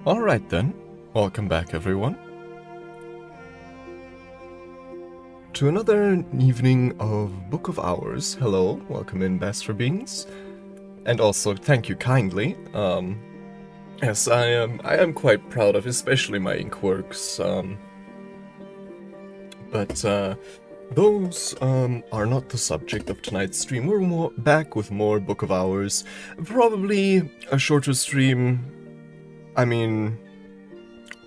Alright then, welcome back everyone to another evening of Book of Hours. Hello, welcome in Bastard Beans, and also thank you kindly. Yes, I am quite proud of especially my ink works, but those are not the subject of tonight's stream. We're back with more Book of Hours, probably a shorter stream. I mean,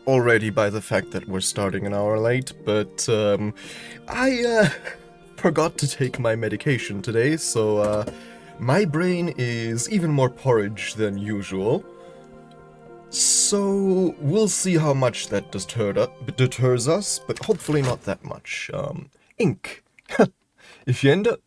already by the fact that we're starting an hour late, but I forgot to take my medication today, so my brain is even more porridge than usual. So we'll see how much that deters us, but hopefully not that much. Ink. If you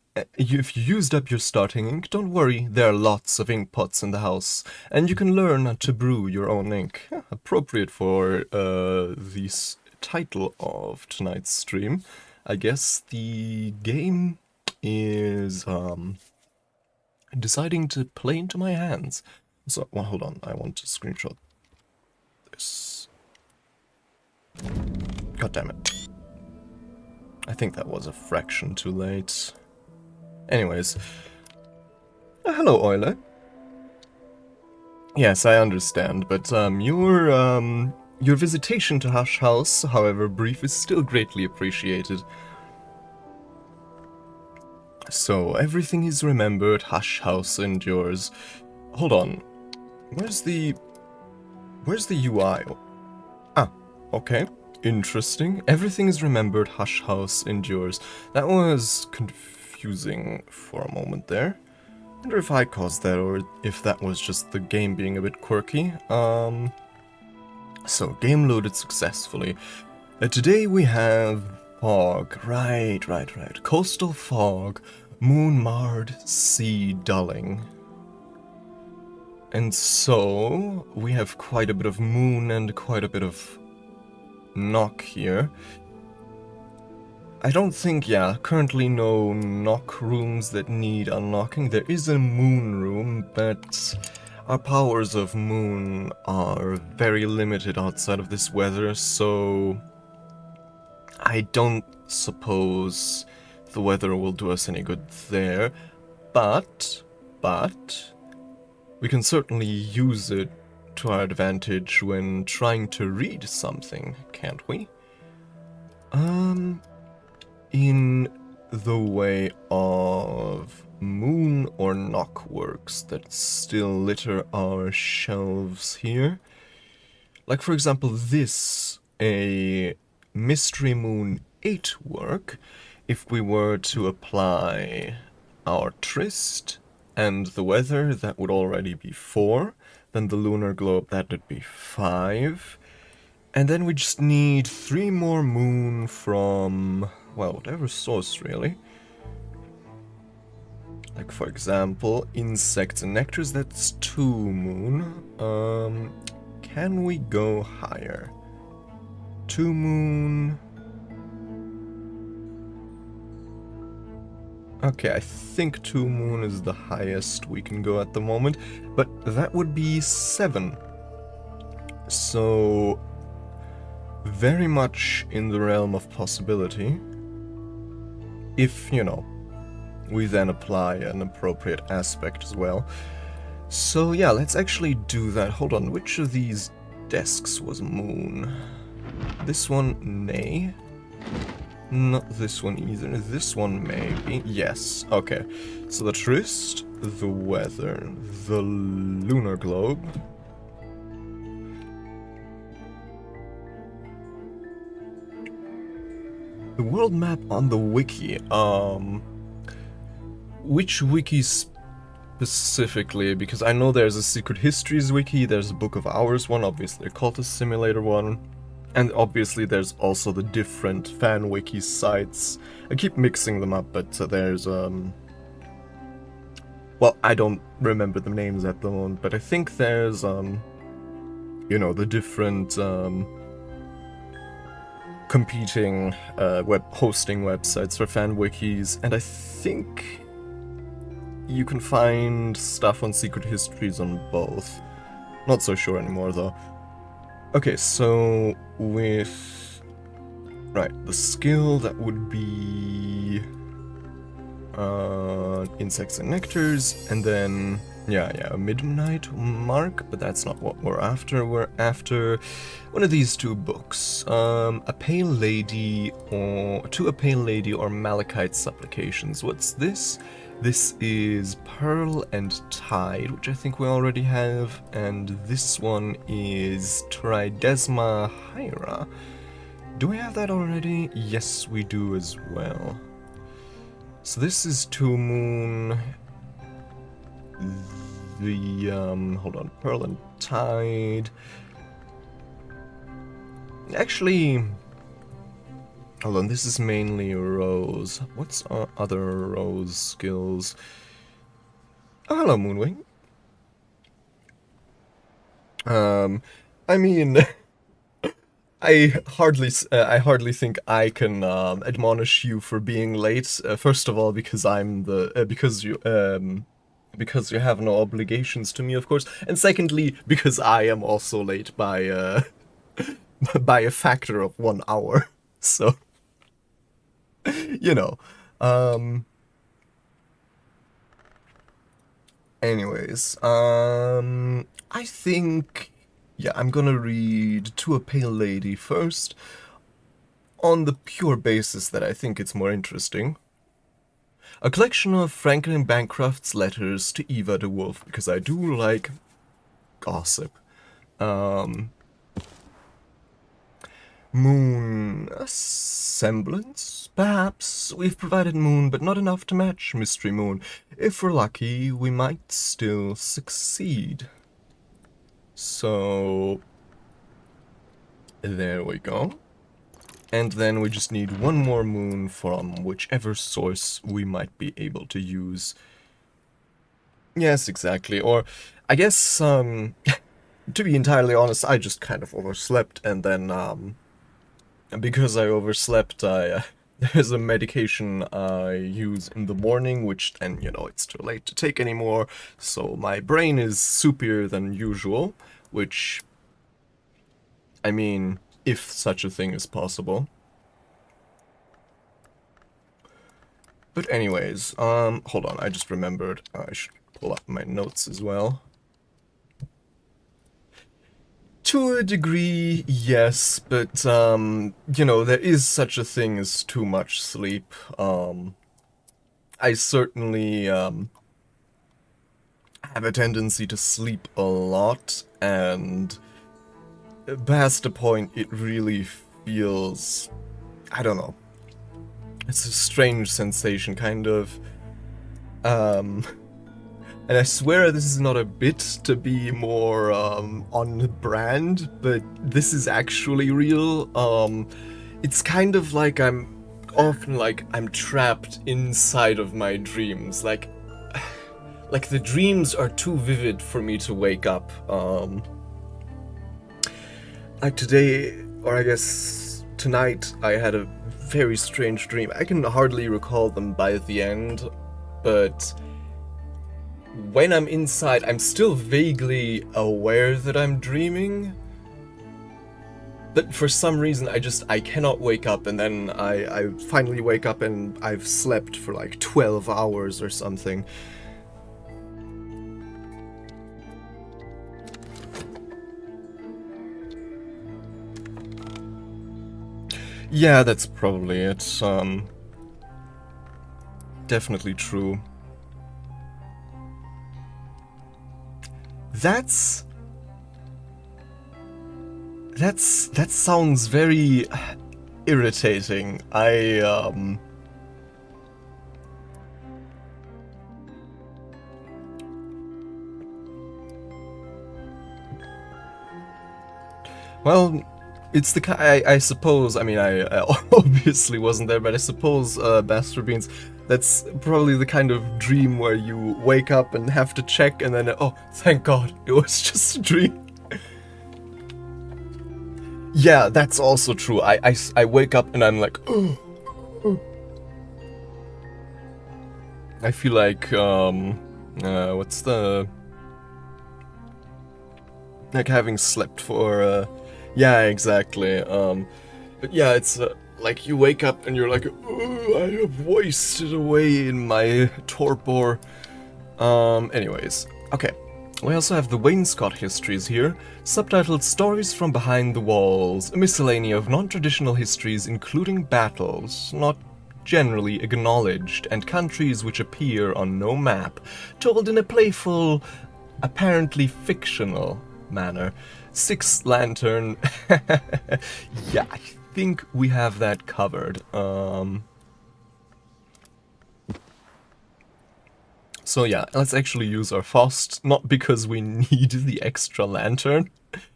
used up your starting ink, don't worry, there are lots of ink pots in the house, and you can learn to brew your own ink. Appropriate for the title of tonight's stream. I guess the game is deciding to play into my hands. So, well, hold on, I want to screenshot this. God damn it. I think that was a fraction too late. Anyways, hello Euler. Yes, I understand, but your visitation to Hush House, however brief, is still greatly appreciated. So everything is remembered, Hush House endures. Hold on, where's the UI? Ah, okay, interesting. Everything is remembered, Hush House endures. That was confusing for a moment there. I wonder if I caused that or if that was just the game being a bit quirky. So, game loaded successfully. Today we have fog. Right. Coastal fog. Moon marred, sea dulling. And so, we have quite a bit of moon and quite a bit of knock here. I don't think, currently no knock rooms that need unlocking. There is a moon room, but our powers of moon are very limited outside of this weather, so I don't suppose the weather will do us any good there. But we can certainly use it to our advantage when trying to read something, can't we? In the way of moon or knock works that still litter our shelves here. Like for example this, a Mystery Moon 8 work, if we were to apply our Tryst and the weather, that would already be 4, then the lunar globe, that would be 5, and then we just need 3 more moon from, well, whatever source really. Like for example, insects and nectars, that's 2 moon. Can we go higher? 2 moon. Okay, I think 2 moon is the highest we can go at the moment, but that would be 7. So, very much in the realm of possibility. If, you know, we then apply an appropriate aspect as well. So yeah, let's actually do that. Hold on, which of these desks was moon? This one, nay. Not this one either. This one maybe. Yes, okay. So the tryst, the weather, the lunar globe. The world map on the wiki. Which wiki specifically? Because I know there's a Secret Histories wiki, there's a Book of Hours one, obviously a Cultist Simulator one, and obviously there's also the different fan wiki sites. I keep mixing them up, but there's well, I don't remember the names at the moment, but I think there's you know, the different competing web hosting websites for fan wikis, and I think you can find stuff on Secret Histories on both. Not so sure anymore though. Okay, so with the skill, that would be insects and nectars, and then a midnight mark, but that's not what we're after. We're after one of these 2 books, a pale lady or To a Pale Lady or Malachite Supplications. What's this? This is Pearl and Tide, which I think we already have, and this one is Tridesma Hyra. Do we have that already? Yes, we do as well. So this is 2 moon. The hold on, Pearl and Tide. Actually, hold on, this is mainly Rose. What's our other Rose skills? Oh, hello, Moonwing. I mean, I hardly think I can admonish you for being late. First of all, because I'm the because you have no obligations to me, of course, and secondly, because I am also late by by a factor of 1 hour. So, you know, anyways, I think, yeah, I'm gonna read To a Pale Lady first, on the pure basis that I think it's more interesting. A collection of Franklin Bancroft's letters to Eva the Wolf, because I do like gossip. Moon, a semblance, perhaps. We've provided moon, but not enough to match Mystery Moon. If we're lucky, we might still succeed. So, there we go. And then we just need 1 more moon from whichever source we might be able to use. Yes, exactly. Or, I guess, to be entirely honest, I just kind of overslept, and then, because I overslept, there's a medication I use in the morning, which then, you know, it's too late to take anymore, so my brain is soupier than usual, which, I mean, if such a thing is possible. But anyways, hold on, I just remembered I should pull up my notes as well. To a degree, yes, but, you know, there is such a thing as too much sleep. I certainly, have a tendency to sleep a lot, and past a point, it really feels, I don't know, it's a strange sensation, kind of, and I swear this is not a bit to be more, on brand, but this is actually real. It's kind of like I'm trapped inside of my dreams, like the dreams are too vivid for me to wake up. Like today, or I guess tonight, I had a very strange dream. I can hardly recall them by the end, but when I'm inside, I'm still vaguely aware that I'm dreaming. But for some reason, I cannot wake up, and then I finally wake up and I've slept for like 12 hours or something. Yeah, that's probably it. Definitely true. That sounds very irritating. Well, it's the I suppose, I mean, I obviously wasn't there, but I suppose, Master Beans, that's probably the kind of dream where you wake up and have to check, and then, oh, thank God, it was just a dream. Yeah, that's also true. I wake up and I'm like, oh. I feel like, what's the... Like having slept for, yeah, exactly. But yeah, it's like you wake up and you're like, oh, I have wasted away in my torpor. Anyways, okay. We also have the Wainscot histories here, subtitled Stories from Behind the Walls, a miscellany of non-traditional histories including battles, not generally acknowledged, and countries which appear on no map, told in a playful, apparently fictional manner. Six Lantern. Yeah, I think we have that covered. So yeah, let's actually use our Faust, not because we need the extra lantern,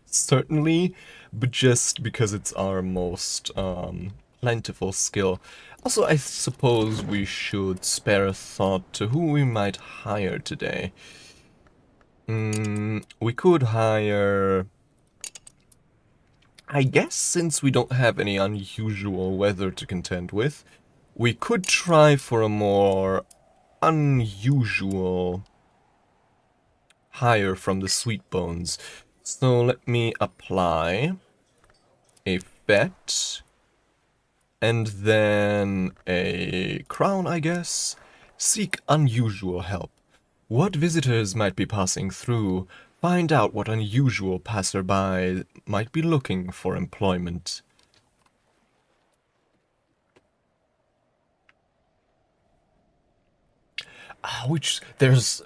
certainly, but just because it's our most plentiful skill. Also, I suppose we should spare a thought to who we might hire today. We could hire... I guess since we don't have any unusual weather to contend with, we could try for a more unusual hire from the Sweet Bones. So let me apply a bet and then a crown, I guess. Seek unusual help. What visitors might be passing through? Find out what unusual passerby might be looking for employment. There's,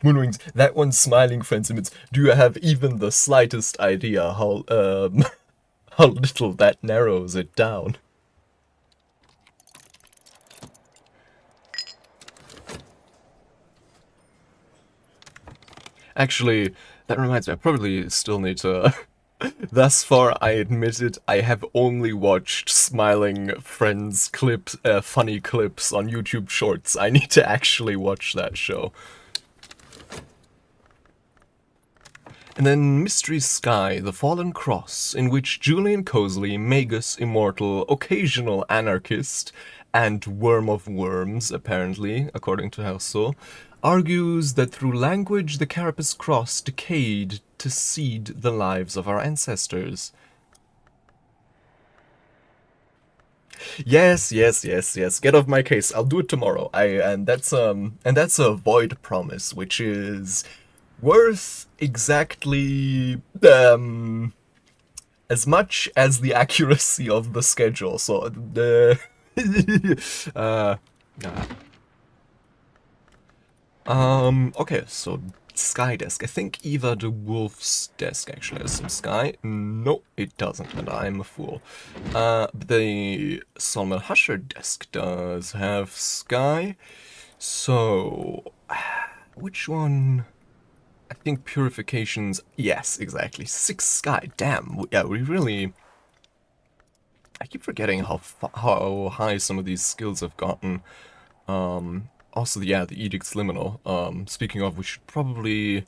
Moonwings, that one's smiling friends. Do you have even the slightest idea how, how little that narrows it down? Actually, that reminds me, I probably still need to... Thus far, I admit it, I have only watched smiling friends clips, funny clips on YouTube Shorts. I need to actually watch that show. And then Mystery Sky, The Fallen Cross, in which Julian Cosley, Magus Immortal, Occasional Anarchist, and Worm of Worms, apparently, according to House Soul, argues that through language the Carapace Cross decayed to seed the lives of our ancestors. Yes, get off my case. I'll do it tomorrow. And that's a void promise, which is worth exactly as much as the accuracy of the schedule. So okay, so Sky Desk. I think Eva the Wolf's desk actually has some Sky. No, it doesn't, and I'm a fool. The Solomon Husher desk does have Sky. So, which one? I think Purifications. Yes, exactly. 6 Sky. Damn. Yeah, we really... I keep forgetting how high some of these skills have gotten. Also, yeah, the Edict's Liminal. Speaking of, we should probably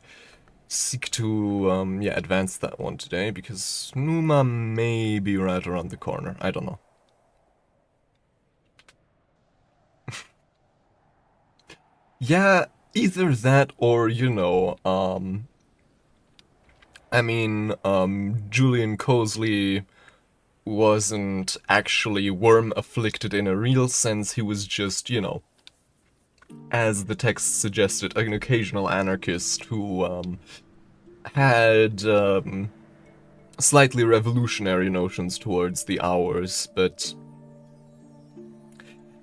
seek to, yeah, advance that one today, because Numa may be right around the corner. I don't know. Yeah, either that or, you know, I mean, Julian Cosley wasn't actually worm afflicted in a real sense, he was just, you know, as the text suggested, an occasional anarchist who, had, slightly revolutionary notions towards the hours, but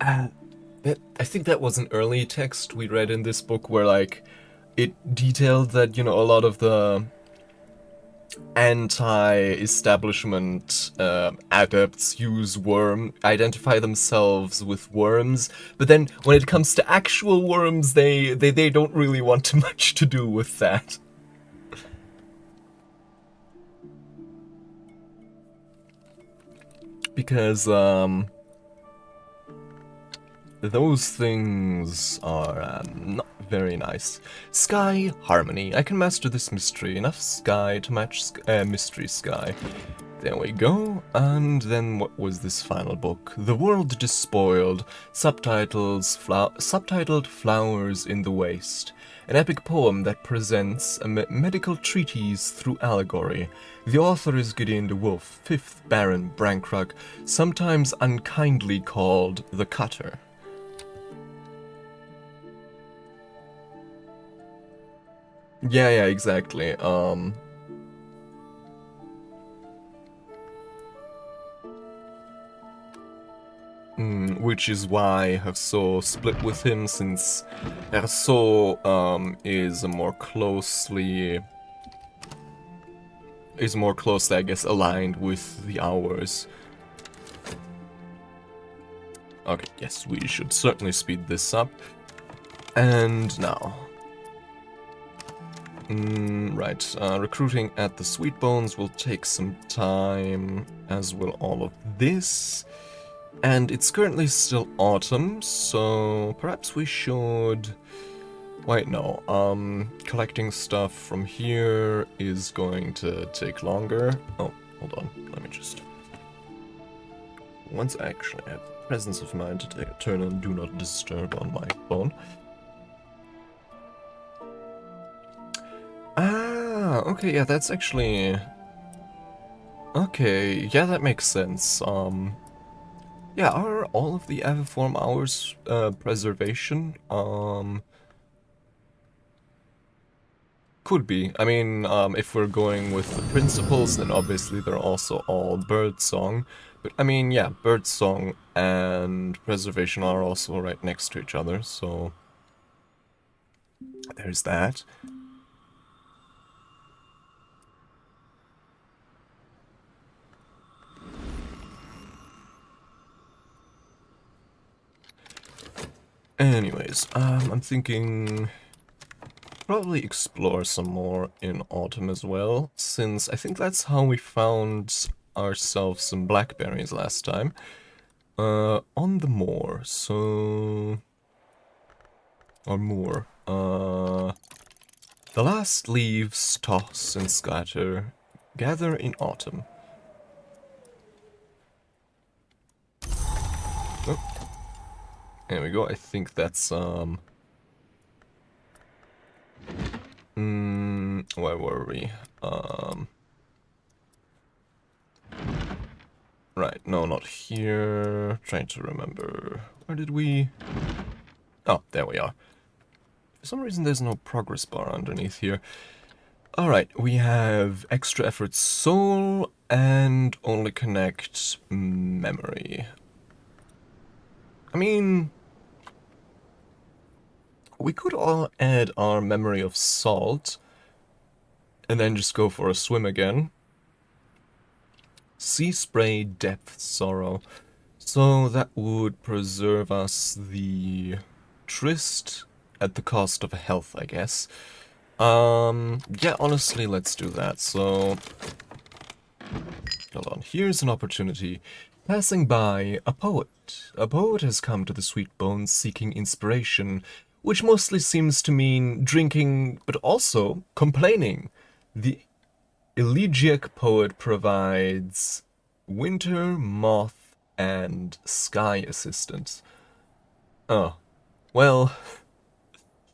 I think that was an early text we read in this book where, like, it detailed that, you know, a lot of the anti-establishment adepts identify themselves with worms, but then when it comes to actual worms, they don't really want too much to do with that. Because, those things are not very nice. Sky Harmony. I can master this mystery. Enough sky to match Mystery Sky. There we go. And then what was this final book? The World Despoiled. Subtitled Flowers in the Waste. An epic poem that presents a medical treatise through allegory. The author is Gideon de Wolf, 5th Baron Brankrug, sometimes unkindly called the Cutter. Yeah, exactly. Which is why Herso split with him, since Herso is more closely, I guess, aligned with the hours. Okay, yes, we should certainly speed this up. And now. Right, recruiting at the Sweet Bones will take some time, as will all of this. And it's currently still autumn, so perhaps we should... Wait, no, collecting stuff from here is going to take longer. Oh, hold on, let me just... Once I actually have the presence of mind to take a turn on Do Not Disturb on my phone. Ah, okay, yeah, that's actually... Okay, yeah, that makes sense. Yeah, are all of the Aviform hours preservation? Could be. I mean, if we're going with the principles, then obviously they're also all birdsong. But I mean, yeah, birdsong and preservation are also right next to each other, so there's that. Anyways, I'm thinking probably explore some more in autumn as well, since I think that's how we found ourselves some blackberries last time. On the moor, so... Or moor. The last leaves toss and scatter, gather in autumn. Oh. There we go, I think that's, where were we? Right, no, not here. Trying to remember. Where did we... Oh, there we are. For some reason there's no progress bar underneath here. Alright, we have extra effort soul and only connect memory. I mean... We could all add our memory of salt and then just go for a swim again. Sea spray, depth, sorrow. So that would preserve us the tryst at the cost of health, I guess. Yeah, honestly, let's do that. So, hold on. Here's an opportunity. Passing by a poet. A poet has come to the Sweet Bones seeking inspiration. which mostly seems to mean drinking, but also complaining. The elegiac poet provides winter, moth, and sky assistance. Oh, well,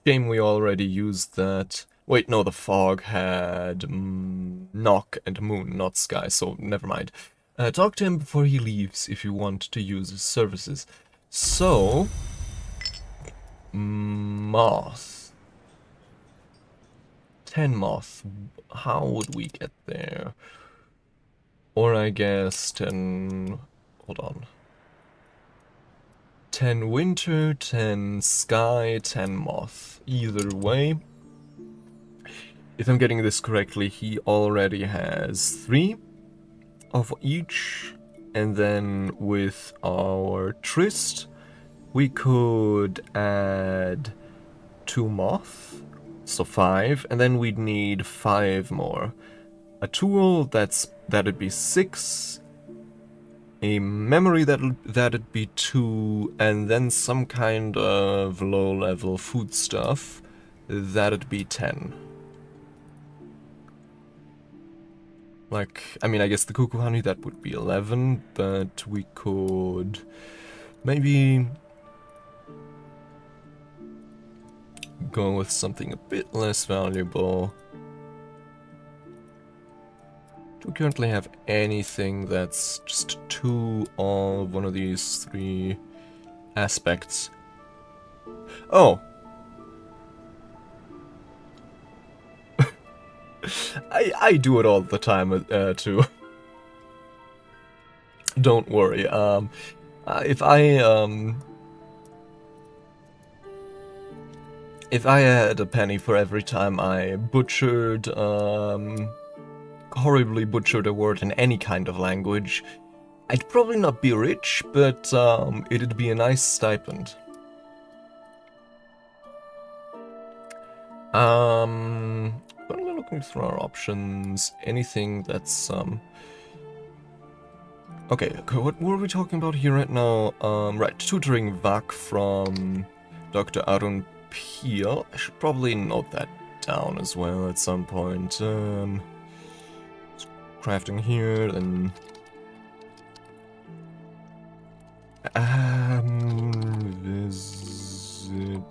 shame we already used that. Wait, no, the fog had knock and moon, not sky, so never mind. Talk to him before he leaves if you want to use his services. So, moth. 10 moth. How would we get there? Or I guess 10... Hold on. 10 winter, 10 sky, 10 moth. Either way, if I'm getting this correctly, he already has 3 of each. And then with our tryst, we could add 2 moth, so 5, and then we'd need 5 more. A tool, that'd be 6. A memory, that'd be 2, and then some kind of low-level food stuff, that'd be 10. Like, I mean, I guess the cuckoo honey, that would be 11, but we could maybe go with something a bit less valuable. Do we currently have anything that's just 2 of one of these 3 aspects? Oh! I do it all the time, too. Don't worry, if I had a penny for every time I butchered, horribly butchered a word in any kind of language, I'd probably not be rich, but it'd be a nice stipend. When we're looking through our options, anything that's okay, what were we talking about here right now? Right, tutoring Vak from Dr. Arun Peel. I should probably note that down as well at some point. Crafting here, then visitors.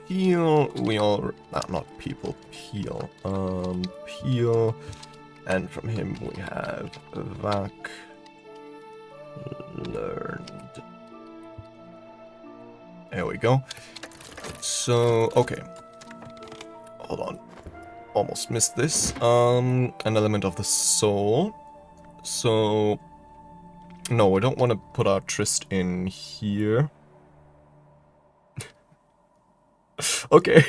Peel, we all not people, Peel. Peel, and from him we have Vak learned. There we go. So, okay. Hold on. Almost missed this. An element of the soul. So, no, we don't want to put our tryst in here. Okay.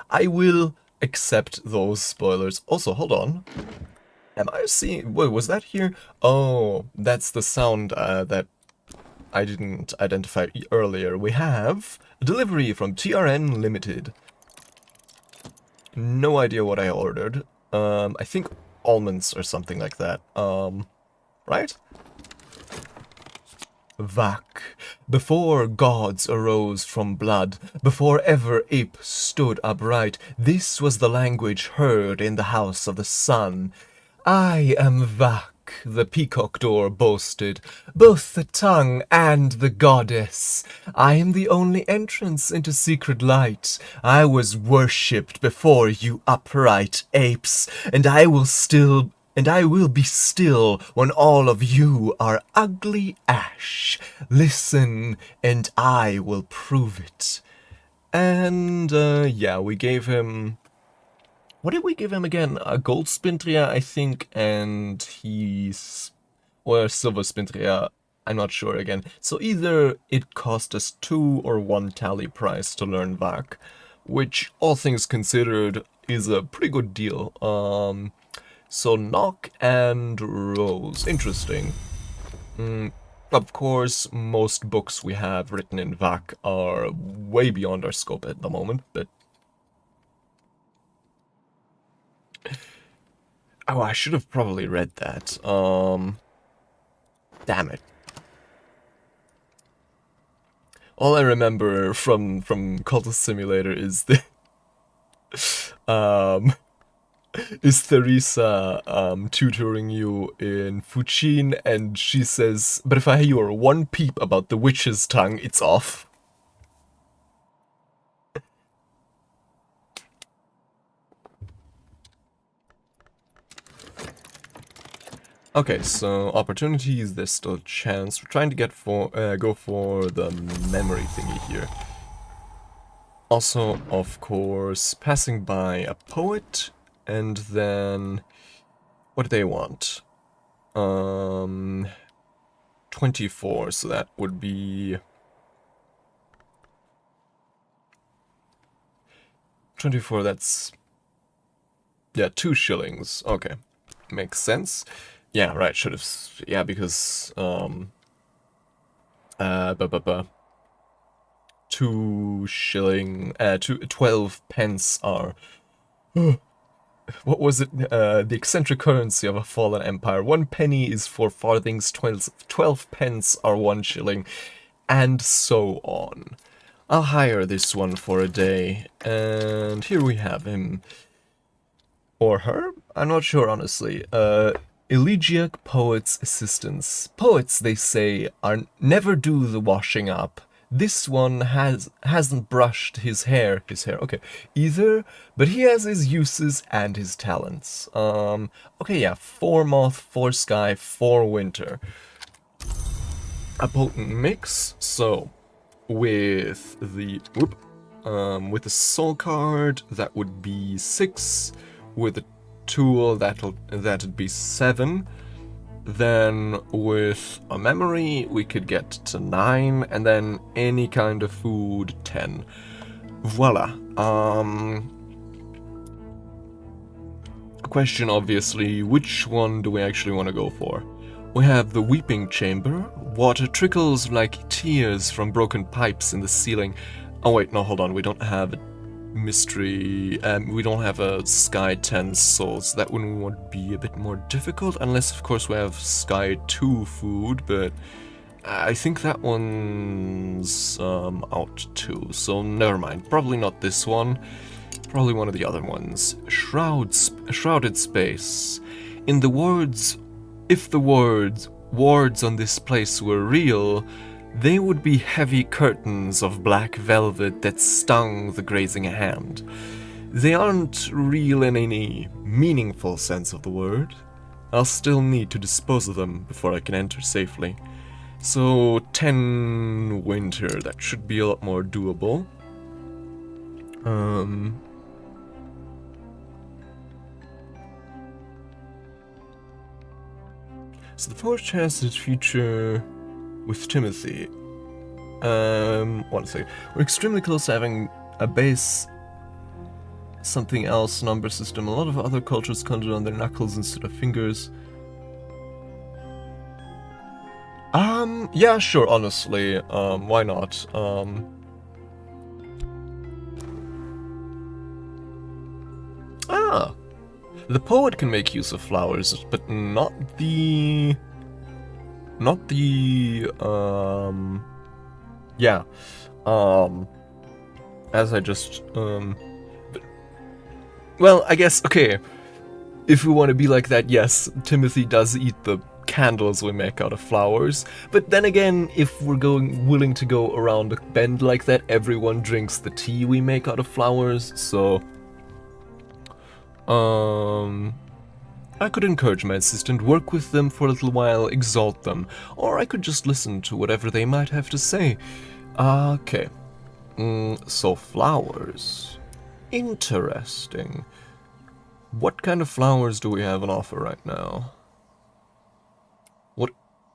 I will accept those spoilers. Also, hold on. Am I seeing, wait, was that here? Oh, that's the sound that I didn't identify earlier. We have a delivery from TRN Limited. No idea what I ordered. I think almonds or something like that. Right? Vak. Before gods arose from blood, before ever ape stood upright, this was the language heard in the house of the sun. I am Vak, the peacock door boasted, both the tongue and the goddess. I am the only entrance into secret light. I was worshipped before you upright apes, and I will be still when all of you are ugly ash. Listen, and I will prove it. And, yeah, we gave him... What did we give him again? A gold spintria, I think, and he's... or a silver spintria, I'm not sure again. So either it cost us 2 or 1 tally price to learn Vak, which, all things considered, is a pretty good deal. So knock and rose. Interesting. Of course, most books we have written in Vak are way beyond our scope at the moment, but... Oh, I should have probably read that. Damn it. All I remember from Cultist Simulator is the um is Theresa tutoring you in Fuchin, and she says, "But if I hear one peep about the witch's tongue, it's off." Okay, so opportunities, there's still a chance. We're trying to go for the memory thingy here. Also, of course, passing by a poet, and then what do they want? 24, so that would be 24, that's, yeah, 2 shillings. Okay, makes sense. Yeah, right, should have, yeah, because, 2 shilling, 12 pence are, what was it, the eccentric currency of a fallen empire. 1 penny is 4 farthings, 12 pence are 1 shilling, and so on. I'll hire this one for a day, and here we have him. Or her? I'm not sure, honestly. Elegiac Poet's Assistants. Poets, they say, never do the washing up. This one hasn't brushed his hair, okay, either, but he has his uses and his talents. Okay, yeah, 4 moth, 4 sky, 4 winter. A potent mix, so with the soul card, that would be 6. With a tool, that'd be 7. Then with a memory, we could get to 9, and then any kind of food, 10. Voila. Question, obviously, which one do we actually want to go for? We have the Weeping Chamber. Water trickles like tears from broken pipes in the ceiling. Oh wait, no, hold on, we don't have a mystery, we don't have a Sky 10 soul, so that one would be a bit more difficult, unless of course we have Sky 2 food, but I think that one's out too, so never mind. Probably not this one, probably one of the other ones. Shrouded space. In the words, if the wards on this place were real, they would be heavy curtains of black velvet that stung the grazing hand. They aren't real in any meaningful sense of the word. I'll still need to dispose of them before I can enter safely. So 10 winter, that should be a lot more doable. So the forge has its future with Timothy. One second. We're extremely close to having a base something else number system. A lot of other cultures counted on their knuckles instead of fingers. Yeah, sure, honestly. Why not? The poet can make use of flowers, but not the... yeah. As I just, well, I guess, okay, if we want to be like that, yes, Timothy does eat the candles we make out of flowers, but then again, if we're willing to go around a bend like that, everyone drinks the tea we make out of flowers, so, I could encourage my assistant, work with them for a little while, exalt them, or I could just listen to whatever they might have to say. Okay. So flowers. Interesting. What kind of flowers do we have on offer right now? What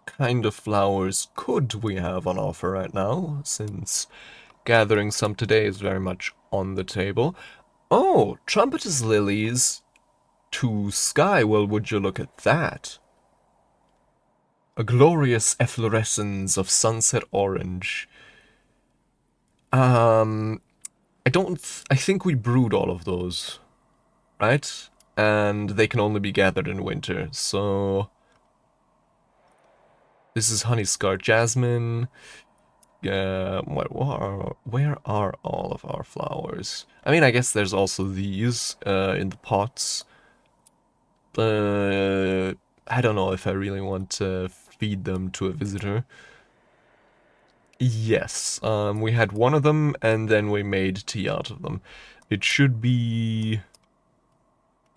kind of flowers could we have on offer right now, since gathering some today is very much on the table? Oh, trumpeters lilies to sky, well, would you look at that? A glorious efflorescence of sunset orange. I think we brewed all of those, right? And they can only be gathered in winter, so... This is honey scar jasmine. where are all of our flowers? I mean, I guess there's also these in the pots. But I don't know if I really want to feed them to a visitor. Yes, we had one of them, and then we made tea out of them. It should be,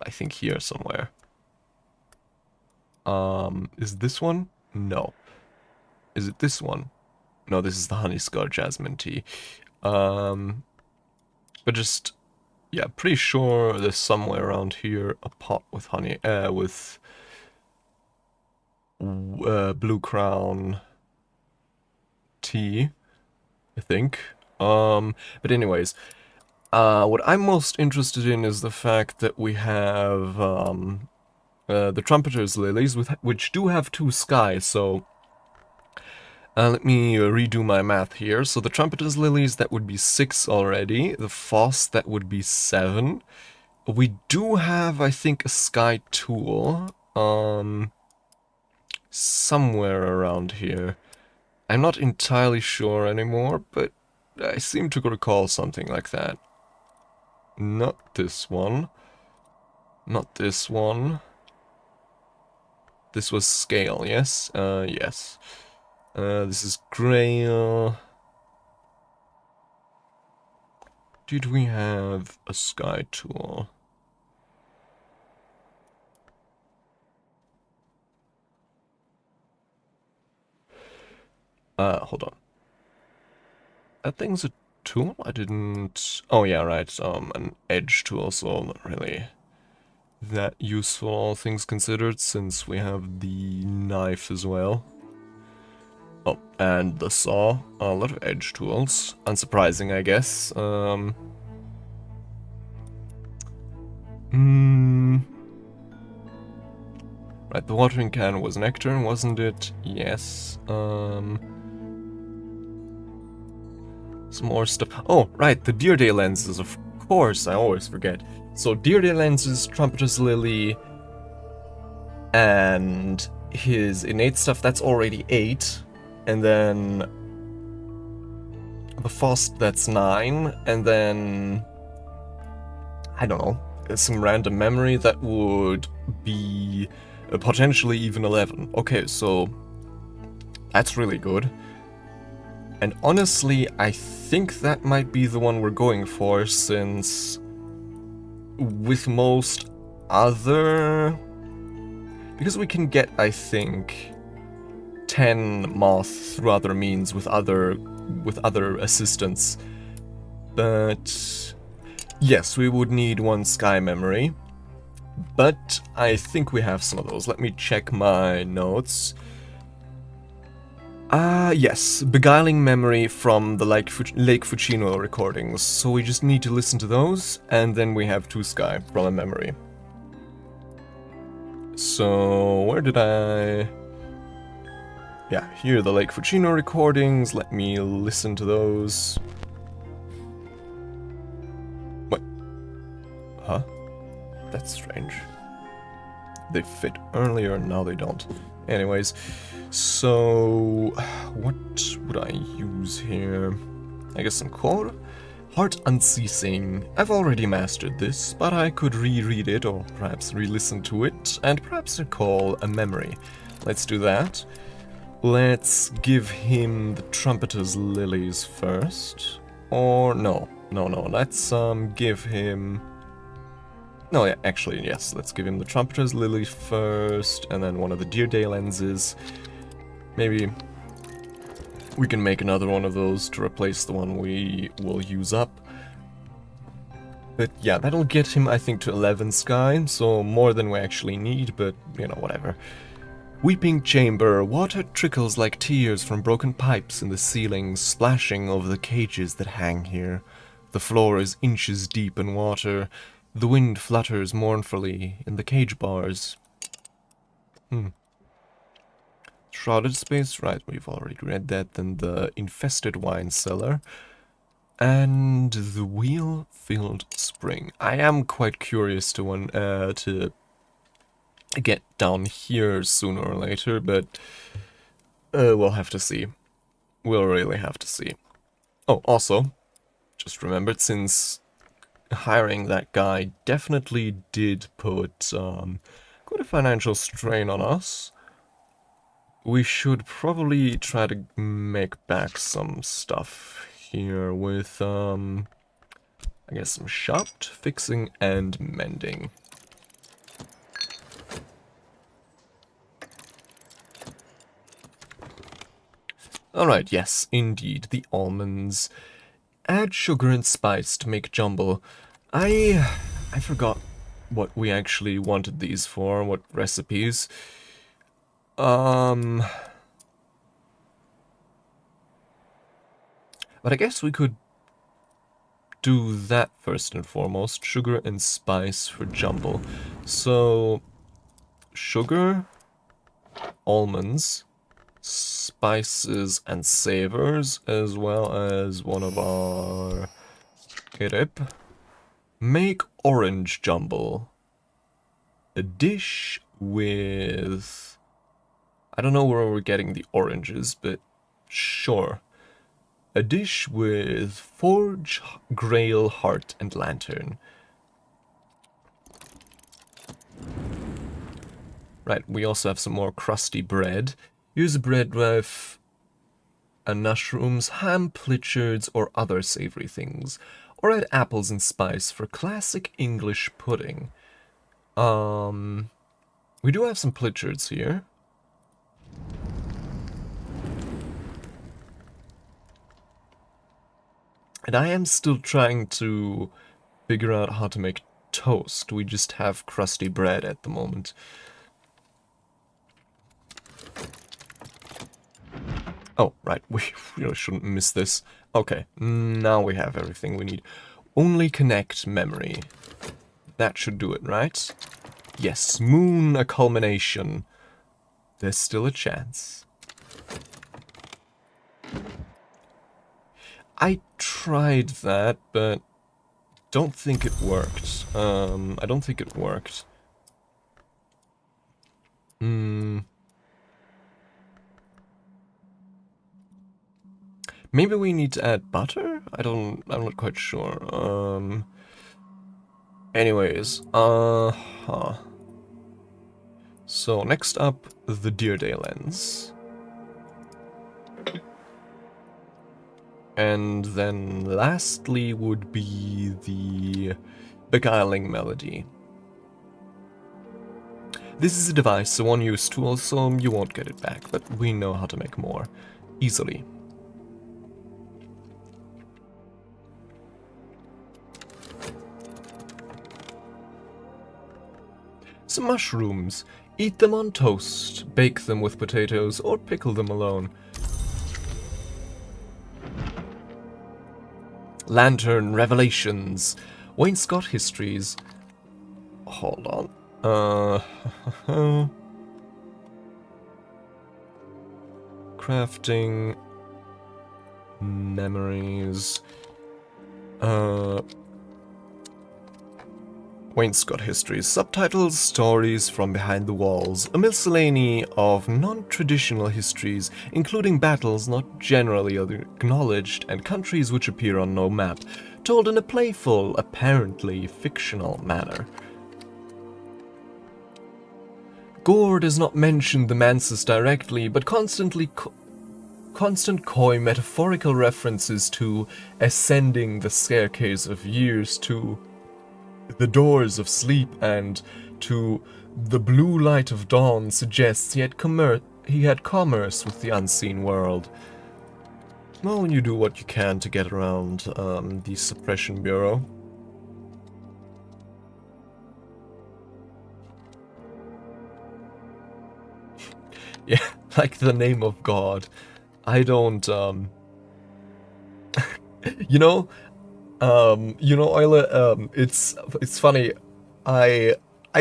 I think, here somewhere. Is this one? No. Is it this one? No, this is the honey skull jasmine tea. But just, yeah, pretty sure there's somewhere around here a pot with honey, with blue crown tea, I think. But anyways, what I'm most interested in is the fact that we have the trumpeter's lilies, which do have 2 skies, so let me redo my math here. So the trumpeter's lilies, that would be 6 already. The foss, that would be 7. We do have, I think, a sky tool somewhere around here. I'm not entirely sure anymore, but I seem to recall something like that. Not this one. Not this one. This was scale, yes? Yes. This is Grail. Did we have a sky tool? Hold on. That thing's a tool? I didn't... Oh yeah, right, an edge tool, so not really that useful, all things considered, since we have the knife as well. Oh, and the saw. A lot of edge tools. Unsurprising, I guess. Right, the watering can was nectar, wasn't it? Yes. Some more stuff. Oh, right, the deer day lenses, of course, I always forget. So, deer day lenses, trumpeter's lily, and his innate stuff, that's already 8. And then the foss, that's 9. And then, I don't know, some random memory that would be potentially even 11. Okay, so that's really good. And honestly, I think that might be the one we're going for, since with most other... Because we can get, I think, 10 moth through other means with other assistants. But yes, we would need 1 sky memory. But I think we have some of those. Let me check my notes. Yes, beguiling memory from the Lake Fucino recordings, so we just need to listen to those, and then we have 2 sky from a memory. So, where did I... Yeah, here are the Lake Fucino recordings, let me listen to those. What? Huh? That's strange. They fit earlier, now they don't. Anyways, so what would I use here? I guess some quote? Heart Unceasing. I've already mastered this, but I could reread it or perhaps re-listen to it and perhaps recall a memory. Let's do that. Let's give him the trumpeter's lilies first. Or no, let's give him... No, yeah, actually, yes, let's give him the trumpeter's lily first, and then one of the deer day lenses. Maybe we can make another one of those to replace the one we will use up. But yeah, that'll get him, I think, to 11 sky, so more than we actually need, but, you know, whatever. Weeping chamber, water trickles like tears from broken pipes in the ceiling, splashing over the cages that hang here. The floor is inches deep in water. The wind flutters mournfully in the cage bars. Shrouded space, right, we've already read that. Then the infested wine cellar. And the wheel-filled spring. I am quite curious to get down here sooner or later, but we'll have to see. we'll really have to see. Oh, also, just remembered, since hiring that guy definitely did put quite a financial strain on us, we should probably try to make back some stuff here with, I guess, some shopped, fixing, and mending. Alright, yes, indeed, the almonds. Add sugar and spice to make jumble. I forgot what we actually wanted these for, what recipes. But I guess we could do that first and foremost. Sugar and spice for jumble. So, sugar, almonds, spices and savors, as well as one of our rip. Make orange jumble. A dish with... I don't know where we're getting the oranges, but sure. A dish with forge, grail, heart, and lantern. Right, we also have some more crusty bread. Use a bread with mushrooms, ham, plichards, or other savory things. Or add apples and spice for classic English pudding. We do have some plichards here. And I am still trying to figure out how to make toast. We just have crusty bread at the moment. Oh, right, we really shouldn't miss this. Okay, now we have everything we need. Only connect memory. That should do it, right? Yes, moon a culmination. There's still a chance. I tried that, but don't think it worked. I don't think it worked. Maybe we need to add butter? I'm not quite sure. Anyways, So next up, the Deer Day lens. And then lastly would be the beguiling melody. This is a device, a one-use tool, so you won't get it back, but we know how to make more easily. Some mushrooms. Eat them on toast, bake them with potatoes, or pickle them alone. Lantern Revelations. Wainscot Histories. Hold on. Crafting. Memories. Wainscot Histories. Subtitles, Stories from Behind the Walls. A miscellany of non-traditional histories, including battles not generally acknowledged and countries which appear on no map, told in a playful, apparently fictional manner. Gore does not mention the Mansus directly, but constant coy metaphorical references to ascending the staircase of years, to the doors of sleep, and to the blue light of dawn suggests he had commerce with the unseen world. Well, you do what you can to get around the Suppression Bureau. Yeah, like the name of God. I don't, you know, Euler, it's funny. I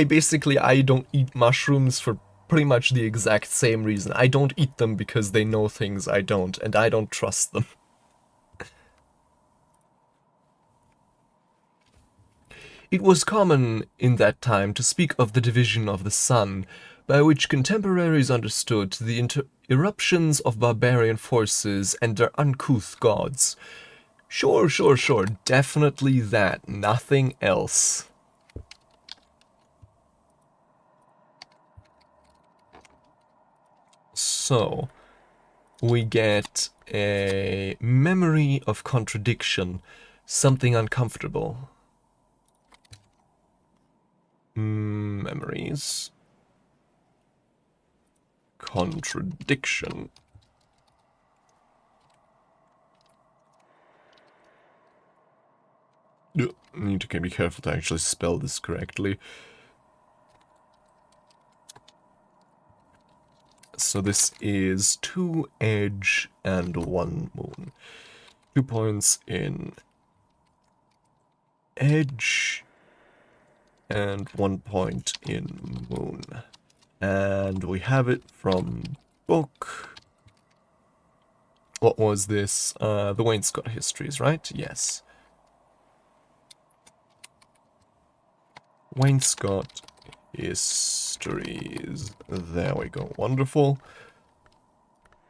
basically, I don't eat mushrooms for pretty much the exact same reason. I don't eat them because they know things I don't, and I don't trust them. It was common in that time to speak of the division of the sun, by which contemporaries understood the Eruptions of barbarian forces and their uncouth gods. Sure, sure, sure. Definitely that. Nothing else. So, we get a memory of contradiction. Something uncomfortable. Memories. Contradiction. I need to be careful to actually spell this correctly. So this is 2 edge and 1 moon. 2 points in edge and 1 point in moon. And we have it from book. What was this? The 𝐈𝐧𝐤𝐬 histories, right? Yes. 𝐈𝐧𝐤𝐬 histories. There we go. Wonderful.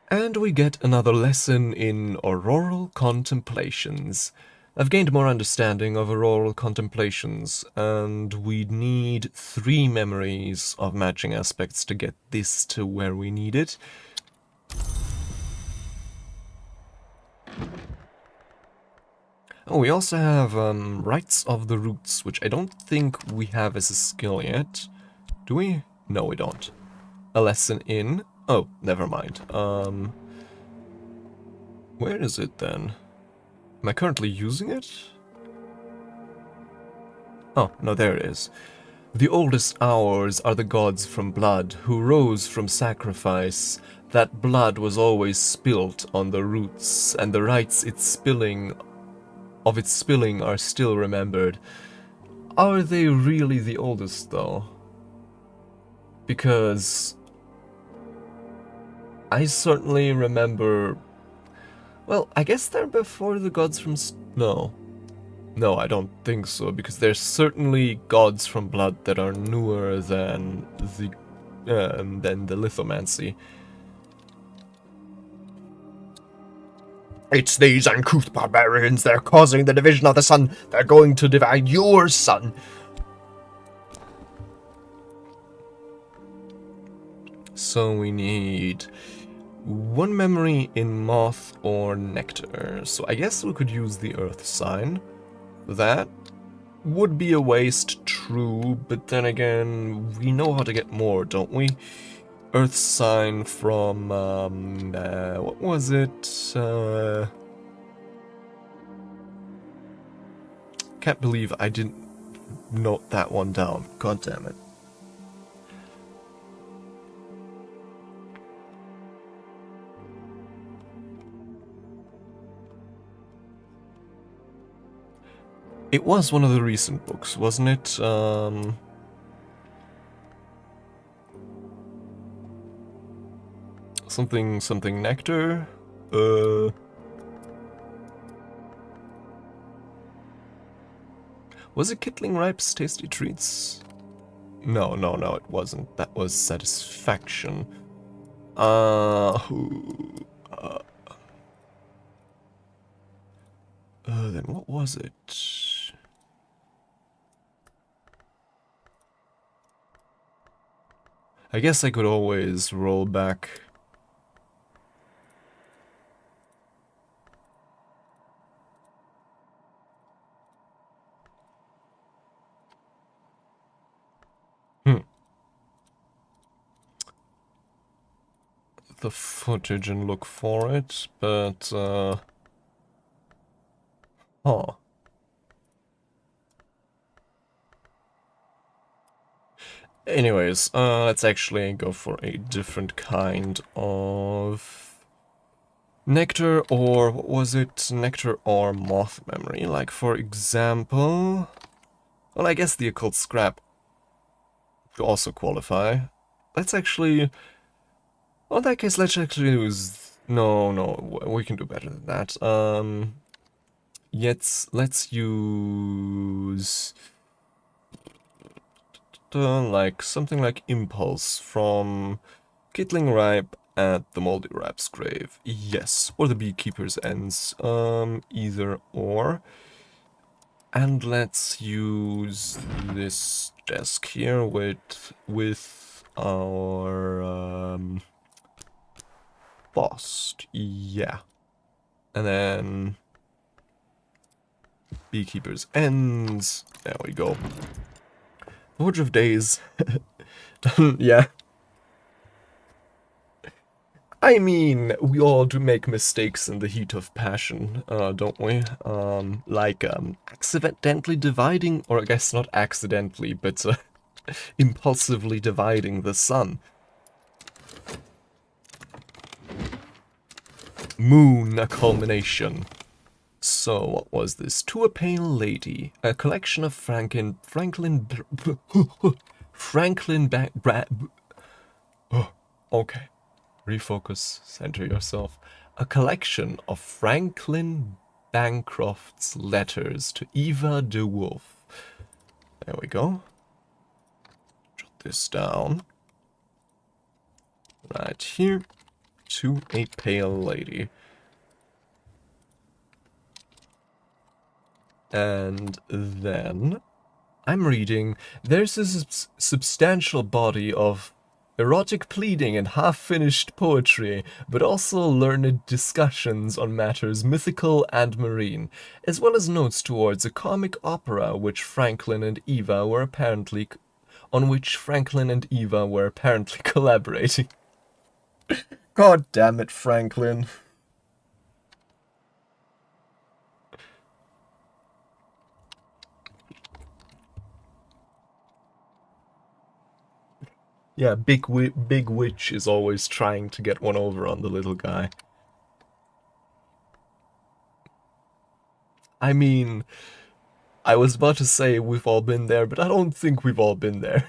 And we get another lesson in auroral contemplations. I've gained more understanding of auroral contemplations, and we need 3 memories of matching aspects to get this to where we need it. Oh, we also have Rites of the Roots, which I don't think we have as a skill yet. Do we? No, we don't. A lesson in... Oh, never mind. Where is it then? Am I currently using it? Oh, no, there it is. The oldest hours are the gods from blood, who rose from sacrifice. That blood was always spilt on the roots, and the rites its spilling are still remembered. Are they really the oldest, though? Because I certainly remember... Well, I guess they're before the gods from... No. No, I don't think so, because there's certainly gods from blood that are newer than the lithomancy. It's these uncouth barbarians. They're causing the division of the sun. They're going to divide your sun. So we need 1 memory in moth or nectar. So I guess we could use the earth sign. That would be a waste, true, but then again, we know how to get more, don't we? Earth sign from, what was it? Can't believe I didn't note that one down. God damn it. It was one of the recent books, wasn't it? Something nectar? Was it Kittling Ripe's Tasty Treats? No, it wasn't. That was Satisfaction. Then what was it? I guess I could always roll back. The footage and look for it, but, Anyways, let's actually go for a different kind of nectar, or what was it? Nectar or moth memory. Like, for example... Well, I guess the occult scrap could also qualify. Let's actually... Well, in that case, let's actually use... No, we can do better than that. Let's use... like, something like Impulse from Kittling Ripe at the Moldy Rap's grave. Yes, or the Beekeeper's ends. Either or. And let's use this desk here with our bust. Yeah. And then Beekeeper's ends. There we go. Forge of Days. Yeah. I mean, we all do make mistakes in the heat of passion, don't we? Like, accidentally dividing, or I guess not accidentally, but impulsively dividing the sun. Moon, a culmination. So, what was this? To a Pale Lady, a collection of Franklin okay. Refocus, center yourself. A collection of Franklin Bancroft's letters to Eva de Wolf. There we go. Jot this down. Right here. To a Pale Lady. And then I'm reading, there's a substantial body of erotic pleading and half-finished poetry, but also learned discussions on matters mythical and marine, as well as notes towards a comic opera on which Franklin and Eva were apparently collaborating. God damn it, Franklin. Yeah, big witch is always trying to get one over on the little guy. I mean, I was about to say we've all been there, but I don't think we've all been there.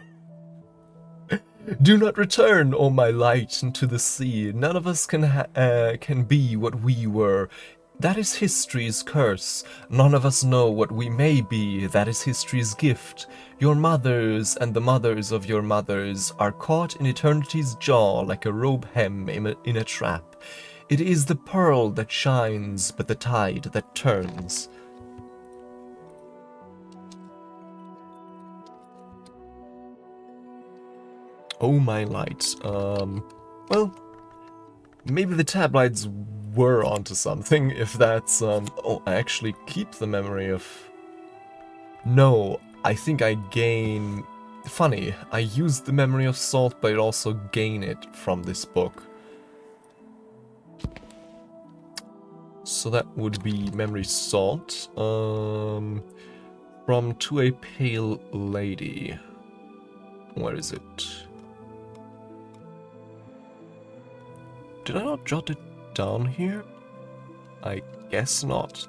Do not return, O my light, into the sea. None of us can be what we were. That is history's curse. None of us know what we may be. That is history's gift. Your mothers and the mothers of your mothers are caught in eternity's jaw like a rope hem in a trap. It is the pearl that shines, but the tide that turns. Oh my light. Well, maybe the tabloids were onto something, if that's, oh, I actually keep the memory of... No, I think I gain... Funny, I use the memory of salt, but I also gain it from this book. So that would be memory salt, from To a Pale Lady. Where is it? Did I not jot it down here? I guess not.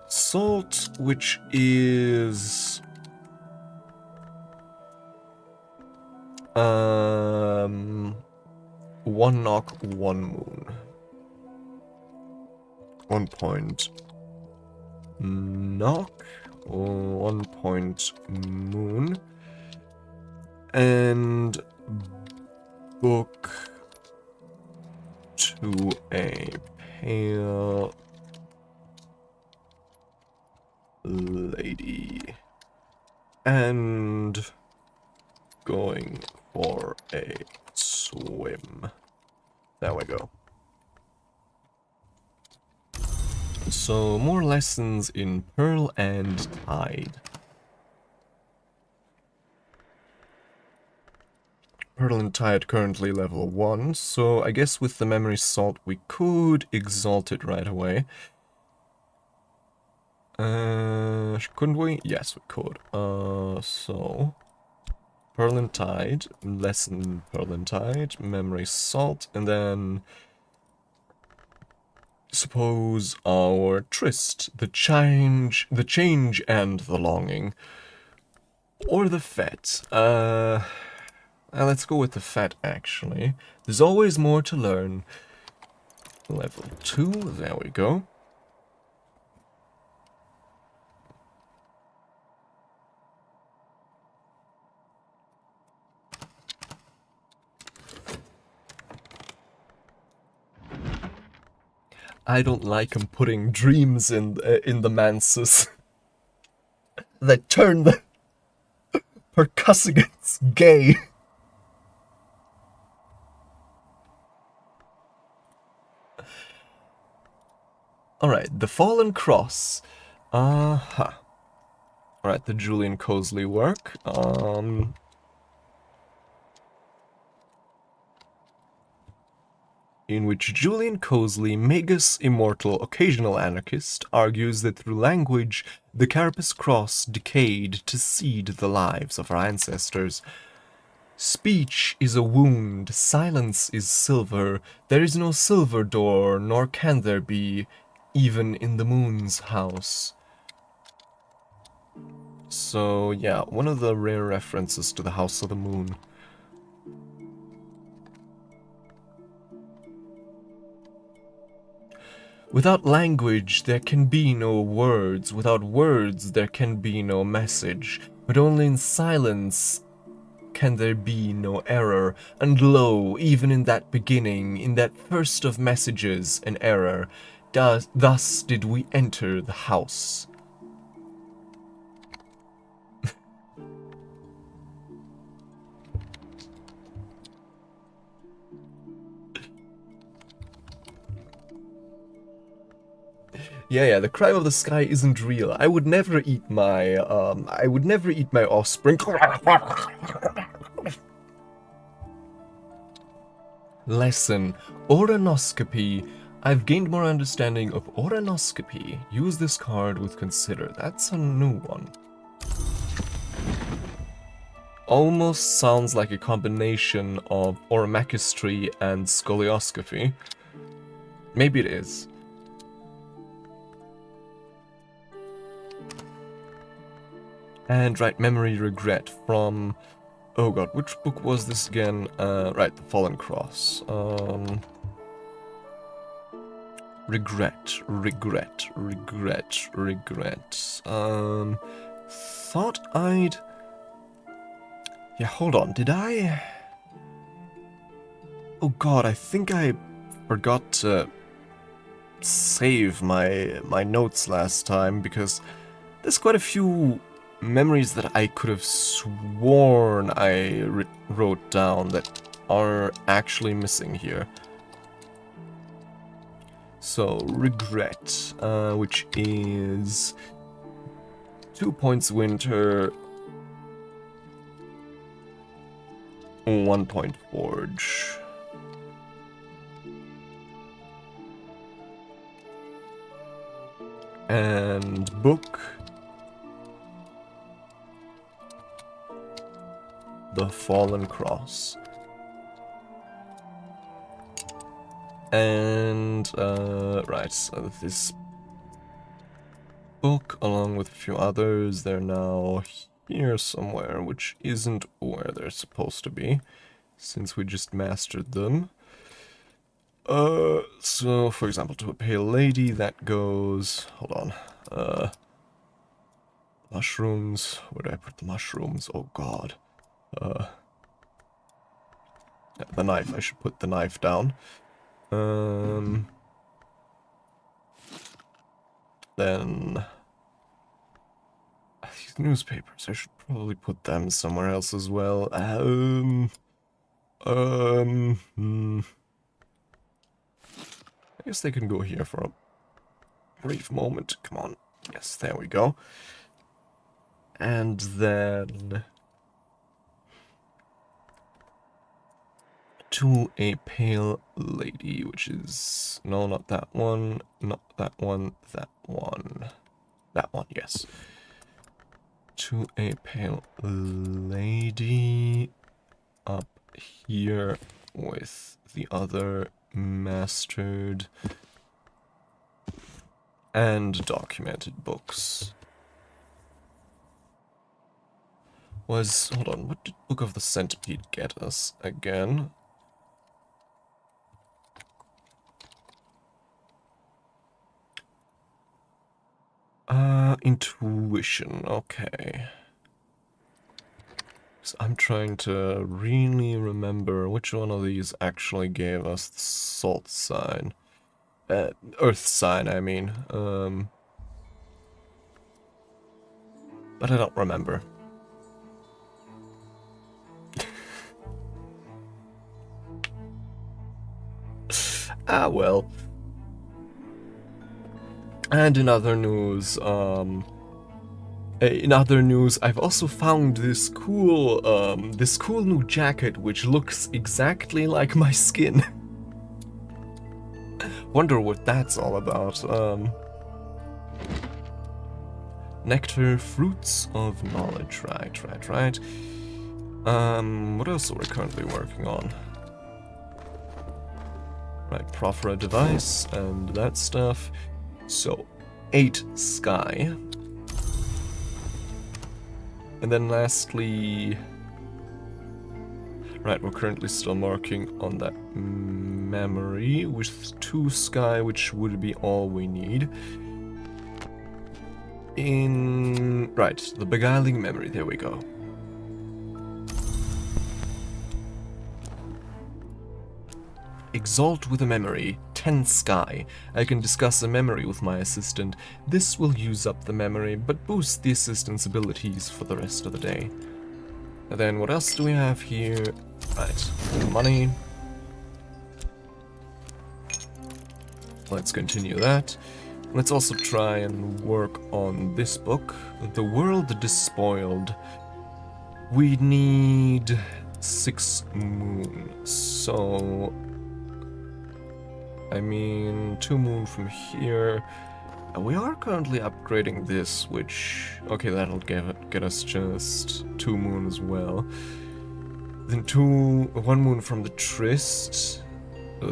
Salt, which is... one knock, one moon. 1 point knock, 1 point moon. And book To a Pale Lady. And going for a swim. There we go. So, more lessons in Pearl and Tide. Pearl and Tide currently level 1, so I guess with the memory salt we could exalt it right away. Couldn't we? Yes, we could. So... Pearl and Tide, lesson Pearl and Tide, memory salt, and then... Suppose our tryst, the change and the longing. Or the fete. Let's go with the fete, actually. There's always more to learn. Level 2, there we go. I don't like him putting dreams in the manses that turn the percussing gay. Alright, the Fallen Cross. Uh-huh. Alright, the Julian Cosley work. In which Julian Cosley, Magus Immortal, occasional anarchist, argues that through language, the Carapace Cross decayed to seed the lives of our ancestors. Speech is a wound, silence is silver, there is no silver door, nor can there be, even in the moon's house. So yeah, one of the rare references to the House of the Moon. Without language, there can be no words. Without words, there can be no message. But only in silence can there be no error. And lo, even in that beginning, in that first of messages, an error. Thus did we enter the house. Yeah, the crime of the sky isn't real. I would never eat my, offspring. Lesson. Oranoscopy. I've gained more understanding of oranoscopy. Use this card with consider. That's a new one. Almost sounds like a combination of oromachistry and scolioscopy. Maybe it is. And right, memory regret from... Oh god, which book was this again? Right, The Fallen Cross. Regret. Thought I'd... Yeah, hold on, did I... Oh god, I think I forgot to save my notes last time, because there's quite a few memories that I could have sworn I wrote down that are actually missing here. So, regret, which is 2 points winter, 1 point forge. And book. The Fallen Cross. And, right, so this book, along with a few others, they're now here somewhere, which isn't where they're supposed to be, since we just mastered them. So, for example, to a pale lady, that goes, hold on, mushrooms, where do I put the mushrooms? Oh god. The knife, I should put the knife down. Then these newspapers, I should probably put them somewhere else as well. I guess they can go here for a brief moment. Come on. Yes, there we go. And then to a pale lady, which is... No, not that one. Not that one. That one. That one, yes. To a pale lady up here with the other mastered and documented books. Was... Hold on, what did Book of the Centipede get us again? Intuition, okay. So I'm trying to really remember which one of these actually gave us the salt sign. Earth sign, I mean. But I don't remember. Ah, well. And in other news, I've also found this cool new jacket which looks exactly like my skin. Wonder what that's all about. Nectar, fruits of knowledge. Right. What else are we currently working on? Right, proffer a device and that stuff. So, 8 sky. And then lastly... Right, we're currently still working on that memory with 2 sky, which would be all we need. Right, the beguiling memory, there we go. Exalt with a memory, 10 sky. I can discuss a memory with my assistant. This will use up the memory, but boost the assistant's abilities for the rest of the day. And then what else do we have here? Right, money. Let's continue that. Let's also try and work on this book, The World Despoiled. We need 6 moon, so... I mean, 2 moon from here. We are currently upgrading this, which... Okay, that'll get us just 2 moon as well. Then 1 moon from the Tryst.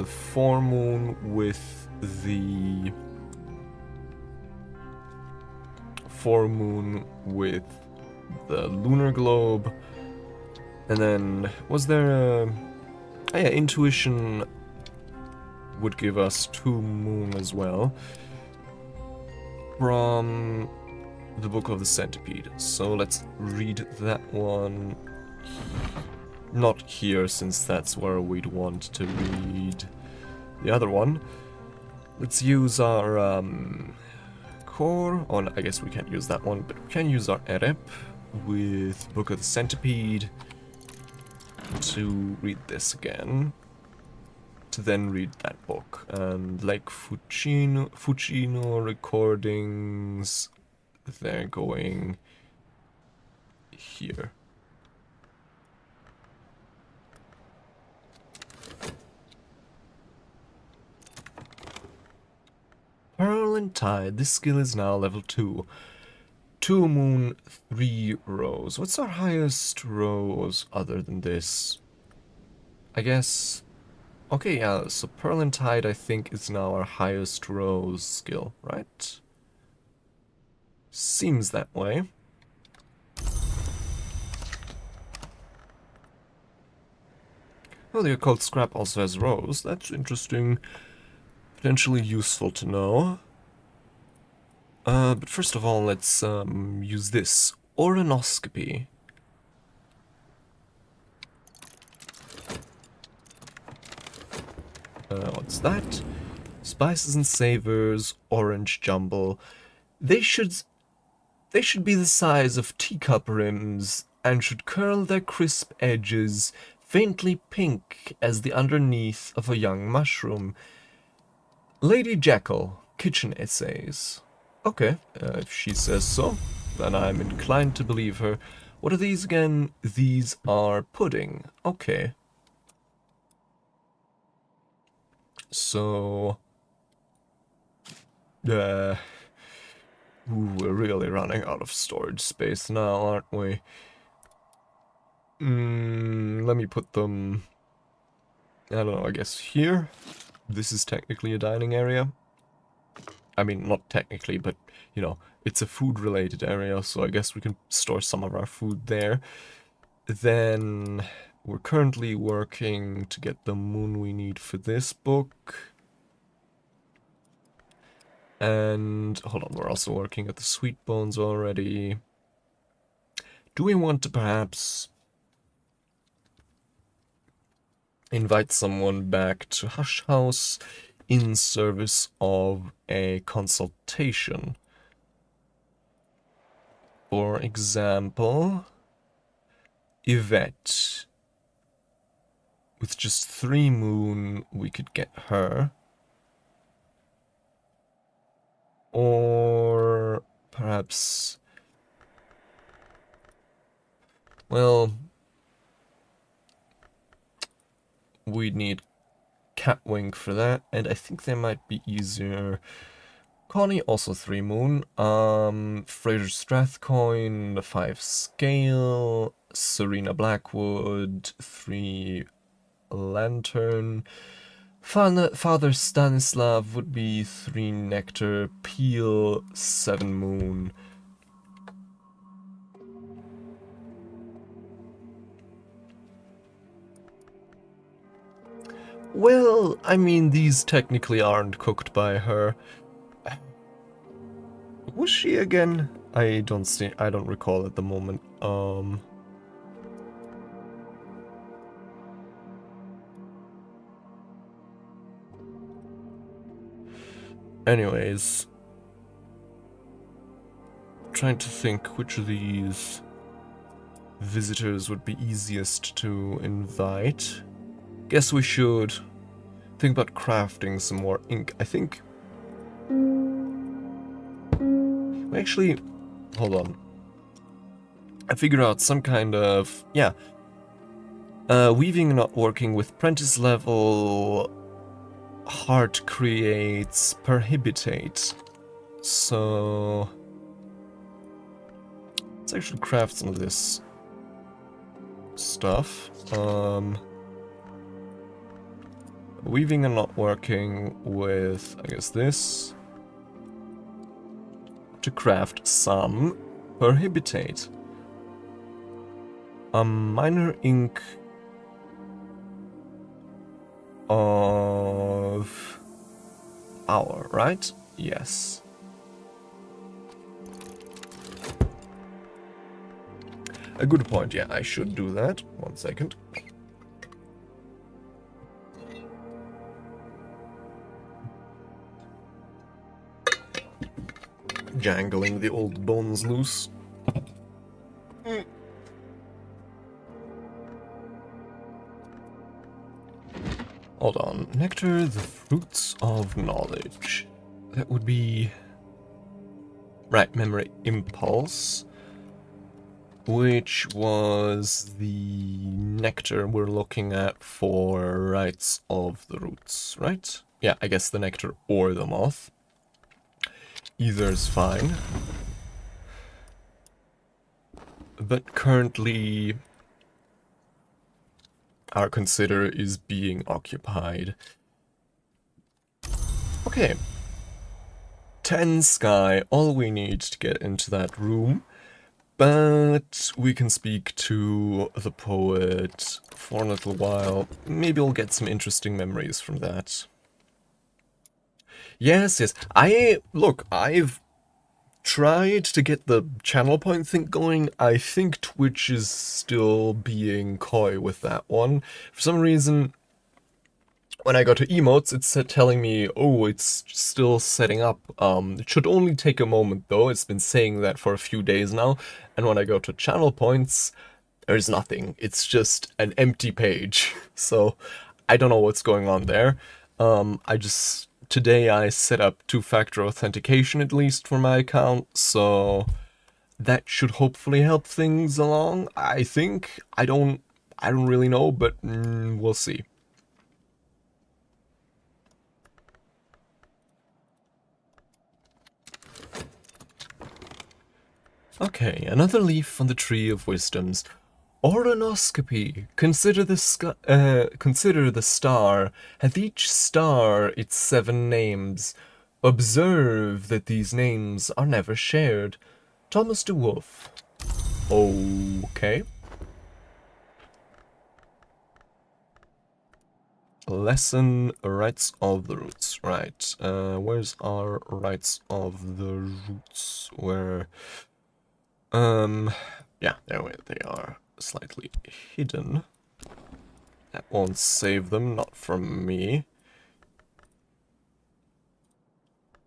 4 moon with the... 4 moon with the lunar globe. And then, was there a... Oh yeah, intuition would give us 2 moon as well from the Book of the Centipede. So let's read that one. Not here, since that's where we'd want to read the other one. Let's use our core. Oh, no, I guess we can't use that one, but we can use our Erep with Book of the Centipede to read this again. To then read that book. And like Fucino recordings, they're going here. Pearl and Tide, this skill is now level 2. 2 moon, 3 rows. What's our highest rows other than this? I guess... Okay, yeah, so Pearl and Tide, I think, is now our highest rose skill, right? Seems that way. Oh, the Occult Scrap also has rose. That's interesting. Potentially useful to know. But first of all, let's use this. Oronoscopy. What's that? Spices and savors, orange jumble. They should be the size of teacup rims and should curl their crisp edges faintly pink as the underneath of a young mushroom. Lady Jekyll, kitchen essays. Okay, if she says so, then I'm inclined to believe her. What are these again? These are pudding. Okay. So... ooh, we're really running out of storage space now, aren't we? Let me put them... I don't know, I guess here? This is technically a dining area. I mean, not technically, but, you know, it's a food-related area, so I guess we can store some of our food there. Then, we're currently working to get the moon we need for this book. And, hold on, we're also working at the Sweet Bones already. Do we want to perhaps invite someone back to Hush House in service of a consultation. For example, Yvette. With just 3 moon, we could get her. Or perhaps... well... we'd need Catwing for that, and I think they might be easier. Connie, also 3 moon. Fraser Strathcoin, 5 scale. Serena Blackwood, 3 lantern. Father Stanislav would be 3 nectar. Peel, 7 moon. Well, I mean, these technically aren't cooked by her. Was she again? I don't recall at the moment. Anyways, trying to think which of these visitors would be easiest to invite. Guess we should think about crafting some more ink. I think... actually, hold on. I figured out some kind of... yeah. Weaving not working with apprentice level... heart creates prohibitate. So... let's actually craft some of this stuff. Weaving and not working with, I guess, this. To craft some prohibitate. Minor ink of hour, right? Yes. A good point, yeah, I should do that. 1 second. Jangling the old bones loose. Hold on. Nectar, the fruits of knowledge. That would be... right, memory impulse. Which was the nectar we're looking at for rites of the roots, right? Yeah, I guess the nectar or the moth. Either is fine. But currently, our consider is being occupied. Okay. 10 sky, all we need to get into that room. But we can speak to the poet for a little while. Maybe we'll get some interesting memories from that. Yes, yes. Look, I've tried to get the channel point thing going. I think Twitch is still being coy with that one. For some reason, when I go to emotes, it's telling me, oh, it's still setting up. It should only take a moment, though. It's been saying that for a few days now. And when I go to channel points, there's nothing. It's just an empty page. So I don't know what's going on there. Today I set up 2-factor authentication at least for my account, so that should hopefully help things along. I think. I don't really know, but we'll see. Okay, another leaf on the tree of wisdoms. Oronoscopy. Consider the star. Hath each star its 7 names. Observe that these names are never shared. Thomas de Wolf. Okay. Lesson Rights of the Roots. Right. Where's our Rights of the Roots? Where? Yeah, there they are. Slightly hidden. That won't save them, not from me.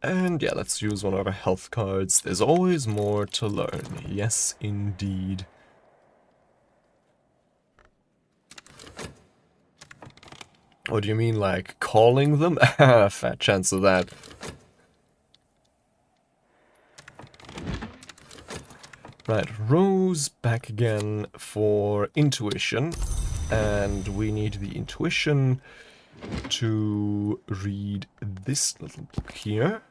And yeah, let's use one of our health cards. There's always more to learn. Yes, indeed. What do you mean, like, calling them? Fat chance of that. Right, Rose back again for intuition. And we need the intuition to read this little book here.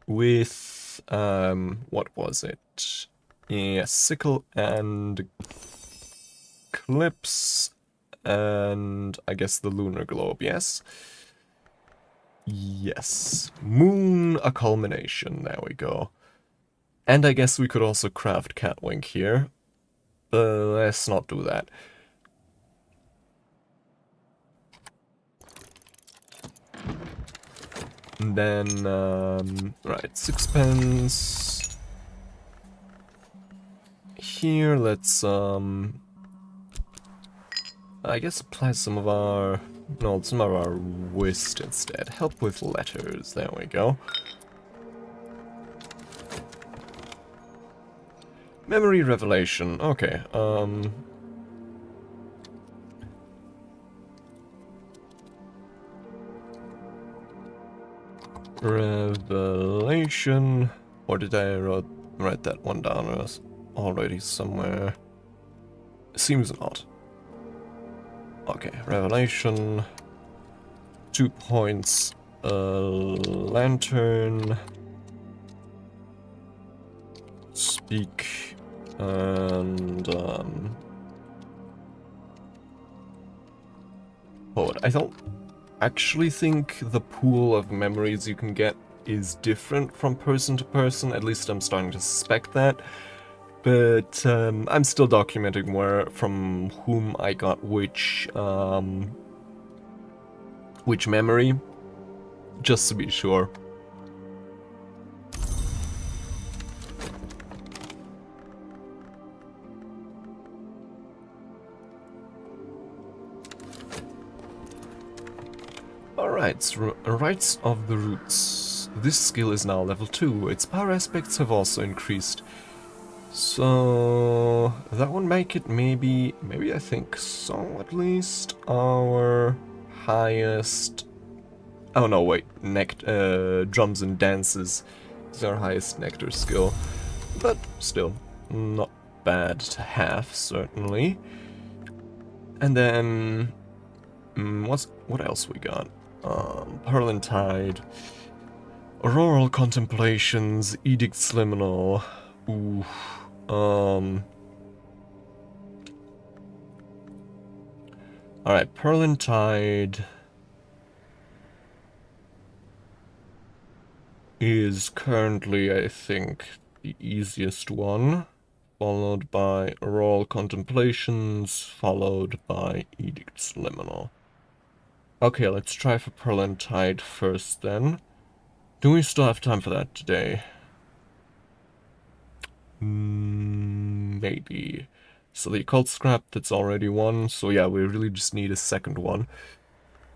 With, what was it? Yeah, sickle and clips, and I guess the lunar globe, yes? Yes. Moon a culmination, there we go. And I guess we could also craft Catwink here. Let's not do that. And then, right, sixpence. Here, let's, I guess apply some of our, no, some of our whist instead. Help with letters, there we go. Memory revelation, okay, revelation, or did I write that one down already somewhere? Seems not. Okay, revelation, 2 points, lantern, speak, and poet. I don't actually think the pool of memories you can get is different from person to person, at least I'm starting to suspect that. But I'm still documenting where, from whom I got which memory, just to be sure. Alright, Rights of the Roots. This skill is now level 2. Its power aspects have also increased. So that would make it maybe I think so at least our highest. Oh no, wait, drums and dances is our highest nectar skill, but still not bad to have, certainly. And then what else we got? Pearl and Tide, Auroral Contemplations, Edicts Liminal. Ooh. Alright, Pearl and Tide is currently, I think, the easiest one, followed by Auroral Contemplations, followed by Edicts Liminal. Okay, let's try for Pearl and Tide first then. Do we still have time for that today? Maybe. So the occult scrap, that's already one, so yeah, we really just need a second one.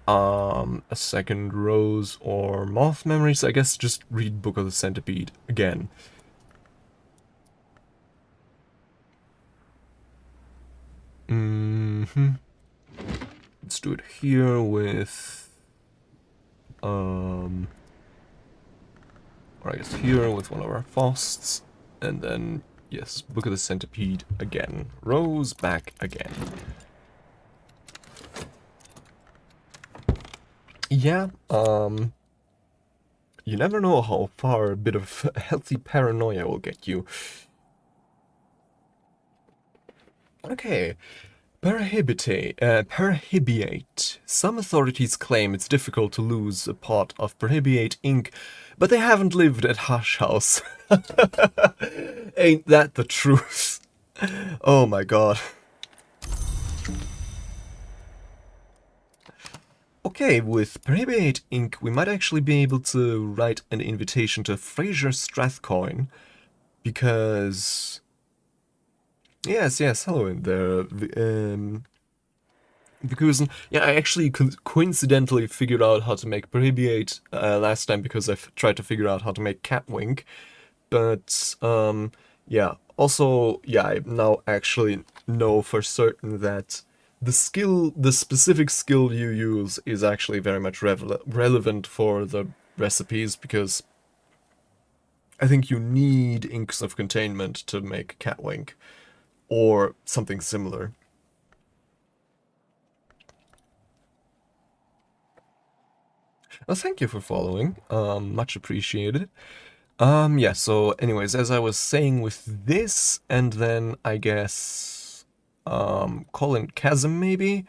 A second Rose or Moth memories, I guess just read Book of the Centipede again. Let's do it here with, or I guess here with one of our Fausts, and then, yes, Book of the Centipede again. Rose back again. Yeah, you never know how far a bit of healthy paranoia will get you. Okay. Perhibiate. Some authorities claim it's difficult to lose a pot of Perhibiate ink, but they haven't lived at Hush House. Ain't that the truth? Oh my god. Okay, with Perhibiate ink, we might actually be able to write an invitation to Fraser Strathcoyne, because... Yes, hello in there. Because, yeah, I actually coincidentally figured out how to make Prohibiate last time because I tried to figure out how to make Catwink. But, yeah, also, yeah, I now actually know for certain that the specific skill you use is actually very much relevant for the recipes, because I think you need Inks of Containment to make Catwink, or something similar. Well, thank you for following. Much appreciated. Yeah, so anyways, as I was saying with this, and then I guess, 𝐸𝐚𝐽𝐬 maybe?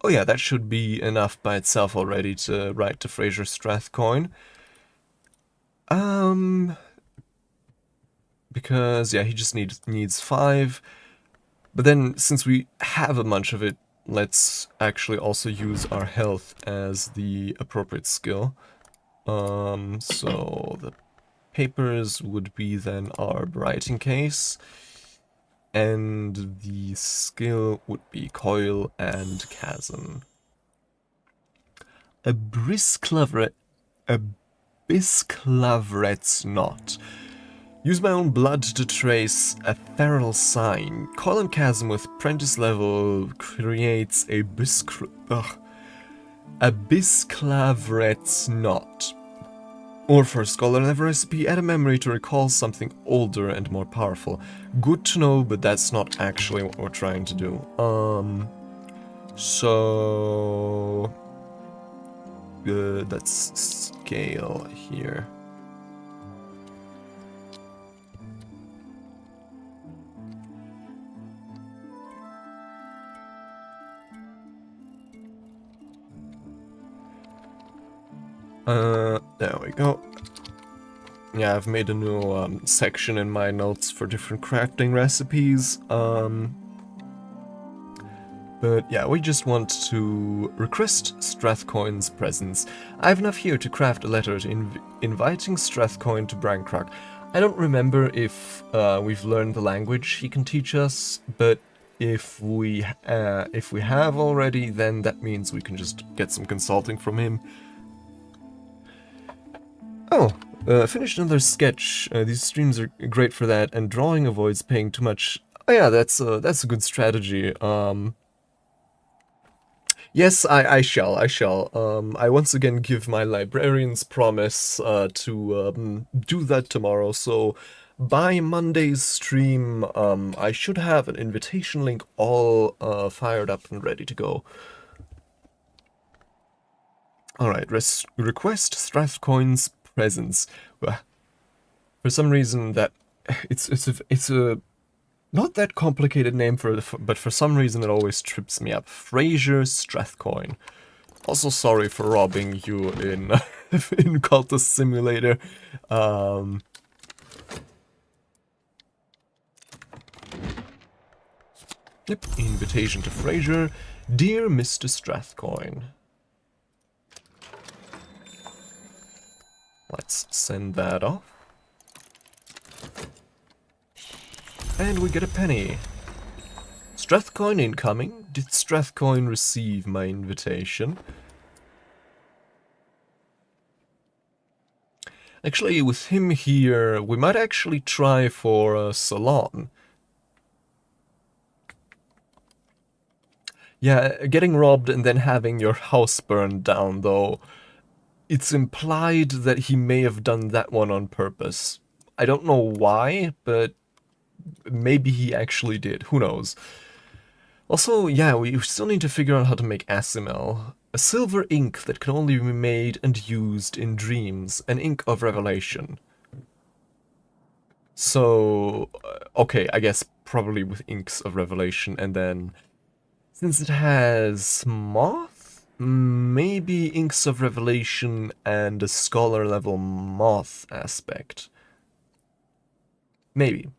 Oh yeah, that should be enough by itself already to write to Fraser Strathcoin. Because, yeah, he just needs 5. But then, since we have a bunch of it, let's actually also use our health as the appropriate skill. So the papers would be then our writing case, and the skill would be coil and chasm. A bisclavret's knot. Use my own blood to trace a feral sign. Coil and chasm with apprentice level creates a bisclavret's knot. Or for a scholar level recipe, add a memory to recall something older and more powerful. Good to know, but that's not actually what we're trying to do. So let's scale here. There we go. Yeah, I've made a new section in my notes for different crafting recipes. But yeah, we just want to request Strathcoin's presence. I have enough here to craft a letter inviting Strathcoin to Brancrock. I don't remember if we've learned the language he can teach us, but if we have already, then that means we can just get some consulting from him. Oh, finished another sketch. These streams are great for that, and drawing avoids paying too much. Oh yeah, that's a good strategy. Yes, I shall. I once again give my librarian's promise to do that tomorrow. So by Monday's stream, I should have an invitation link all fired up and ready to go. All right, request Strathcoin's presence. For some reason that it's a not that complicated name but for some reason it always trips me up. Fraser Strathcoin. Also sorry for robbing you in in Cultist Simulator. Yep, invitation to Fraser. Dear Mr. Strathcoin. Let's send that off. And we get a penny. Strathcoin incoming. Did Strathcoin receive my invitation? Actually, with him here, we might actually try for a salon. Yeah, getting robbed and then having your house burned down, though. It's implied that he may have done that one on purpose. I don't know why, but maybe he actually did. Who knows? Also, yeah, we still need to figure out how to make Asimel. A silver ink that can only be made and used in dreams. An ink of revelation. So, okay, I guess probably with inks of revelation, and then since it has moth, maybe inks of revelation and a scholar level moth aspect. Maybe.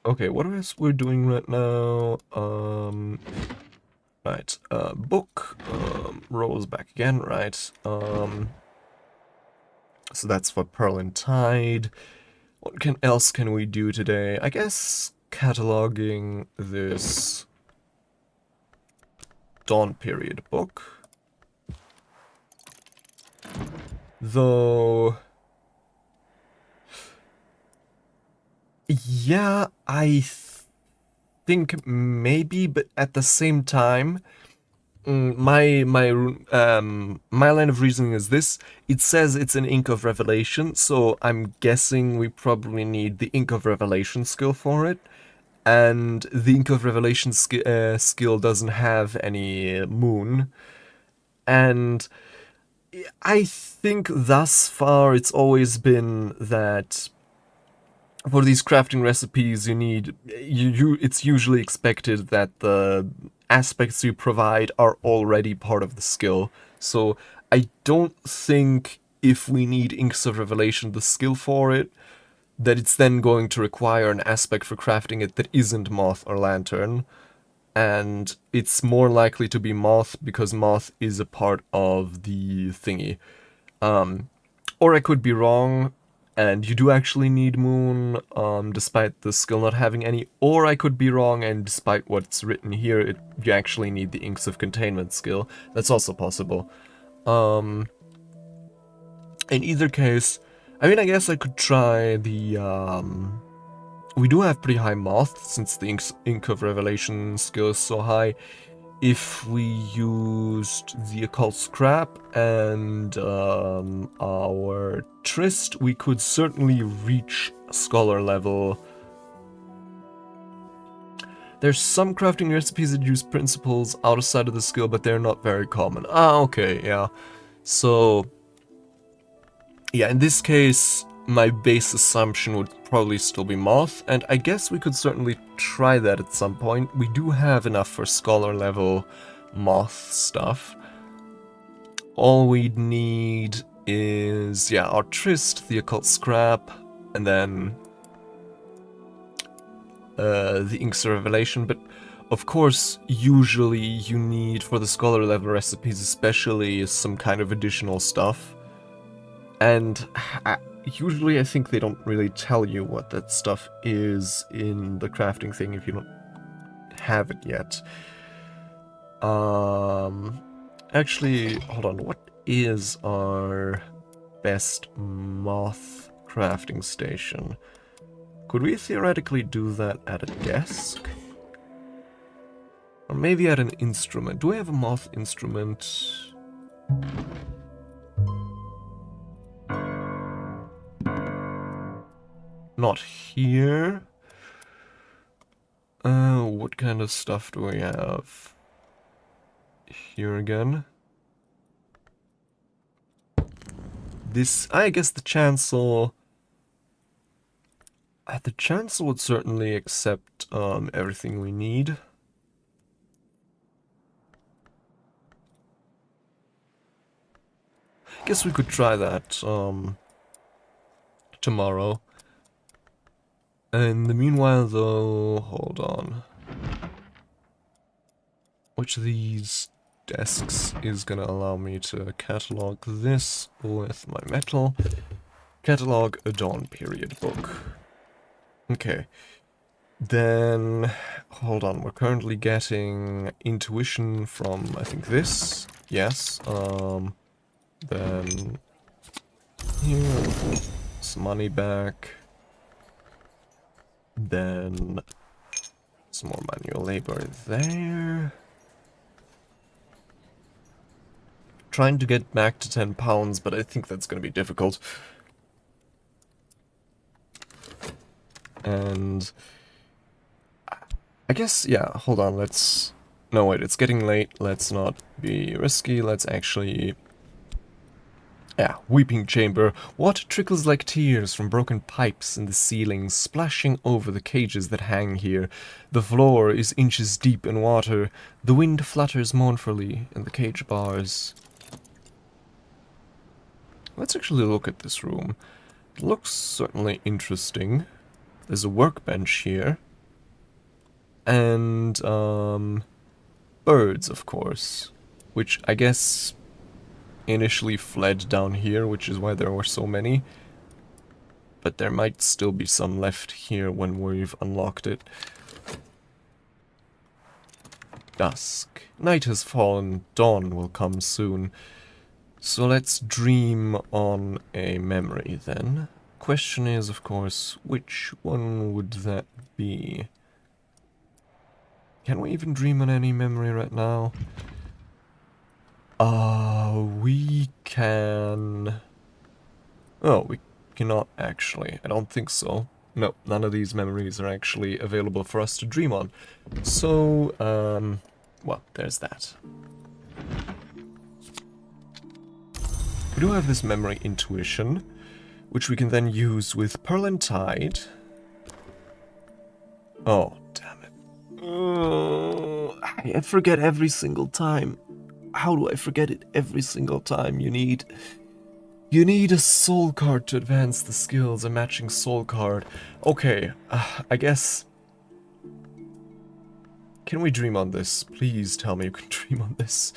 Okay, what else we're doing right now? Right, book, rolls back again, right, So that's for Pearl and Tide. What else can we do today? I guess cataloging this Dawn Period book. Though... yeah, I think maybe, but at the same time... my line of reasoning is this. It says it's an Ink of Revelation, so I'm guessing we probably need the Ink of Revelation skill for it. And the Ink of Revelation skill doesn't have any moon. And I think thus far it's always been that for these crafting recipes you need... it's usually expected that the aspects you provide are already part of the skill. So I don't think if we need Inks of Revelation, the skill for it, that it's then going to require an aspect for crafting it that isn't Moth or Lantern. And it's more likely to be Moth because Moth is a part of the thingy. Or I could be wrong, and you do actually need Moon, despite the skill not having any. Or I could be wrong, and despite what's written here, you actually need the Inks of Containment skill. That's also possible. In either case, I mean, I guess I could try the... we do have pretty high Moth, since the Ink of Revelation skill is so high. If we used the Occult Scrap and our Tryst, we could certainly reach Scholar level. There's some crafting recipes that use principles outside of the skill, but they're not very common. Ah, okay, yeah. So, yeah, in this case, my base assumption would probably still be Moth, and I guess we could certainly try that at some point. We do have enough for Scholar level Moth stuff. All we'd need is, yeah, our Tryst, the Occult Scrap, and then the Inks of Revelation. But of course, usually you need, for the Scholar level recipes especially, some kind of additional stuff. And usually I think they don't really tell you what that stuff is in the crafting thing if you don't have it yet. Actually, hold on, what is our best Moth crafting station? Could we theoretically do that at a desk? Or maybe at an instrument? Do we have a Moth instrument? Not here. What kind of stuff do we have? Here again. This, I guess the Chancel... the Chancel would certainly accept everything we need. Guess we could try that tomorrow. In the meanwhile, though, hold on. Which of these desks is going to allow me to catalog this with my metal? Catalog a Dawn Period book. Okay. Then, hold on, we're currently getting intuition from, I think, this. Yes. Then, here, some money back. Then some more manual labor there. Trying to get back to 10 pounds, but I think that's going to be difficult. And I guess, yeah, hold on, let's... No, wait, it's getting late. Let's not be risky. Let's actually... Yeah, Weeping Chamber. Water trickles like tears from broken pipes in the ceiling, splashing over the cages that hang here. The floor is inches deep in water. The wind flutters mournfully in the cage bars. Let's actually look at this room. It looks certainly interesting. There's a workbench here. And, birds, of course. Which I guess... initially fled down here, which is why there were so many. But there might still be some left here when we've unlocked it. Dusk. Night has fallen, dawn will come soon. So let's dream on a memory then. Question is, of course, which one would that be? Can we even dream on any memory right now? We can... Oh, we cannot actually. I don't think so. No, none of these memories are actually available for us to dream on. So, well, there's that. We do have this memory intuition, which we can then use with Pearl and Tide. Oh, damn it. I forget every single time. How do I forget it every single time? You need a soul card to advance the skills, a matching soul card. Okay, I guess... Can we dream on this? Please tell me you can dream on this.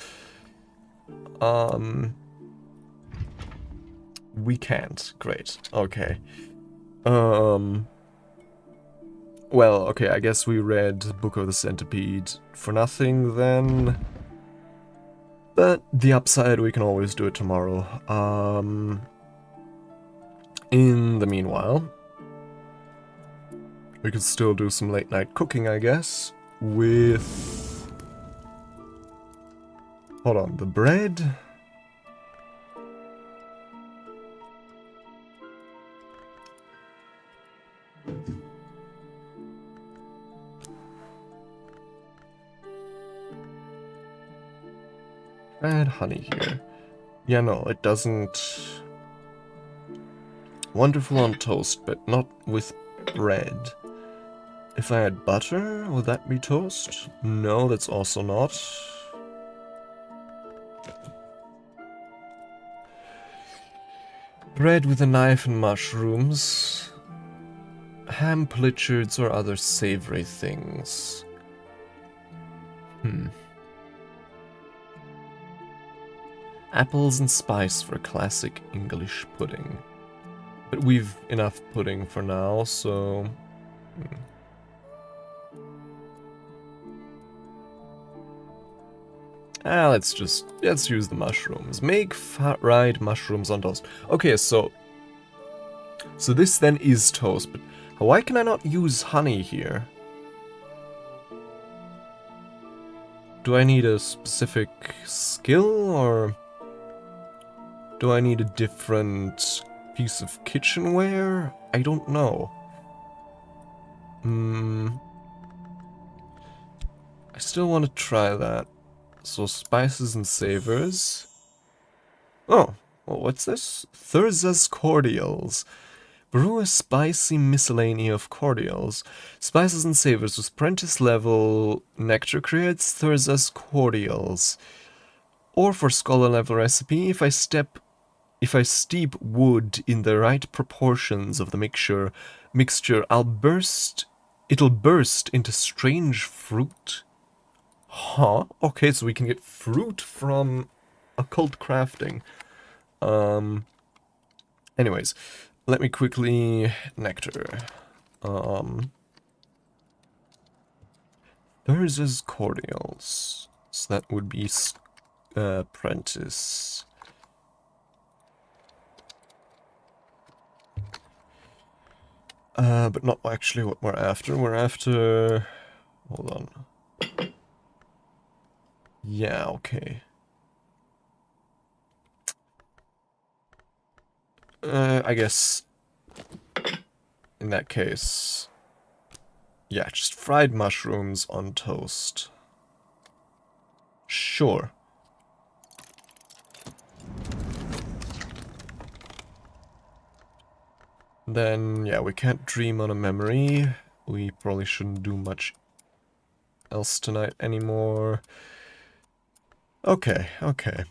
We can't. Great. Okay. Well, okay, I guess we read Book of the Centipede for nothing then. But the upside, we can always do it tomorrow. In the meanwhile, we could still do some late night cooking, I guess, with... Hold on, the bread? Add honey here. Yeah, no, it doesn't... Wonderful on toast, but not with bread. If I add butter, will that be toast? No, that's also not. Bread with a knife and mushrooms. Ham plichards or other savory things. Apples and spice for classic English pudding. But we've enough pudding for now, so... let's use the mushrooms. Make fried mushrooms on toast. Okay, so this then is toast, but why can I not use honey here? Do I need a specific skill, or do I need a different piece of kitchenware? I don't know. I still want to try that. So spices and savors. Oh, well, what's this? Thurza's cordials. Brew a spicy miscellany of cordials. Spices and savors with apprentice level nectar creates Thurza's cordials. Or for scholar level recipe, if I steep wood in the right proportions of the mixture, it'll burst into strange fruit. Huh? Okay, so we can get fruit from occult crafting. Anyways, let me quickly... Nectar. Thurza's cordials. So that would be apprentice. But not actually what we're after. We're after... Hold on. Yeah, okay. I guess... In that case... Yeah, just fried mushrooms on toast. Sure. Then, yeah, we can't dream on a memory. We probably shouldn't do much else tonight anymore. Okay, okay.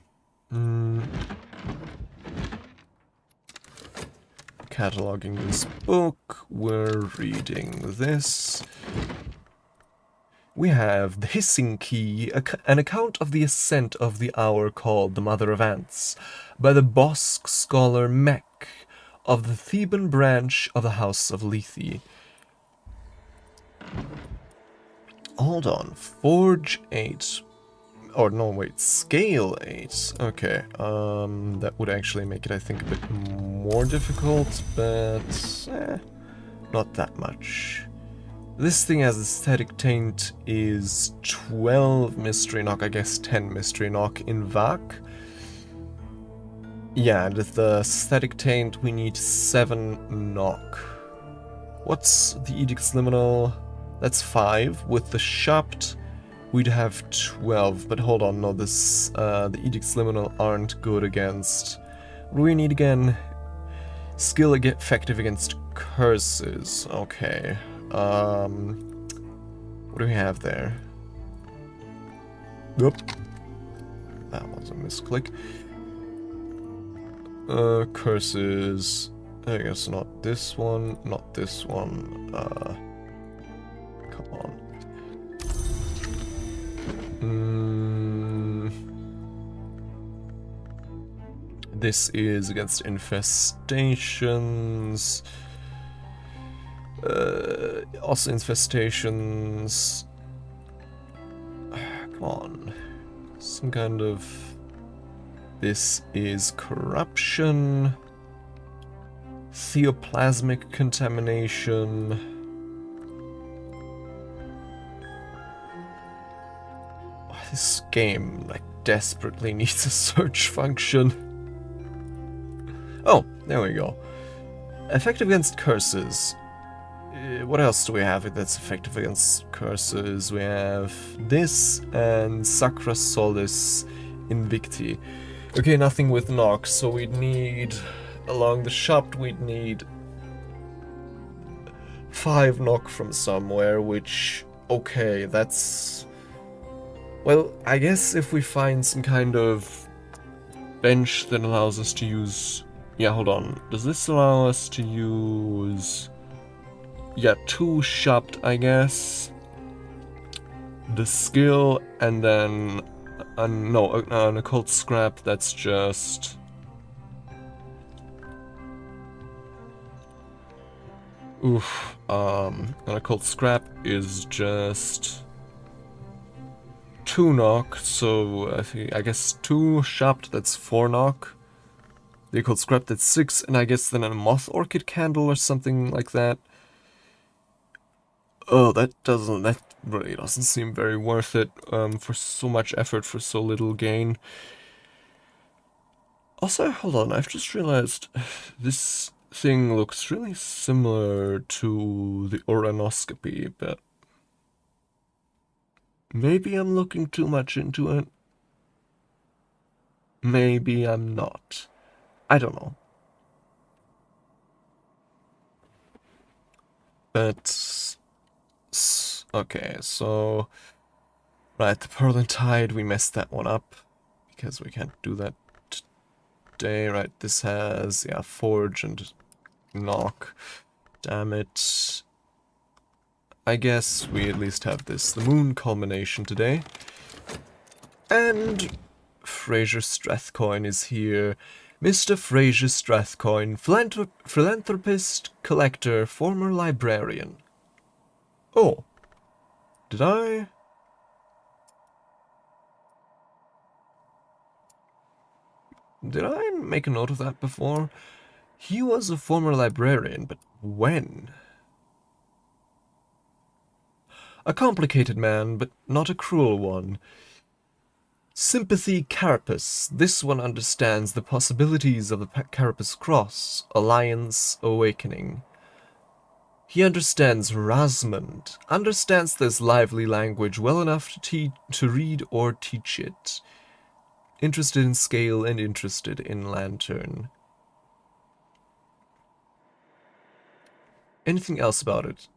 Cataloging this book. We're reading this. We have the Hissing Key, an account of the ascent of the hour called the Mother of Ants, by the Bosk scholar Mech, of the Theban branch of the House of Lethe. Hold on, Forge 8. Or no, wait, Scale 8. Okay, that would actually make it, I think, a bit more difficult, but not that much. This thing has aesthetic taint is 12 mystery knock, I guess 10 mystery knock in Vak. Yeah, and with the aesthetic taint we need 7 knock. What's the Edict's Liminal? That's 5. With the Shapt, we'd have 12. But hold on, no, this the Edict's Liminal aren't good against. What do we need again? Skill effective against curses. Okay. What do we have there? Nope. That was a misclick. Curses. I guess not this one, not this one. Come on. This is against infestations. Also infestations. Come on. Some kind of... This is corruption. Theoplasmic contamination. This game, like, desperately needs a search function. Oh, there we go. Effective against curses. What else do we have that's effective against curses? We have this and Sacra Solis Invicti. Okay, nothing with knock, so we'd need, along the shop, we'd need 5 knock from somewhere, which, okay, that's... Well, I guess if we find some kind of bench that allows us to use... Yeah, hold on. Does this allow us to use... Yeah, 2 shopped, I guess. The skill, and then... no, an occult scrap, that's just... Oof. An occult scrap is just... 2 knock, so I guess 2 shopped, that's 4 knock. The occult scrap, that's 6, and I guess then a moth orchid candle or something like that. Oh, that really doesn't seem very worth it, for so much effort for so little gain. Also, hold on, I've just realized this thing looks really similar to the uranoscopy, but maybe I'm looking too much into it. Maybe I'm not. I don't know. But... Okay, so... Right, the Pearl and Tide, we messed that one up. Because we can't do that today. Right, this has, yeah, Forge and Knock. Damn it. I guess we at least have this. The Moon Culmination today. And... Fraser Strathcoin is here. Mr. Fraser Strathcoin, philanthropist, collector, former librarian. Oh. Did I make a note of that before? He was a former librarian, but when? A complicated man, but not a cruel one. Sympathy Carapace. This one understands the possibilities of the Carapace Cross, Alliance Awakening. He understands Rasmund, understands this lively language well enough to read or teach it. Interested in scale and interested in lantern. Anything else about it?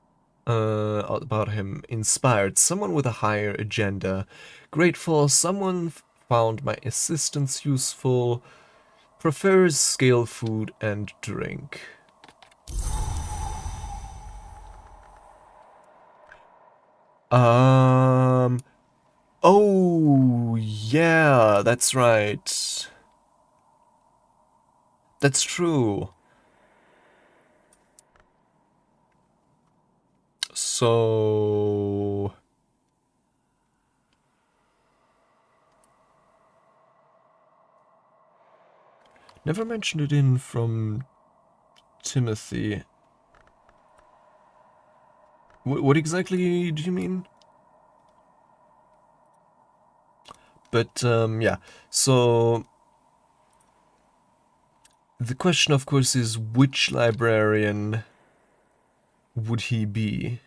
About him? Inspired, someone with a higher agenda. Grateful, someone found my assistance useful. Prefers scale food and drink. Oh, yeah, that's right. That's true. So... Never mentioned it in from Timothy. What exactly do you mean? But, yeah. So... The question, of course, is which librarian would he be?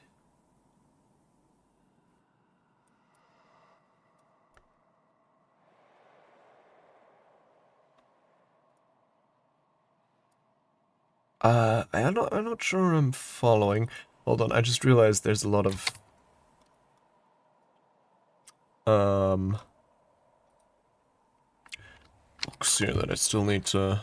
I'm not sure I'm following. Hold on, I just realized there's a lot of books here that I still need to...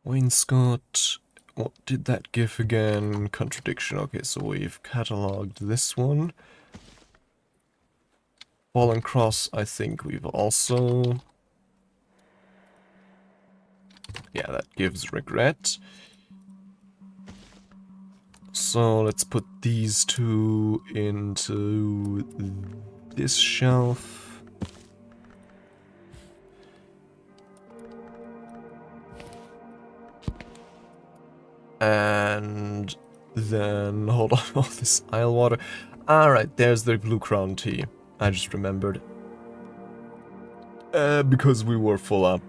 Wainscot. What did that give again? Contradiction. Okay, so we've catalogued this one. Fallen Cross, I think we've also... Yeah, that gives regret. So let's put these two into this shelf. And then, hold on, all this isle water. Alright, there's the Blue Crown tea. I just remembered. Because we were full up.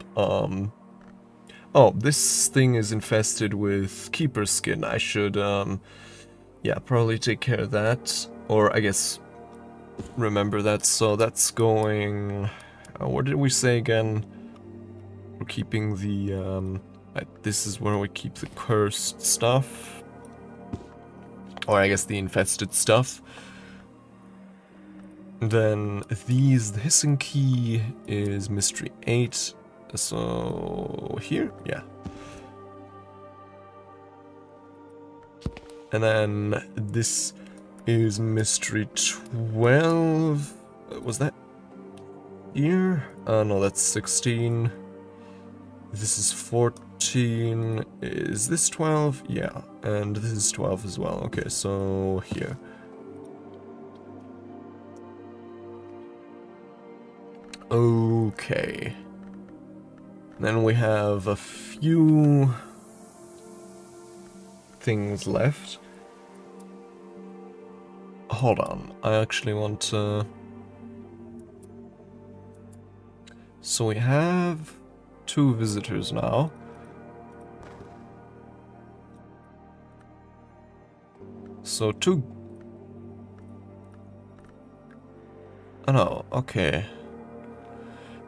Oh, this thing is infested with keeper skin. I should, yeah, probably take care of that. Or, I guess, remember that. So that's going... what did we say again? We're keeping the, this is where we keep the cursed stuff. Or I guess the infested stuff. Then these, the hissing key is mystery 8. So here? Yeah. And then this is mystery 12. Was that here? No, that's 16. This is 14. Is this 12? Yeah. And this is 12 as well. Okay, so here. Okay. Then we have a few things left. Hold on, I actually want to... So we have 2 visitors now. So 2... Oh no, okay.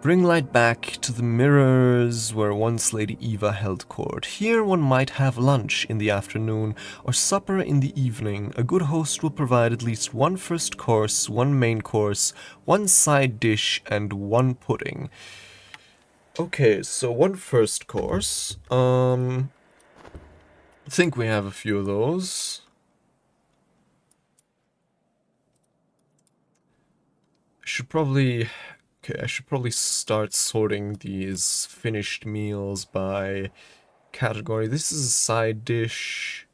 Bring light back to the mirrors where once Lady Eva held court. Here one might have lunch in the afternoon or supper in the evening. A good host will provide at least 1 first course, 1 main course, 1 side dish, and 1 pudding. Okay, so 1 first course. I think we have a few of those. I should probably start sorting these finished meals by category. This is a side dish.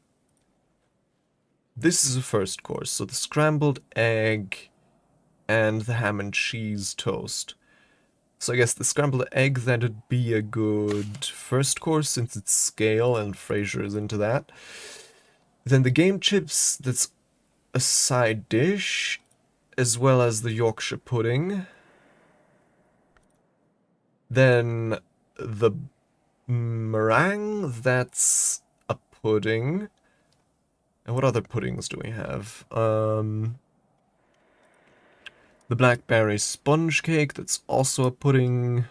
This is a first course, so the scrambled egg and the ham and cheese toast. So I guess the scrambled egg, that'd be a good first course since it's scale and Frasier is into that. Then the game chips, that's a side dish, as well as the Yorkshire pudding. Then the meringue, that's a pudding. And what other puddings do we have? The blackberry sponge cake, that's also a pudding.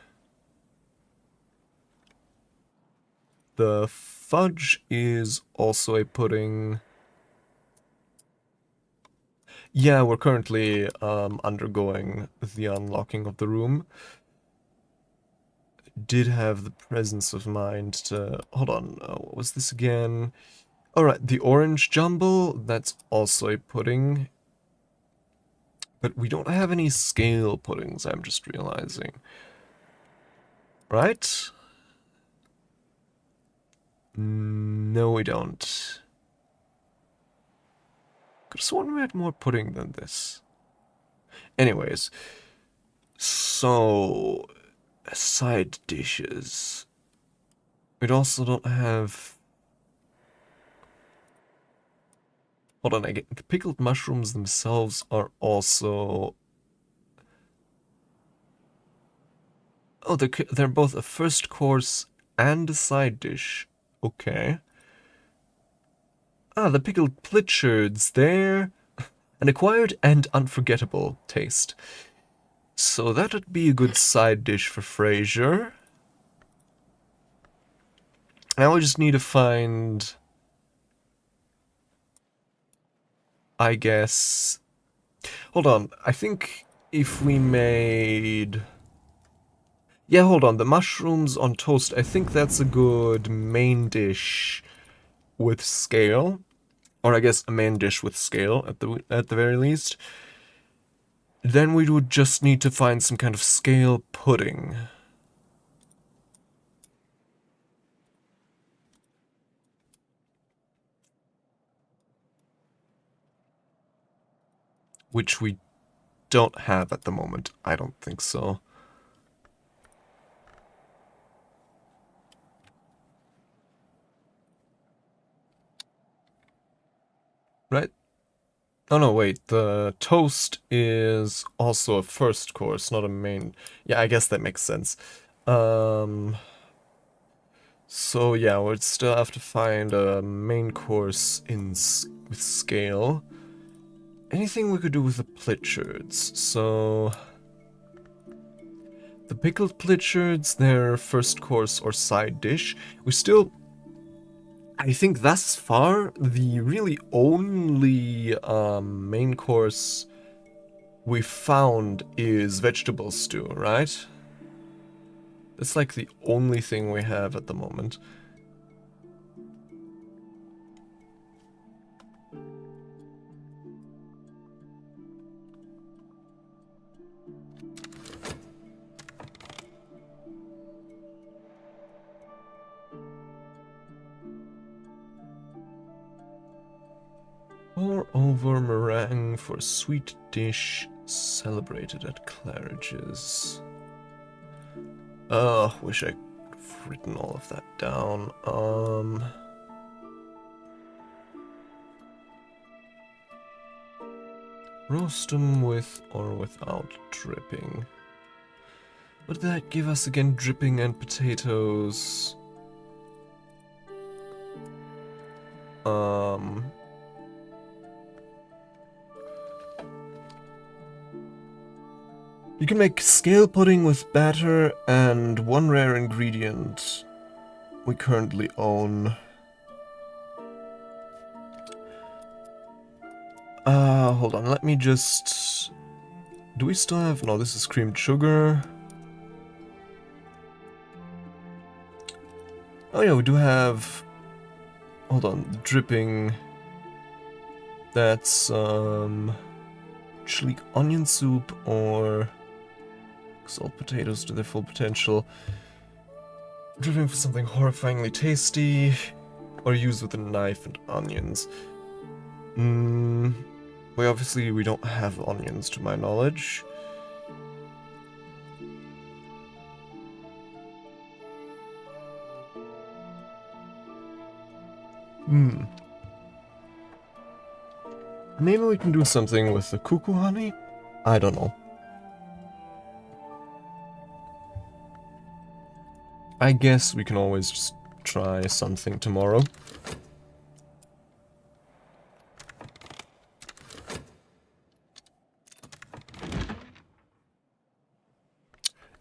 The fudge is also a pudding. Yeah, we're currently undergoing the unlocking of the room. Did have the presence of mind to... Hold on, what was this again? Alright, the orange jumble, that's also a pudding. But we don't have any scale puddings, I'm just realizing. Right? No, we don't. Could have sworn we had more pudding than this. Anyways, so side dishes. We also don't have. Hold on, the pickled mushrooms themselves are also. Oh, they're both a first course and a side dish. Okay. Ah, the pickled Pritchards, they're an acquired and unforgettable taste. So that would be a good side dish for Frasier. Now we just need to find, I guess. Hold on, I think if we made. Yeah, hold on, the mushrooms on toast, I think that's a good main dish with scale. Or I guess a main dish with scale at the very least. Then we would just need to find some kind of scale pudding. Which we don't have at the moment. I don't think so. Right? Oh no, wait. The toast is also a first course, not a main. Yeah, I guess that makes sense. So yeah, we'd still have to find a main course with scale. Anything we could do with the Pritchards? So the pickled Pritchards, their first course or side dish. We still, I think thus far, the really only main course we found is vegetable stew, right? That's like the only thing we have at the moment. Pour over meringue for a sweet dish celebrated at Claridge's. Wish I could have written all of that down. Roast them with or without dripping. What did that give us again? Dripping and potatoes. You can make scale pudding with batter and one rare ingredient we currently own. Hold on, let me just... Do we still have... No, this is creamed sugar. Oh yeah, we do have... Hold on, dripping... That's, chili onion soup or... Salt potatoes to their full potential. Dripping for something horrifyingly tasty. Or use with a knife and onions. Well, obviously we don't have onions to my knowledge. Maybe we can do something with the cuckoo honey? I don't know. I guess we can always just try something tomorrow.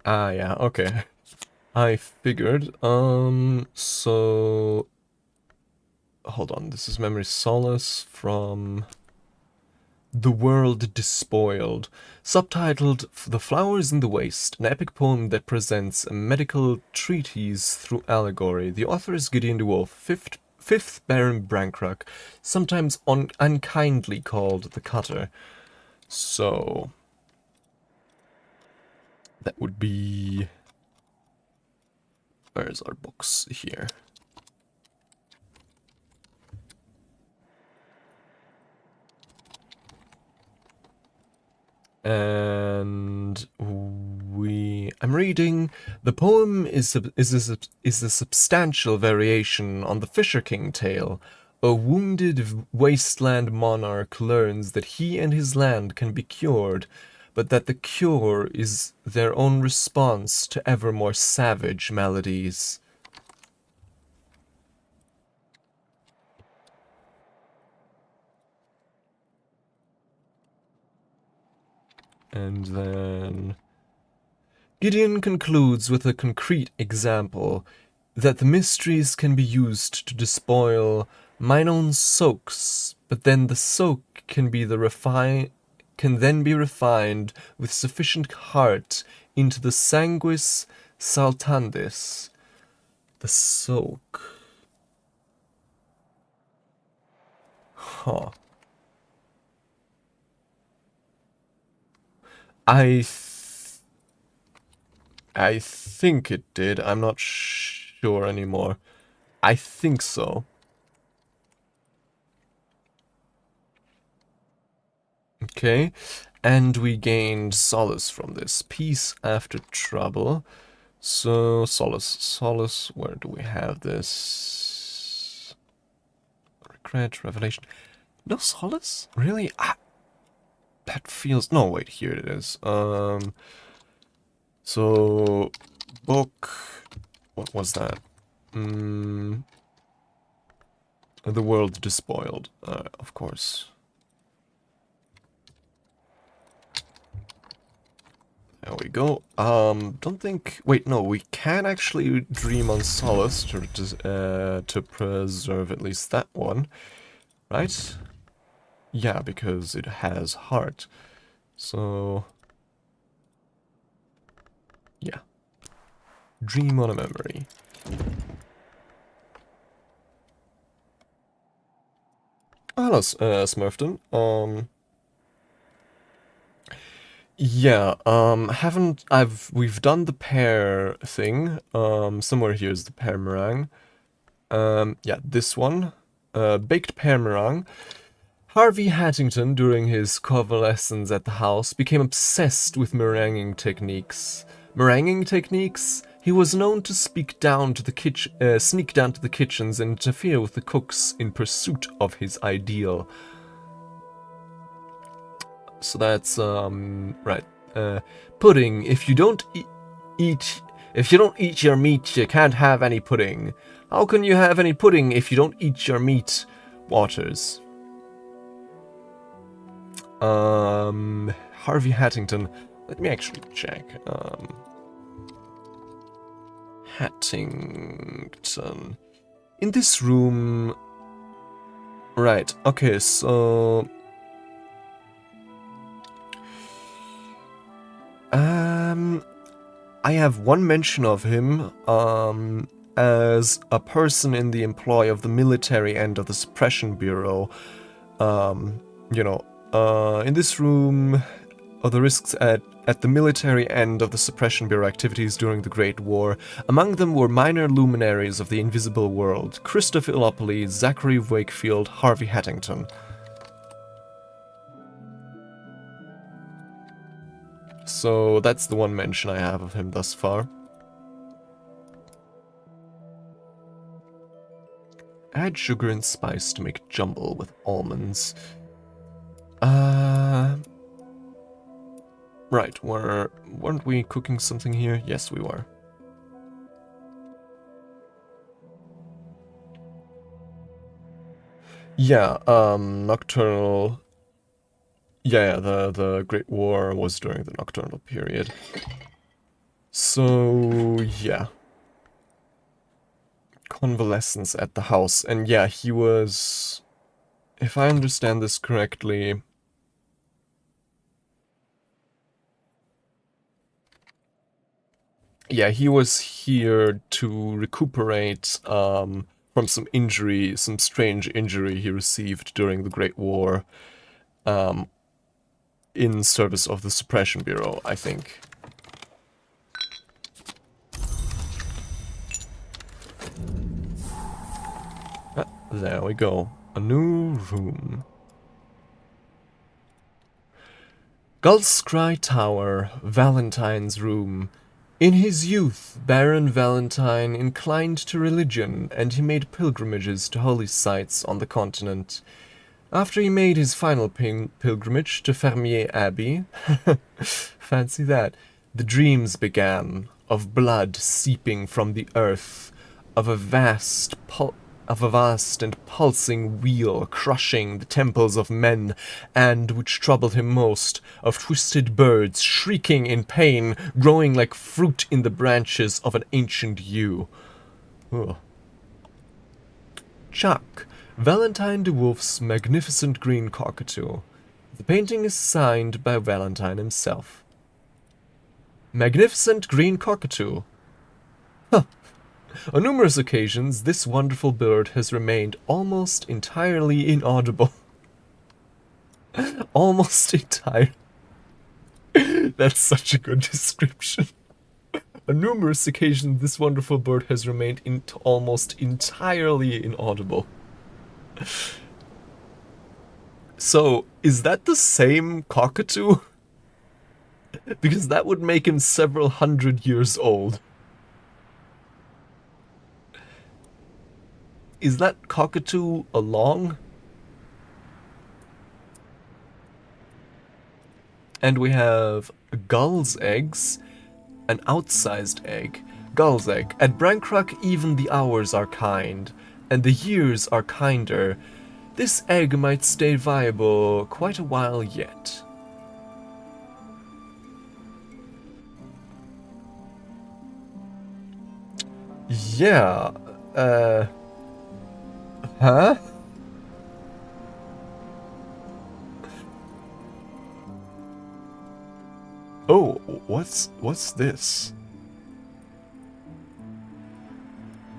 Ah, yeah, okay. I figured. So... Hold on, this is Memory Solace from... The World Despoiled. Subtitled The Flowers in the Waste, an epic poem that presents a medical treatise through allegory. The author is Gideon DeWolf, 5th 5th Baron Brancrock, sometimes unkindly called the Cutter. So that would be... Where's our books? Here. And I'm reading. The poem is a substantial variation on the Fisher King tale. A wounded wasteland monarch learns that he and his land can be cured, but that the cure is their own response to ever more savage maladies. And then Gideon concludes with a concrete example that the mysteries can be used to despoil mine own soaks, but then the soak can then be refined with sufficient heart into the sanguis saltandis. The soak. Huh. I think it did. I'm not sure anymore. I think so. Okay. And we gained solace from this. Peace after trouble. So, solace. Where do we have this? Regret, revelation. No solace? Really? That feels... No, wait, here it is. So, book... What was that? The world despoiled, of course. There we go. Don't think... Wait, no, we can actually dream on solace to preserve at least that one. Right? Yeah, because it has heart. So... Yeah. Dream on a memory. Hello, Smurfton. Yeah, we've done the pear thing. Somewhere here is the pear meringue. Yeah, this one. Baked pear meringue. Harvey Hattington, during his convalescence at the house, became obsessed with meringuing techniques. He was known to sneak down to the kitchens and interfere with the cooks in pursuit of his ideal. So that's right. Pudding. If you don't eat your meat, you can't have any pudding. How can you have any pudding if you don't eat your meat? Waters. Harvey Hattington. Let me actually check. Hattington. In this room... Right, okay, so... I have one mention of him, as a person in the employ of the military end of the Suppression Bureau. You know, in this room... of the risks at the military end of the Suppression Bureau activities during the Great War. Among them were minor luminaries of the invisible world, Christopher Illopoli, Zachary Wakefield, Harvey Hattington. So that's the one mention I have of him thus far. Add sugar and spice to make jumble with almonds. Right, weren't we cooking something here? Yes, we were. Yeah, nocturnal... Yeah, the Great War was during the nocturnal period. So, yeah. Convalescence at the house. And yeah, he was... If I understand this correctly... Yeah, he was here to recuperate from some injury, some strange injury he received during the Great War, in service of the Suppression Bureau, I think. Ah, there we go. A new room. 𝐈𝐧𝐤𝐬 Tower, Valentine's room. In his youth, Baron Valentine inclined to religion, and he made pilgrimages to holy sites on the continent. After he made his final pilgrimage to Fermier Abbey, fancy that, the dreams began, of blood seeping from the earth, of a vast and pulsing wheel crushing the temples of men, and, which troubled him most, of twisted birds shrieking in pain, growing like fruit in the branches of an ancient yew. Ugh. Chuck, Valentine de Wolf's magnificent green cockatoo. The painting is signed by Valentine himself. Magnificent green cockatoo. Huh. On numerous occasions, this wonderful bird has remained almost entirely inaudible. Almost entirely. That's such a good description. On numerous occasions, this wonderful bird has remained almost entirely inaudible. So, is that the same cockatoo? Because that would make him several hundred years old. Is that cockatoo along? And we have gull's eggs, an outsized egg. Gull's egg. At Brancrock even the hours are kind, and the years are kinder. This egg might stay viable quite a while yet. Yeah, huh? Oh, what's this?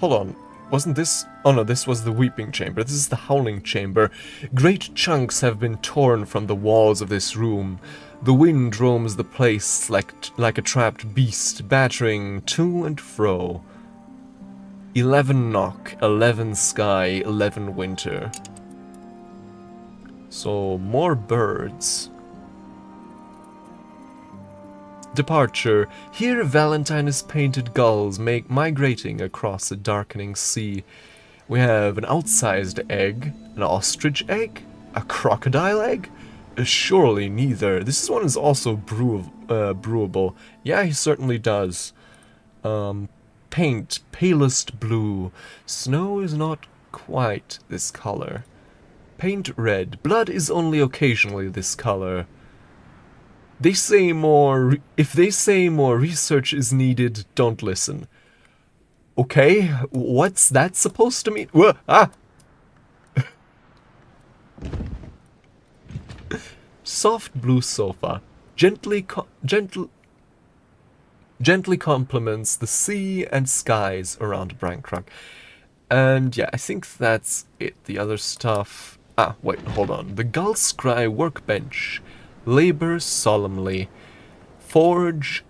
Hold on, wasn't this... Oh no, this was the Weeping Chamber. This is the Howling Chamber. Great chunks have been torn from the walls of this room. The wind roams the place like a trapped beast, battering to and fro. 11 knock, 11 sky, 11 winter. So, more birds. Departure. Here Valentine has painted gulls migrating across a darkening sea. We have an outsized egg, an ostrich egg, a crocodile egg? Surely neither. This one is also brewable. Yeah, he certainly does. Paint, palest blue. Snow is not quite this color. Paint red. Blood is only occasionally this color. They say more... If they say more research is needed, don't listen. Okay, what's that supposed to mean? Whoa, ah! Soft blue sofa. Gently complements the sea and skies around Brancrock. And yeah, I think that's it. The other stuff... Ah, wait, hold on. The 𝐈𝐧𝐤𝐬 workbench. Labor solemnly. Forge,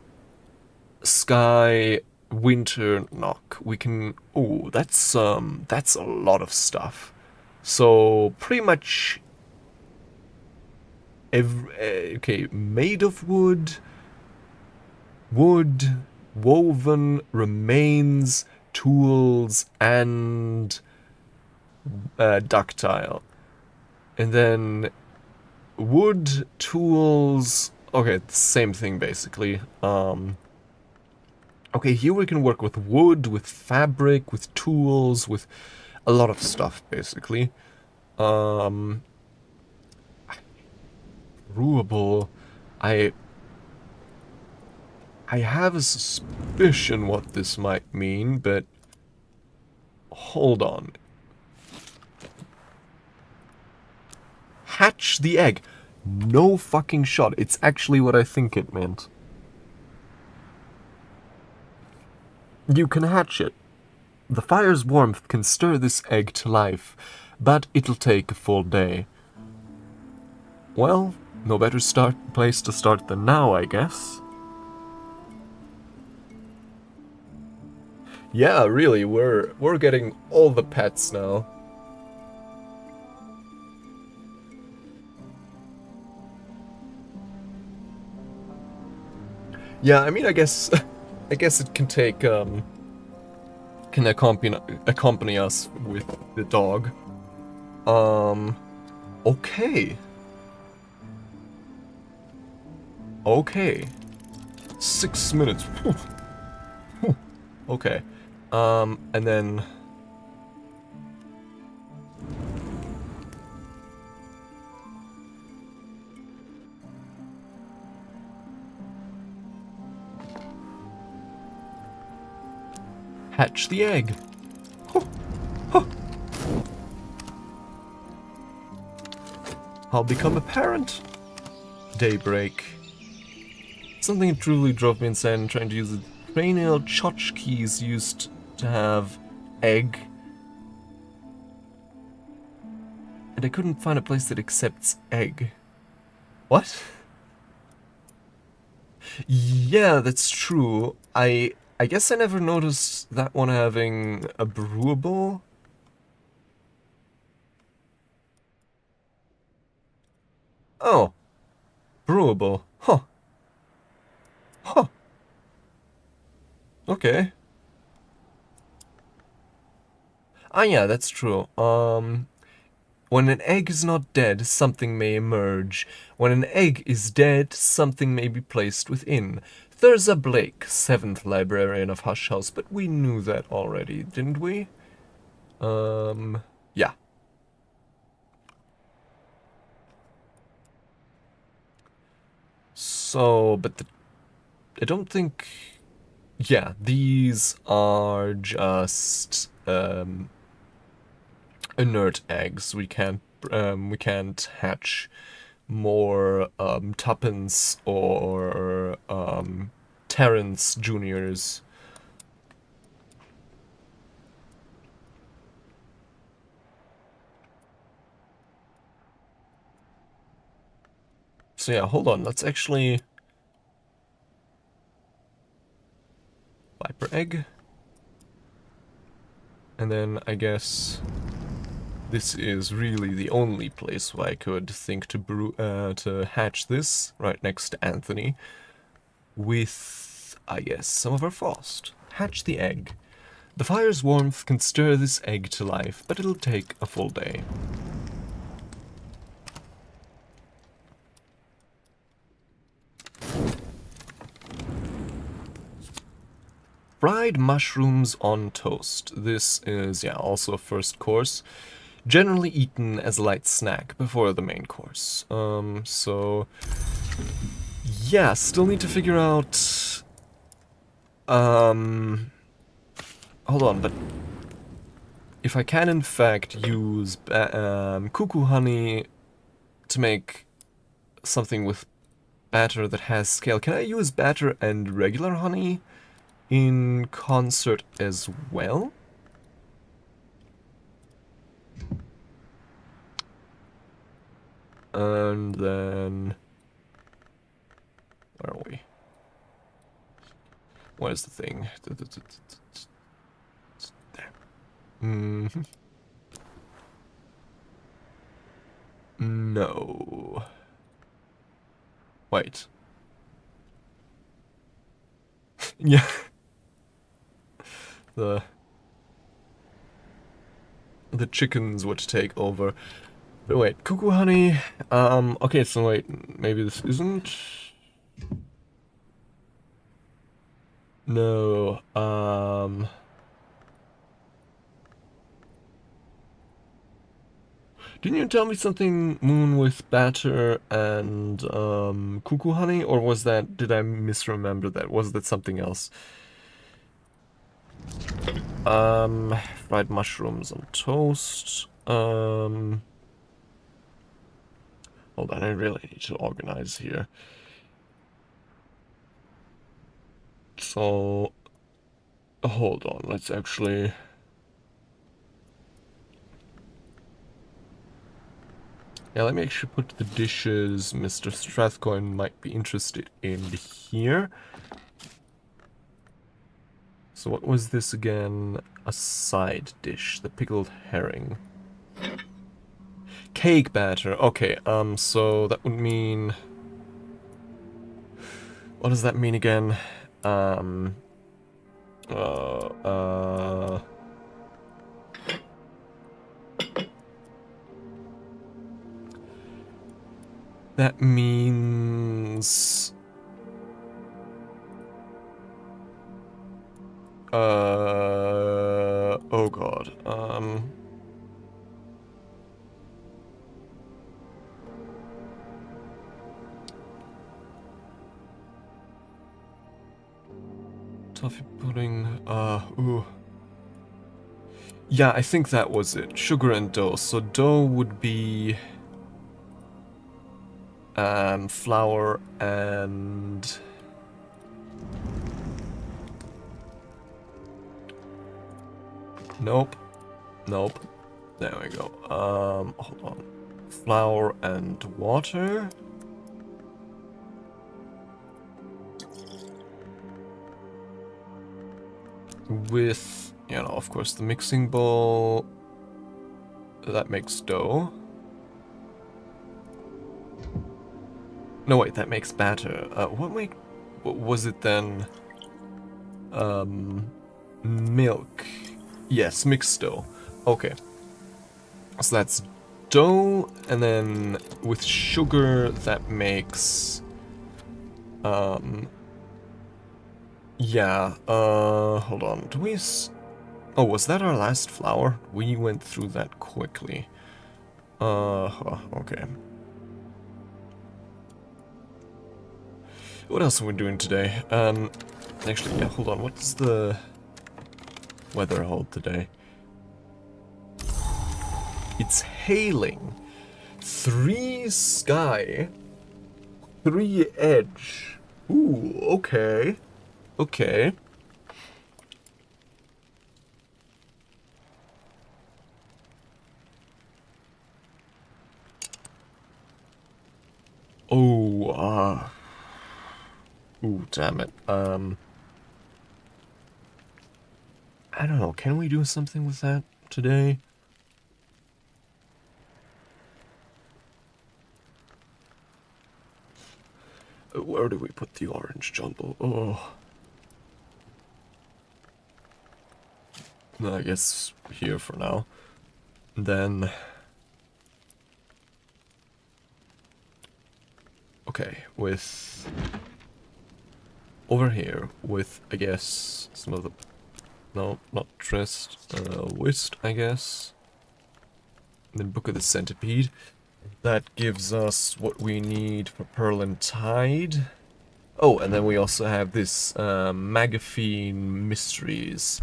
sky, winter knock. We can... Ooh, that's a lot of stuff. So, pretty much... okay, made of wood, woven, remains, tools, and ductile. And then wood, tools, okay, the same thing basically. Okay, here we can work with wood, with fabric, with tools, with a lot of stuff basically. Brewable. I have a suspicion what this might mean, but hold on. Hatch the egg. No fucking shot. It's actually what I think it meant. You can hatch it. The fire's warmth can stir this egg to life, but it'll take a full day. Well, no better place to start than now, I guess. Yeah, really, we're getting all the pets now. Yeah, I mean, I guess it can take can accompany us with the dog. Okay. Okay. 6 minutes. Whew. Whew. Okay. And then hatch the egg. Huh. Huh. I'll become a parent. Daybreak. Something truly drove me insane trying to use the cranial tchotchkes used to have egg. And I couldn't find a place that accepts egg. What? Yeah, that's true. I guess I never noticed that one having a brewable. Oh. Brewable. Huh. Huh. Okay. Ah, yeah, that's true. When an egg is not dead, something may emerge. When an egg is dead, something may be placed within. Thurza Blake, 7th librarian of Hush House, but we knew that already, didn't we? Yeah. So, but I don't think... Yeah, these are just, inert eggs. We can't hatch more, Tuppence or, Terrence Juniors. So yeah, hold on, let's actually... Viper egg. And then I guess this is really the only place where I could think to hatch this, right next to Anthony, with, I guess, some of our frost. Hatch the egg. The fire's warmth can stir this egg to life, but it'll take a full day. Fried mushrooms on toast. This is, yeah, also a first course. Generally eaten as a light snack before the main course. So... yeah, still need to figure out... hold on, but... if I can in fact use cuckoo honey to make something with batter that has scale, can I use batter and regular honey in concert as well? And then... where are we? Where's the thing? There. Mm-hmm. No. Wait. Yeah. The chickens would take over. But wait, cuckoo honey. Okay, so wait, maybe this isn't. No. Didn't you tell me something moon with batter and cuckoo honey, or was that? Did I misremember that? Was that something else? Fried mushrooms on toast. Hold on, I really need to organize here. So, hold on, let's actually... Yeah, let me actually put the dishes Mr. Strathcoin might be interested in here. So what was this again? A side dish, the pickled herring. Cake batter. Okay, so that would mean... What does that mean again? That means... Oh god, toffee pudding, ooh. Yeah, I think that was it. Sugar and dough. So dough would be... flour and... Nope. Nope. There we go. Hold on. Flour and water. With, you know, of course, the mixing bowl. That makes dough. No, wait, that makes batter. What was it then? Milk. Yes, mixed dough. Okay. So that's dough, and then with sugar, that makes... Yeah, hold on. Do we... Oh, was that our last flour? We went through that quickly. Okay. What else are we doing today? Actually, yeah, hold on. What's the weather hold today? It's hailing. 3 sky, 3 edge. Ooh, okay. Okay. Oh, ooh, damn it. I don't know. Can we do something with that today? Where do we put the orange jumbo? Oh. I guess here for now. Then... Okay, with... Over here, with, I guess, some of the... No, not Trist. Whist, I guess. And then Book of the Centipede. That gives us what we need for Pearl and Tide. Oh, and then we also have this Magaphine Mysteries.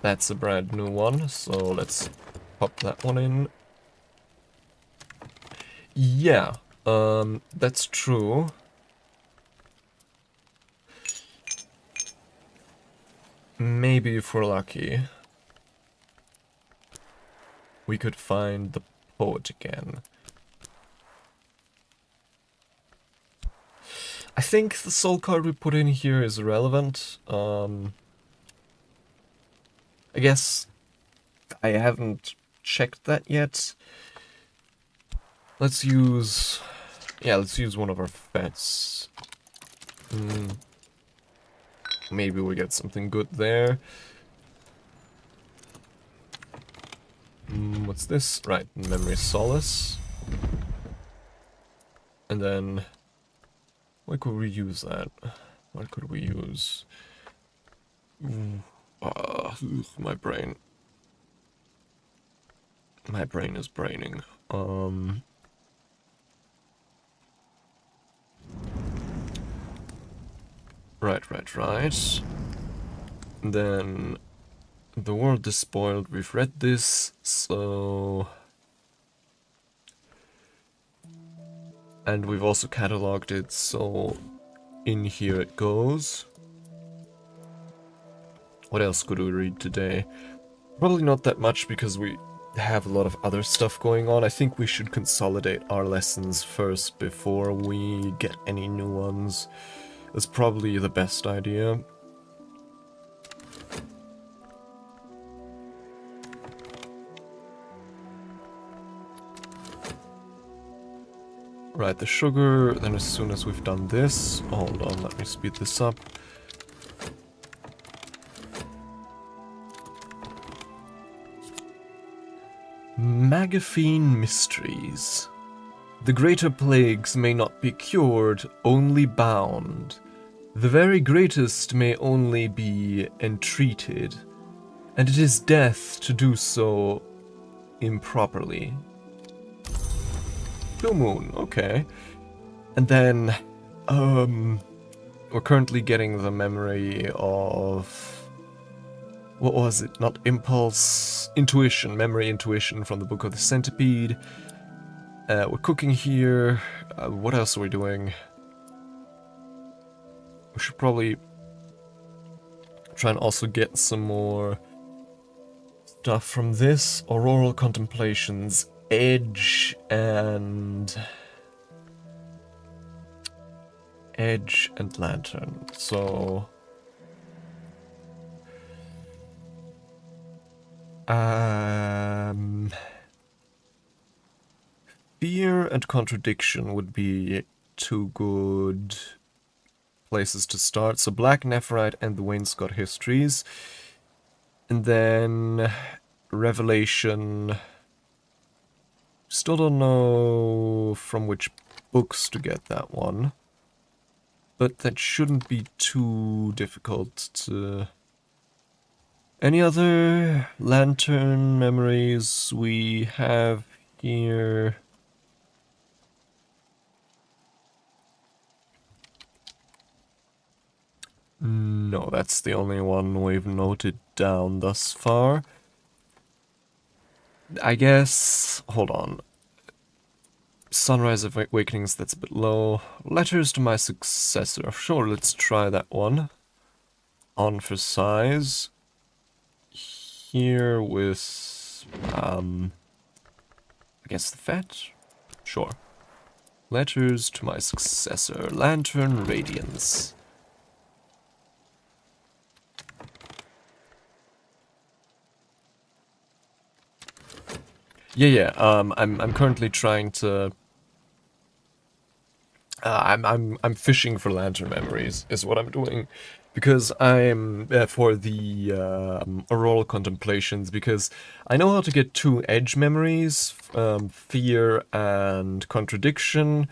That's a brand new one, so let's pop that one in. Yeah, that's true. Maybe if we're lucky, we could find the poet again. I think the soul card we put in here is relevant. I guess I haven't checked that yet. Let's use... Yeah, let's use one of our fets. Maybe we get something good there. What's this? Right, Memory Solace. And then... Why could we use that? What could we use? My brain. My brain is braining. Right. Then... The world is spoiled. We've read this, so... And we've also cataloged it, so in here it goes. What else could we read today? Probably not that much because we have a lot of other stuff going on. I think we should consolidate our lessons first before we get any new ones. That's probably the best idea. Right, the sugar, then as soon as we've done this... Hold on, let me speed this up. Magaphine Mysteries. The greater plagues may not be cured, only bound. The very greatest may only be entreated, and it is death to do so improperly. Blue Moon, okay. And then, we're currently getting the memory of... What was it? Not impulse, intuition, memory intuition from the Book of the Centipede. We're cooking here. What else are we doing? We should probably try and also get some more stuff from this. Auroral Contemplations, Edge and Lantern. So Fear and Contradiction would be two good places to start. So Black Nephirite and the Wainscot Histories. And then Revelation. Still don't know from which books to get that one. But that shouldn't be too difficult to... Any other Lantern memories we have here? No, that's the only one we've noted down thus far. I guess... Hold on. Sunrise Awakenings, that's a bit low. Letters to My Successor. Sure, let's try that one. On for size. Here with... I guess the Fat? Sure. Letters to My Successor. Lantern Radiance. Yeah, I'm currently trying to... I'm fishing for Lantern memories, is what I'm doing. Because I'm... for the Auroral Contemplations, because I know how to get 2 edge memories, Fear and Contradiction,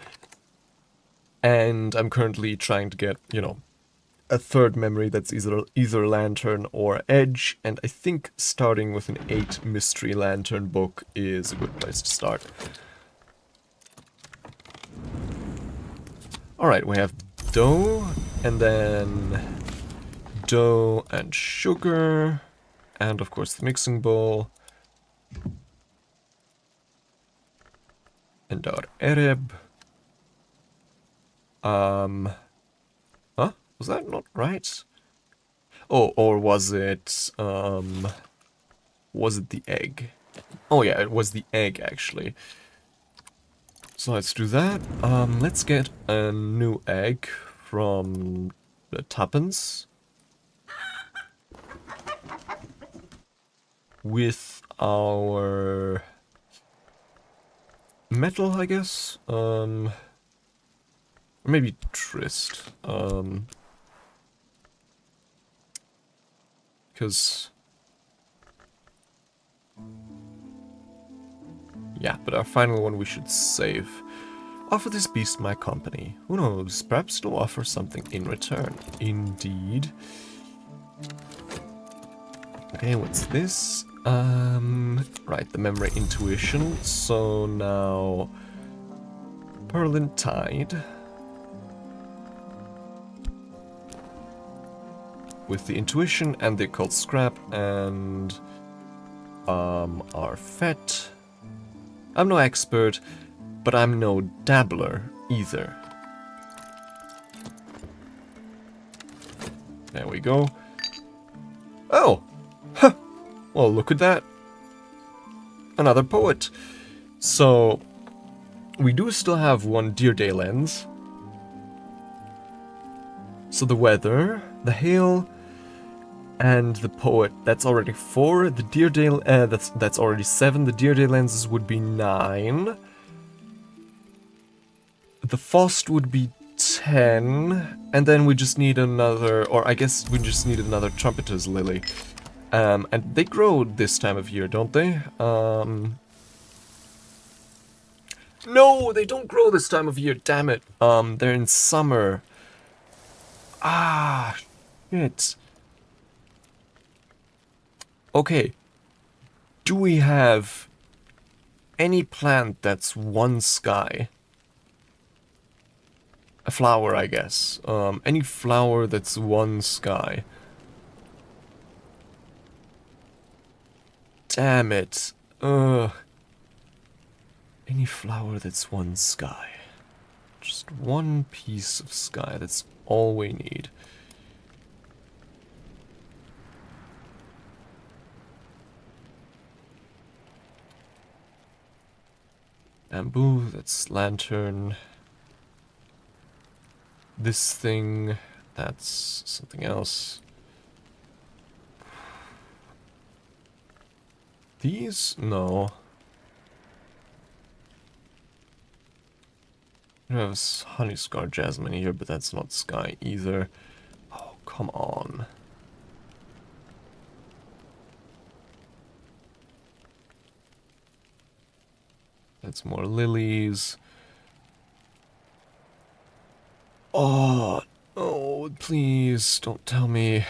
and I'm currently trying to get, you know, a 3rd memory that's either Lantern or Edge, and I think starting with an 8 Mystery Lantern book is a good place to start. Alright, we have dough, and then dough and sugar, and of course the mixing bowl, and our Ereb. Huh? Was that not right? Oh, or was it the egg? Oh yeah, it was the egg, actually. So let's do that. Let's get a new egg from the Tuppence. With our metal, I guess? Or maybe Trist. Because... Yeah, but our final one we should save. Offer this beast my company. Who knows, perhaps it'll offer something in return. Indeed. Okay, what's this? Right, the memory intuition. So now... Pearlin Tide. With the intuition and the occult scrap and... our Fet. I'm no expert, but I'm no dabbler either. There we go. Oh! Huh! Well, look at that. another poet. So, we do still have one Deerdale lens. So the weather, the hail, and the poet, that's already 4. The Deerdale, that's already 7. The Deerdale lenses would be 9. The Fost would be 10. And then we just need another, or I guess we just need another Trumpeter's Lily. And they grow this time of year, don't they? No, they don't grow this time of year, damn it. They're in summer. Ah, shit. Okay. Do we have any plant that's one sky? A flower, I guess. Any flower that's one sky. Damn it. Any flower that's one sky. Just one piece of sky, that's all we need. Bamboo, that's lantern. This thing, that's something else. These? No. There's honey scar jasmine here, but that's not sky either. Oh, come on. That's more lilies. Oh, oh, please don't tell me.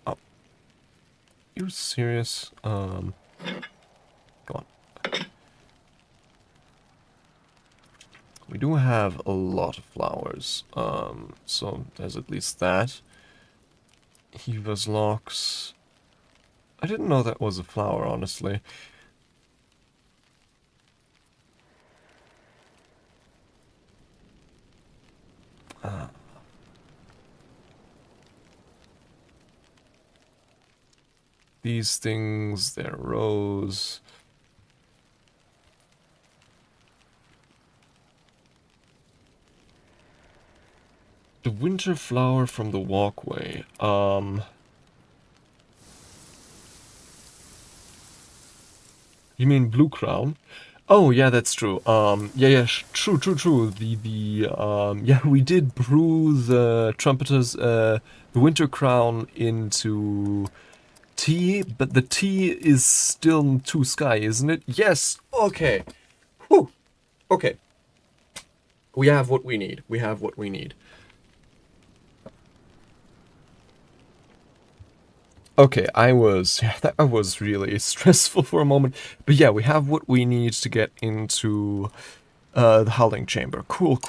Oh. You serious? Come on. We do have a lot of flowers, so there's at least that. Heva's locks. I didn't know that was a flower, honestly. These things, they're rose. The winter flower from the walkway. You mean blue crown? Oh, yeah, that's true. Yeah, true. Yeah, we did brew the trumpeters, the winter crown into tea, but the tea is still 2 sky, isn't it? Yes, okay. Whew. Okay. We have what we need. We have what we need. Okay, that was really stressful for a moment. But yeah, we have what we need to get into the Howling Chamber. Cool.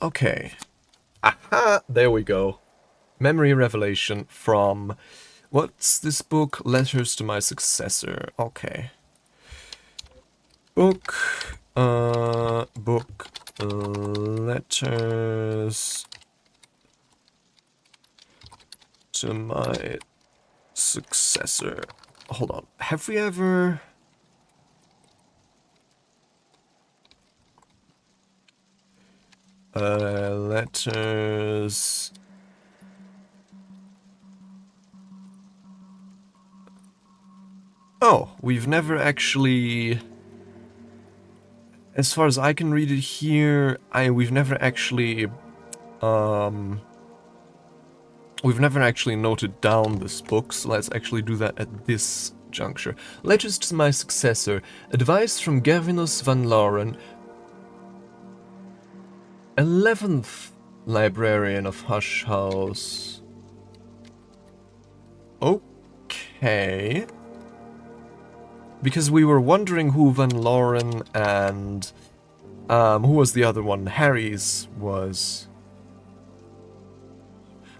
Okay. Aha! There we go. Memory revelation from... What's this book? Letters to My Successor. Okay. Letters to my successor. Hold on. Have we ever... letters... Oh, we've never actually... As far as I can read it here, we've never actually noted down this book, so let's actually do that at this juncture. Letters to my successor. Advice from Gervinus van Lauren, 11th librarian of Hush House. Okay. Because we were wondering who Van Lauren and who was the other one? Harry's was.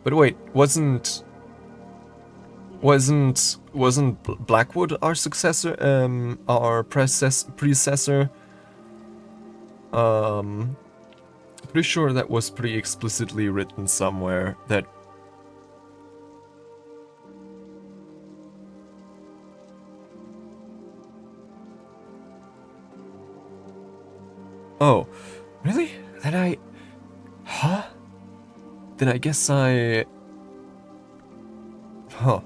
But wait, wasn't Wasn't Blackwood our successor? Our predecessor? Pretty sure that was pretty explicitly written somewhere that. Oh, really? Then I. Huh? Then I guess I. Huh.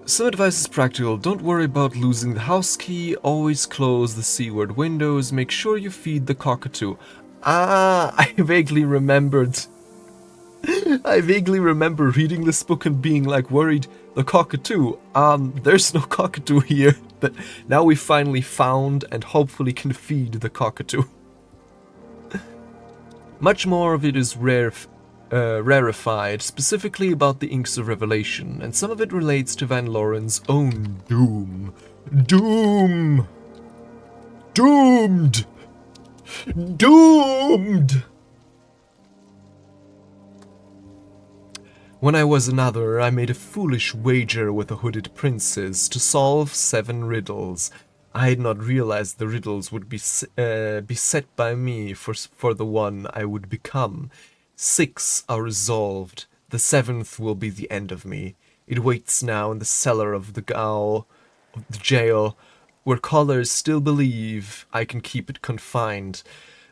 Some advice is practical. Don't worry about losing the house key. Always close the seaward windows. Make sure you feed the cockatoo. Ah, I vaguely remembered. I vaguely remember reading this book and being like worried. The cockatoo. There's no cockatoo here. But now we finally found and hopefully can feed the cockatoo. Much more of it is rarefied, specifically about the Inks of Revelation, and some of it relates to Van Loren's own doom. Doom! Doomed! Doomed! When I was another, I made a foolish wager with the hooded princes to solve 7 riddles. I had not realized the riddles would be set by me for the one I would become. 6 are resolved. The 7th will be the end of me. It waits now in the cellar of the jail, where callers still believe I can keep it confined.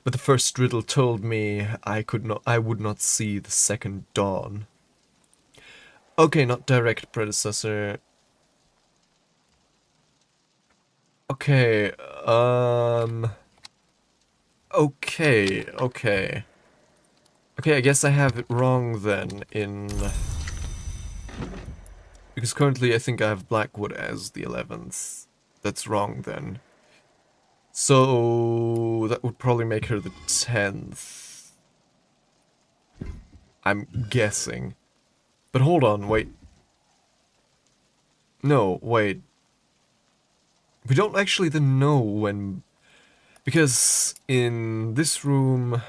But the first riddle told me I would not see the second dawn. Okay, not direct predecessor. Okay, okay. Okay, I guess I have it wrong then because currently I think I have Blackwood as the 11th. That's wrong then. So that would probably make her the 10th. I'm guessing. But hold on, wait. No, wait. We don't actually then know when... Because in this room...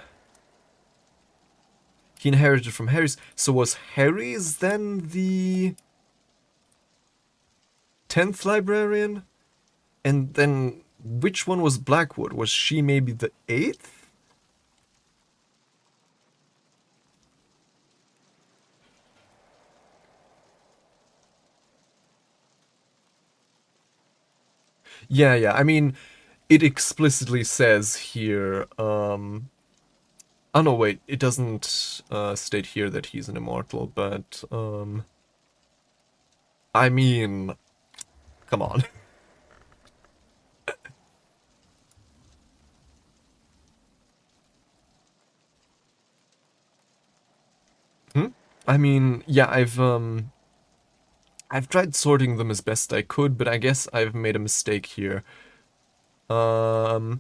He inherited from Harry's. So was Harry's then the 10th librarian? And then which one was Blackwood? Was she maybe the 8th? Yeah, I mean, it explicitly says here, oh no, wait, it doesn't state here that he's an immortal, but, I mean, come on. I mean, yeah, I've tried sorting them as best I could, but I guess I've made a mistake here. But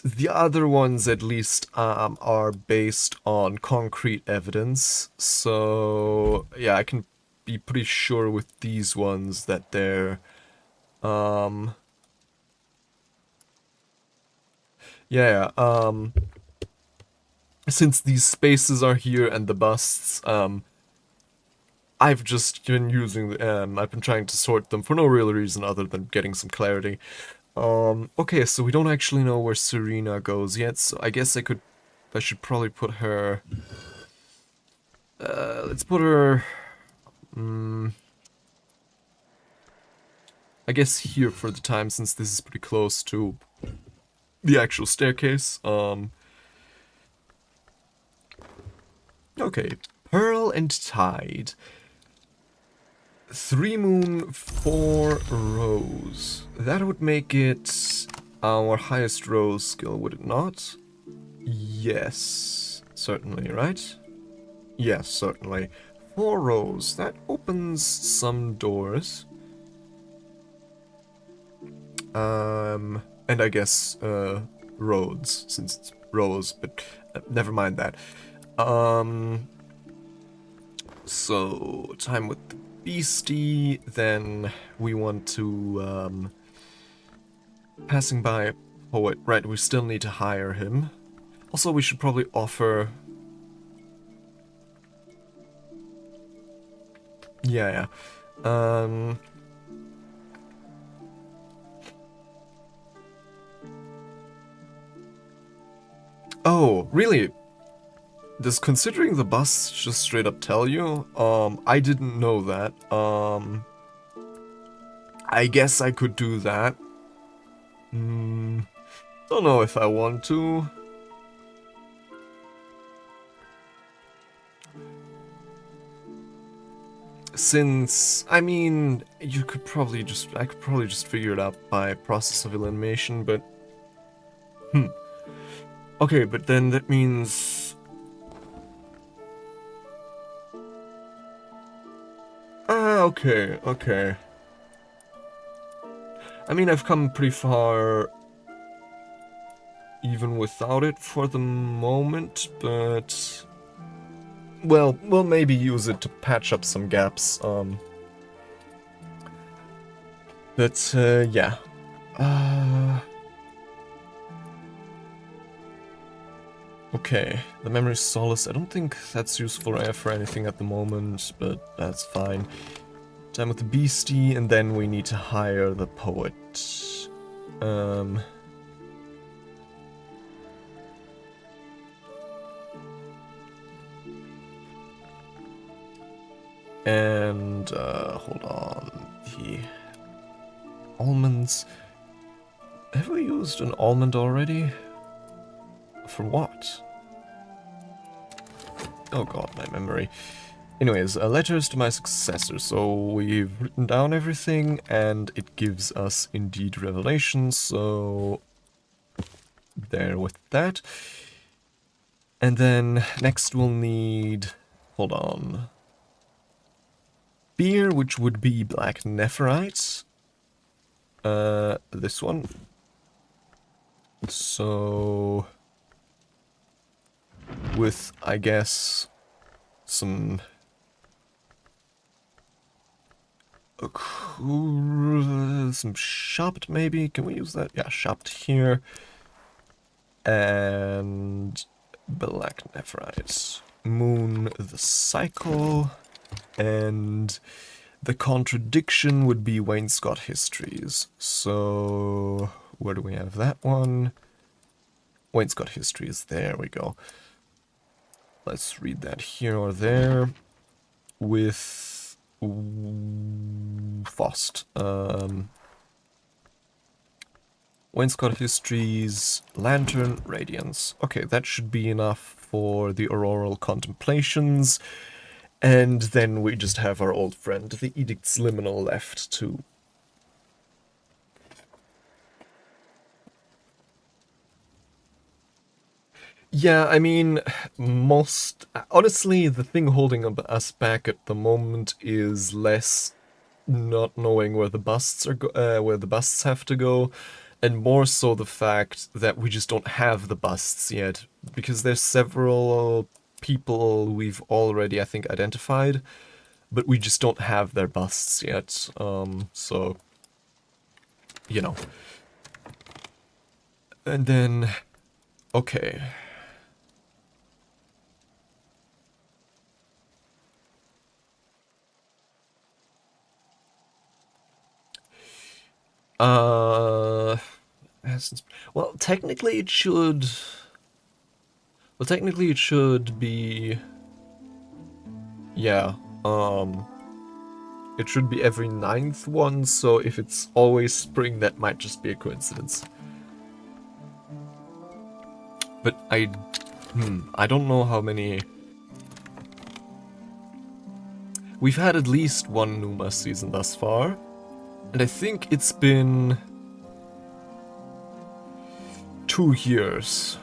the other ones, at least, are based on concrete evidence. So, yeah, I can be pretty sure with these ones that they're, yeah, since these spaces are here and the busts, I've just been using, I've been trying to sort them for no real reason other than getting some clarity. Okay, so we don't actually know where Serena goes yet, so I guess I should probably put her, let's put her, I guess here for the time, since this is pretty close to the actual staircase. Okay, Pearl and Tide. 3 moon, 4 rose. That would make it our highest rose skill, would it not? Yes, certainly, right? Yes, certainly. 4 rose. That opens some doors. And I guess, roads, since it's rose, but never mind that. So, time with the beastie, then we want to, passing by a poet, right, we still need to hire him. Also, we should probably offer... Yeah, yeah. Oh, really? Does considering the busts just straight up tell you? I didn't know that. I guess I could do that. Don't know if I want to. Since, I mean, I could probably just figure it out by process of elimination, but... Okay, but then that means... okay, okay. I mean, I've come pretty far even without it for the moment, but... Well, we'll maybe use it to patch up some gaps, But, yeah. Okay, the memory solace, I don't think that's useful for anything at the moment, but that's fine. Time with the beastie, and then we need to hire the poet. And, hold on, the almonds. Have we used an almond already? For what? Oh god, my memory. Anyways, letters to my successor. So we've written down everything, and it gives us indeed revelations, so there with that. And then next we'll need, hold on, beer, which would be black nephrite. This one. So with, I guess, some shopped maybe. Can we use that? Yeah, shopped here. And black nephrite. Moon the cycle. And the contradiction would be Wainscot histories. So where do we have that one? Wainscot histories, there we go. Let's read that here or there. With Fost. Wainscot histories, lantern, radiance. Okay, that should be enough for the auroral contemplations. And then we just have our old friend, the _𝐈𝐧𝐤𝐬 left too. Yeah, I mean, honestly, the thing holding us back at the moment is less not knowing where the busts have to go, and more so the fact that we just don't have the busts yet, because there's several people we've already, I think, identified, but we just don't have their busts yet, so, you know. And then, okay. Well, technically it should... Well, technically it should be... Yeah, it should be every 9th one, so if it's always spring, that might just be a coincidence. But I don't know how many... We've had at least one Numa season thus far, and I think it's been 2 years.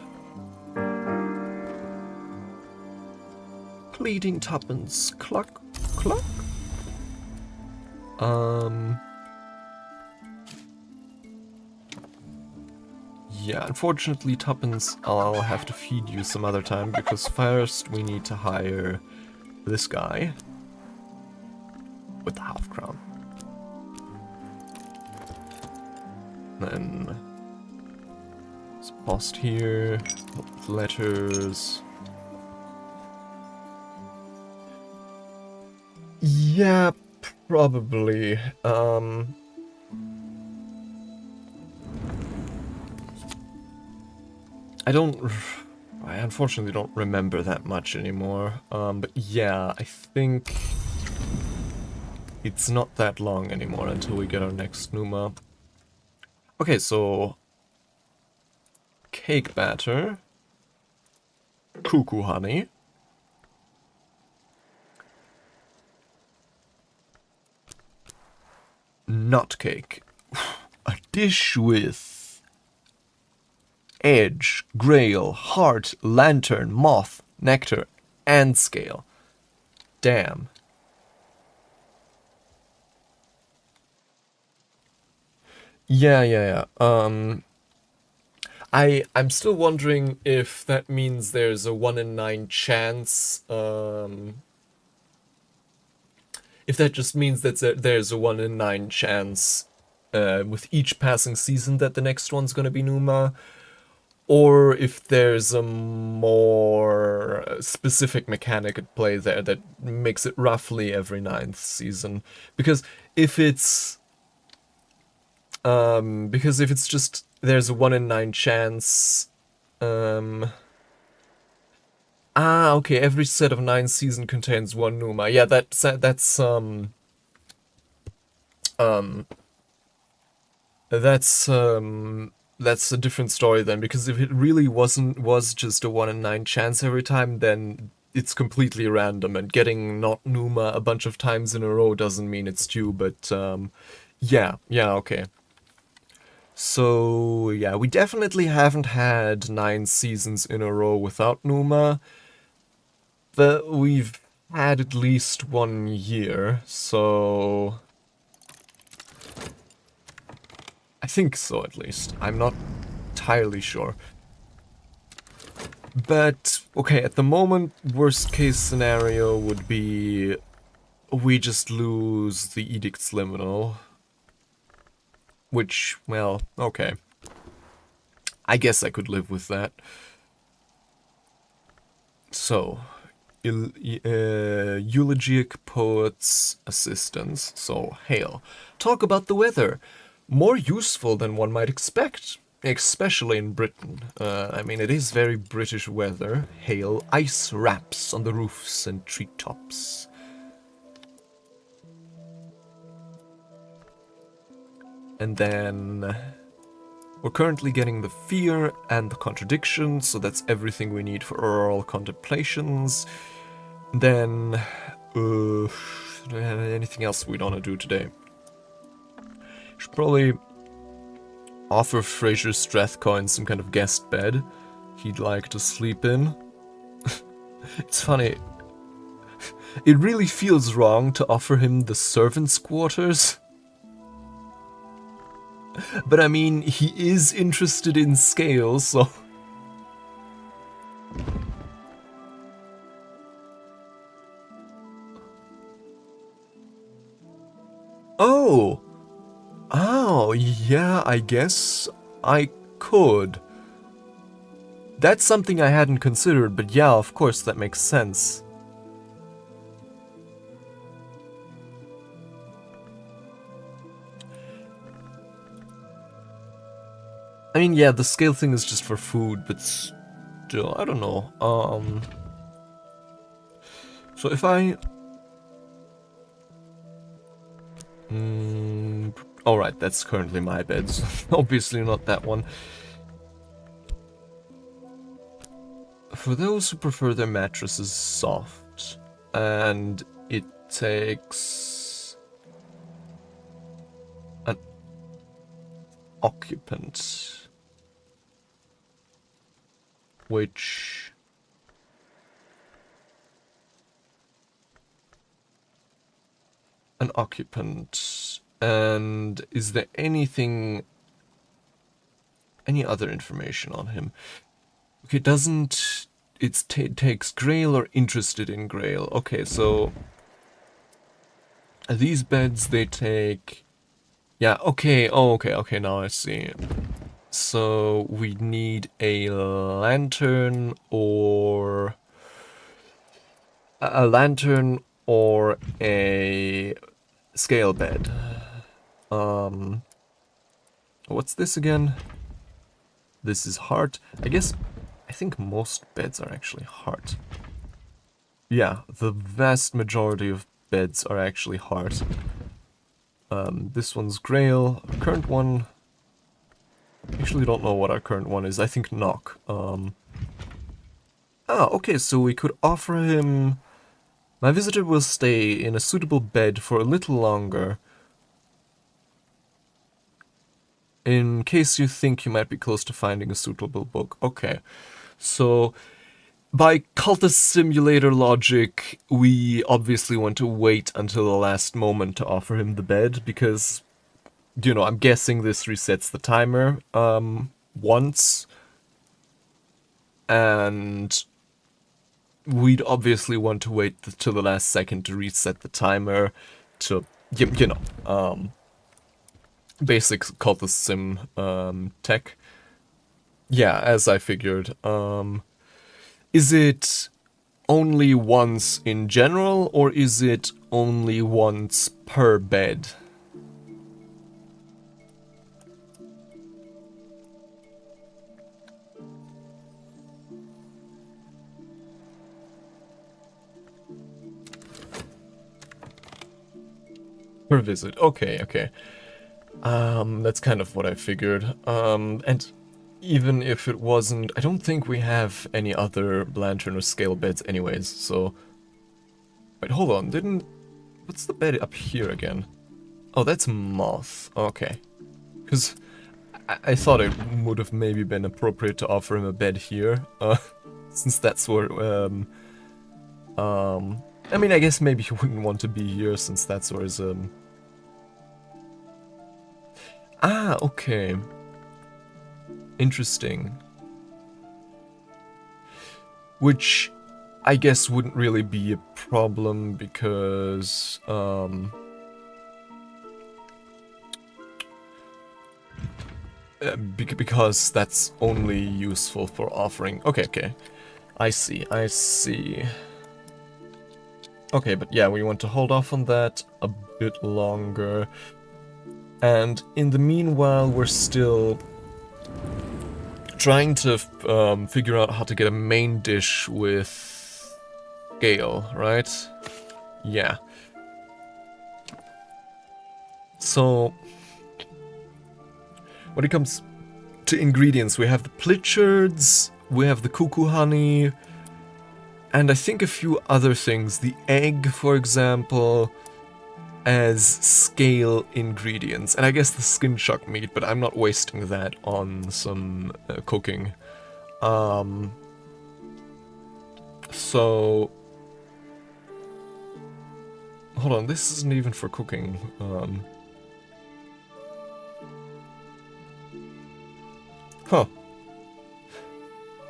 Pleading tuppence, cluck, cluck. Yeah, unfortunately, tuppence, I'll have to feed you some other time, because first we need to hire this guy with the half crown. Then let's post here, letters. Yeah, probably. I unfortunately don't remember that much anymore. But yeah, I think it's not that long anymore until we get our next Numa. Okay, so cake batter, cuckoo honey, nut cake, a dish with edge, grail, heart, lantern, moth, nectar, and scale. Damn. Yeah. I'm still wondering if that means there's a 1 in 9 chance. If that just means that there's a 1 in 9 chance with each passing season that the next one's gonna be Numa, or if there's a more specific mechanic at play there that makes it roughly every 9th season. Because if it's just there's a 1 in 9 chance. Okay, every set of 9 season contains 1 Numa. Yeah, that's that's a different story then, because if it really was just a 1 in 9 chance every time, then it's completely random, and getting not Numa a bunch of times in a row doesn't mean it's due, but yeah, okay. So yeah, we definitely haven't had 9 seasons in a row without Numa, but we've had at least 1 year, so I think so, at least. I'm not entirely sure. But, okay, at the moment, worst case scenario would be we just lose the //Liminal. Which, well, okay. I guess I could live with that. So, Eulogiac Poet's Assistance. So, hail. Talk about the weather. More useful than one might expect, especially in Britain. I mean, it is very British weather. Hail. Ice wraps on the roofs and treetops. And then we're currently getting the fear and the contradiction, so that's everything we need for oral contemplations. Then, anything else we don't want to do today? Should probably offer Fraser Strathcoyne some kind of guest bed he'd like to sleep in. It's funny. It really feels wrong to offer him the servants' quarters. But I mean, he is interested in scale, so... Oh! Oh, yeah, I guess I could. That's something I hadn't considered, but yeah, of course, that makes sense. I mean, yeah, the scale thing is just for food, but still, I don't know. So if I... Alright, that's currently my bed, so obviously not that one. For those who prefer their mattresses soft, and it takes an occupant, which... An occupant. And is there any other information on him? Okay, it takes Grail or interested in Grail. Okay, so these beds, they take... Yeah, okay, okay, now I see. So we need a lantern or... A lantern or a scale bed. What's this again? This is heart. I think most beds are actually heart. Yeah, the vast majority of beds are actually heart. This one's Grail. Our current one... I actually don't know what our current one is. I think Knock. Okay, so we could offer him... My visitor will stay in a suitable bed for a little longer. In case you think you might be close to finding a suitable book. Okay, so... By cultist simulator logic, we obviously want to wait until the last moment to offer him the bed, because, you know, I'm guessing this resets the timer, once. And we'd obviously want to wait till the last second to reset the timer to, you know, basic cultist sim, tech. Yeah, as I figured, is it only once in general, or is it only once per bed? Per visit. Okay. That's kind of what I figured. And even if it wasn't, I don't think we have any other lantern or scale beds anyways, so... Wait, hold on, what's the bed up here again? Oh, that's Moth. Okay. Because I thought it would have maybe been appropriate to offer him a bed here, since that's where, I mean, I guess maybe he wouldn't want to be here, since that's where his, okay. Interesting. Which, I guess, wouldn't really be a problem, because, because that's only useful for offering... Okay. I see. Okay, but yeah, we want to hold off on that a bit longer. And in the meanwhile, we're still trying to figure out how to get a main dish with Gale, right? Yeah. So, when it comes to ingredients, we have the Pritchards, we have the cuckoo honey, and I think a few other things. The egg, for example, as scale ingredients. And I guess the skin shark meat, but I'm not wasting that on some cooking. So... Hold on, this isn't even for cooking. Huh.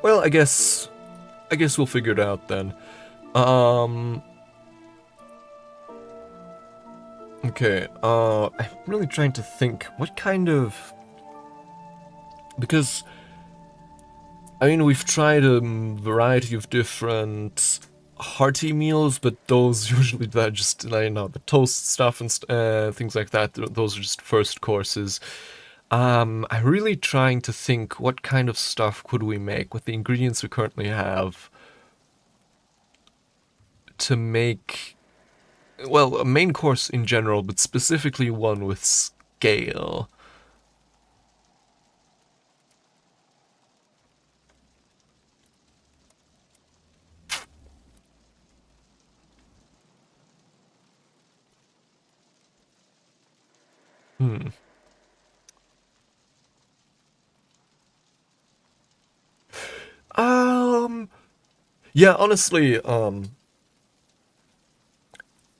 Well, I guess we'll figure it out then. Okay, I'm really trying to think, what kind of... Because, I mean, we've tried a variety of different hearty meals, but those usually are just, you know, the toast stuff and things like that. Those are just first courses. I'm really trying to think, what kind of stuff could we make with the ingredients we currently have to make... Well, a main course in general, but specifically one with scale. Yeah, honestly,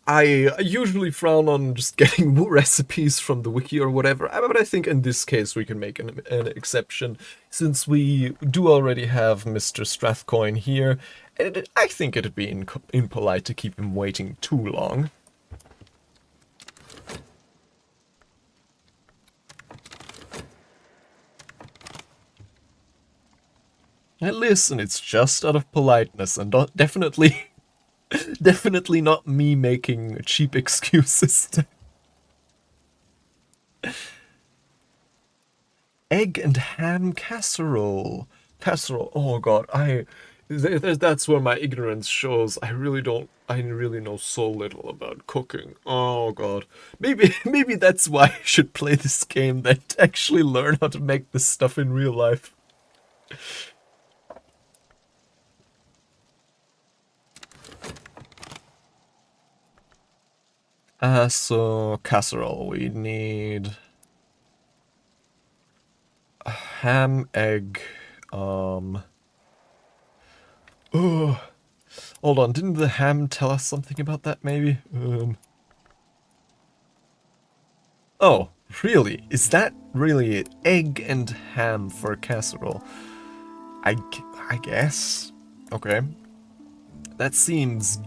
I usually frown on just getting recipes from the wiki or whatever, but I think in this case we can make an exception, since we do already have Mr. Strathcoin here, and I think it'd be impolite to keep him waiting too long. And listen, it's just out of politeness, and definitely Definitely not me making cheap excuses. Egg and ham casserole. Casserole. Oh god, that's where my ignorance shows. I really know so little about cooking. Oh god. Maybe that's why I should play this game, then actually learn how to make this stuff in real life. So casserole, we need a ham, egg, oh, hold on, didn't the ham tell us something about that, maybe? Oh, really? Is that really it? Egg and ham for a casserole? I guess. Okay. That seems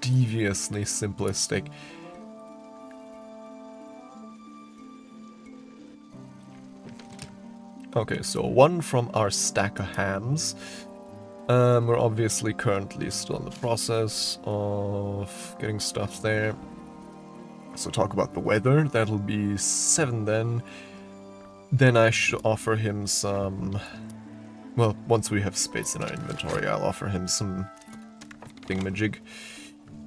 deviously simplistic. Okay, so one from our stack of hams. We're obviously currently still in the process of getting stuff there. So talk about the weather. That'll be 7 then. Then I should offer him some... Well, once we have space in our inventory, I'll offer him some thingamajig.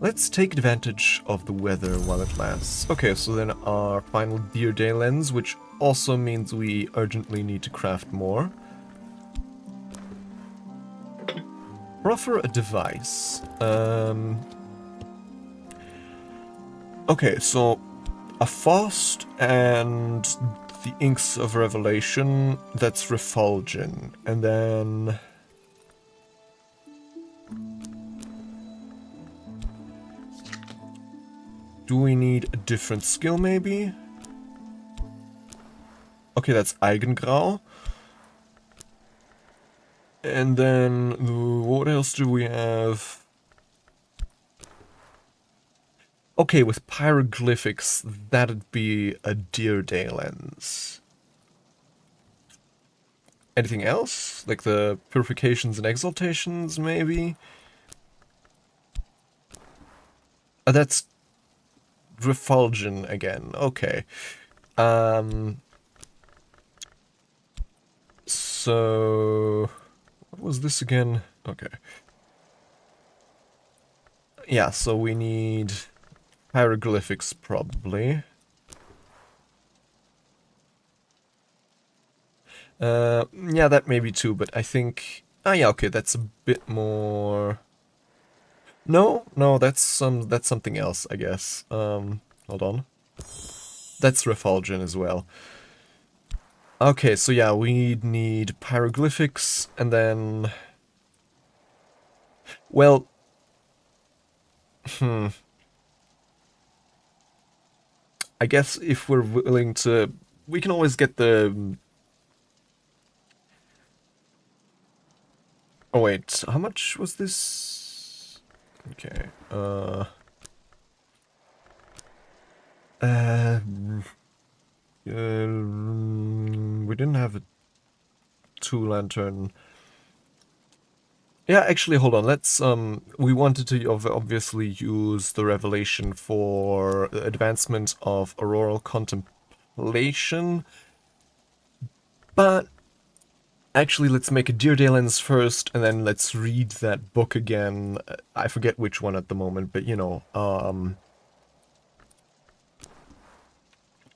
Let's take advantage of the weather while it lasts. Okay, so then our final Deer Day lens, which also means we urgently need to craft more. Proffer a device. Okay, so a Faust and the Inks of Revelation, that's Refulgin. And then... do we need a different skill, maybe? Okay, that's 𝐈𝐧𝐤𝐬. And then, what else do we have? Okay, with pyroglyphics, that'd be a Deer Day lens. Anything else? Like the purifications and exaltations, maybe? That's Refulgin again. Okay. So... what was this again? Okay. Yeah, so we need hieroglyphics, probably. Yeah, that may be too, but I think... ah, yeah, okay, that's a bit more... No, that's something else, I guess. Hold on. That's Refulgin as well. Okay, so yeah, we need pyroglyphics, and then... well... I guess if we're willing to... we can always get the... oh wait, how much was this? Okay, we didn't have a 2-lantern. Yeah, actually, hold on. Let's, we wanted to obviously use the revelation for advancement of auroral contemplation. But actually, let's make a Deer Day lens first, and then let's read that book again. I forget which one at the moment, but you know,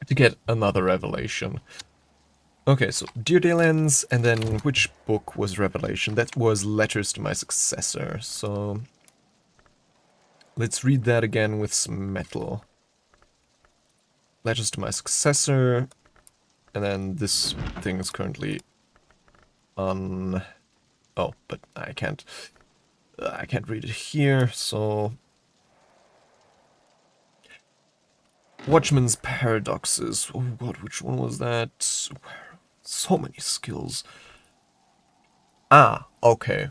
to get another revelation. Okay, so Deer Day lens, and then which book was Revelation? That was Letters to My Successor, so let's read that again with some metal. Letters to My Successor, and then this thing is currently on... oh, but I can't read it here, so... Watchman's Paradoxes. Oh god, which one was that? So many skills. Ah, okay.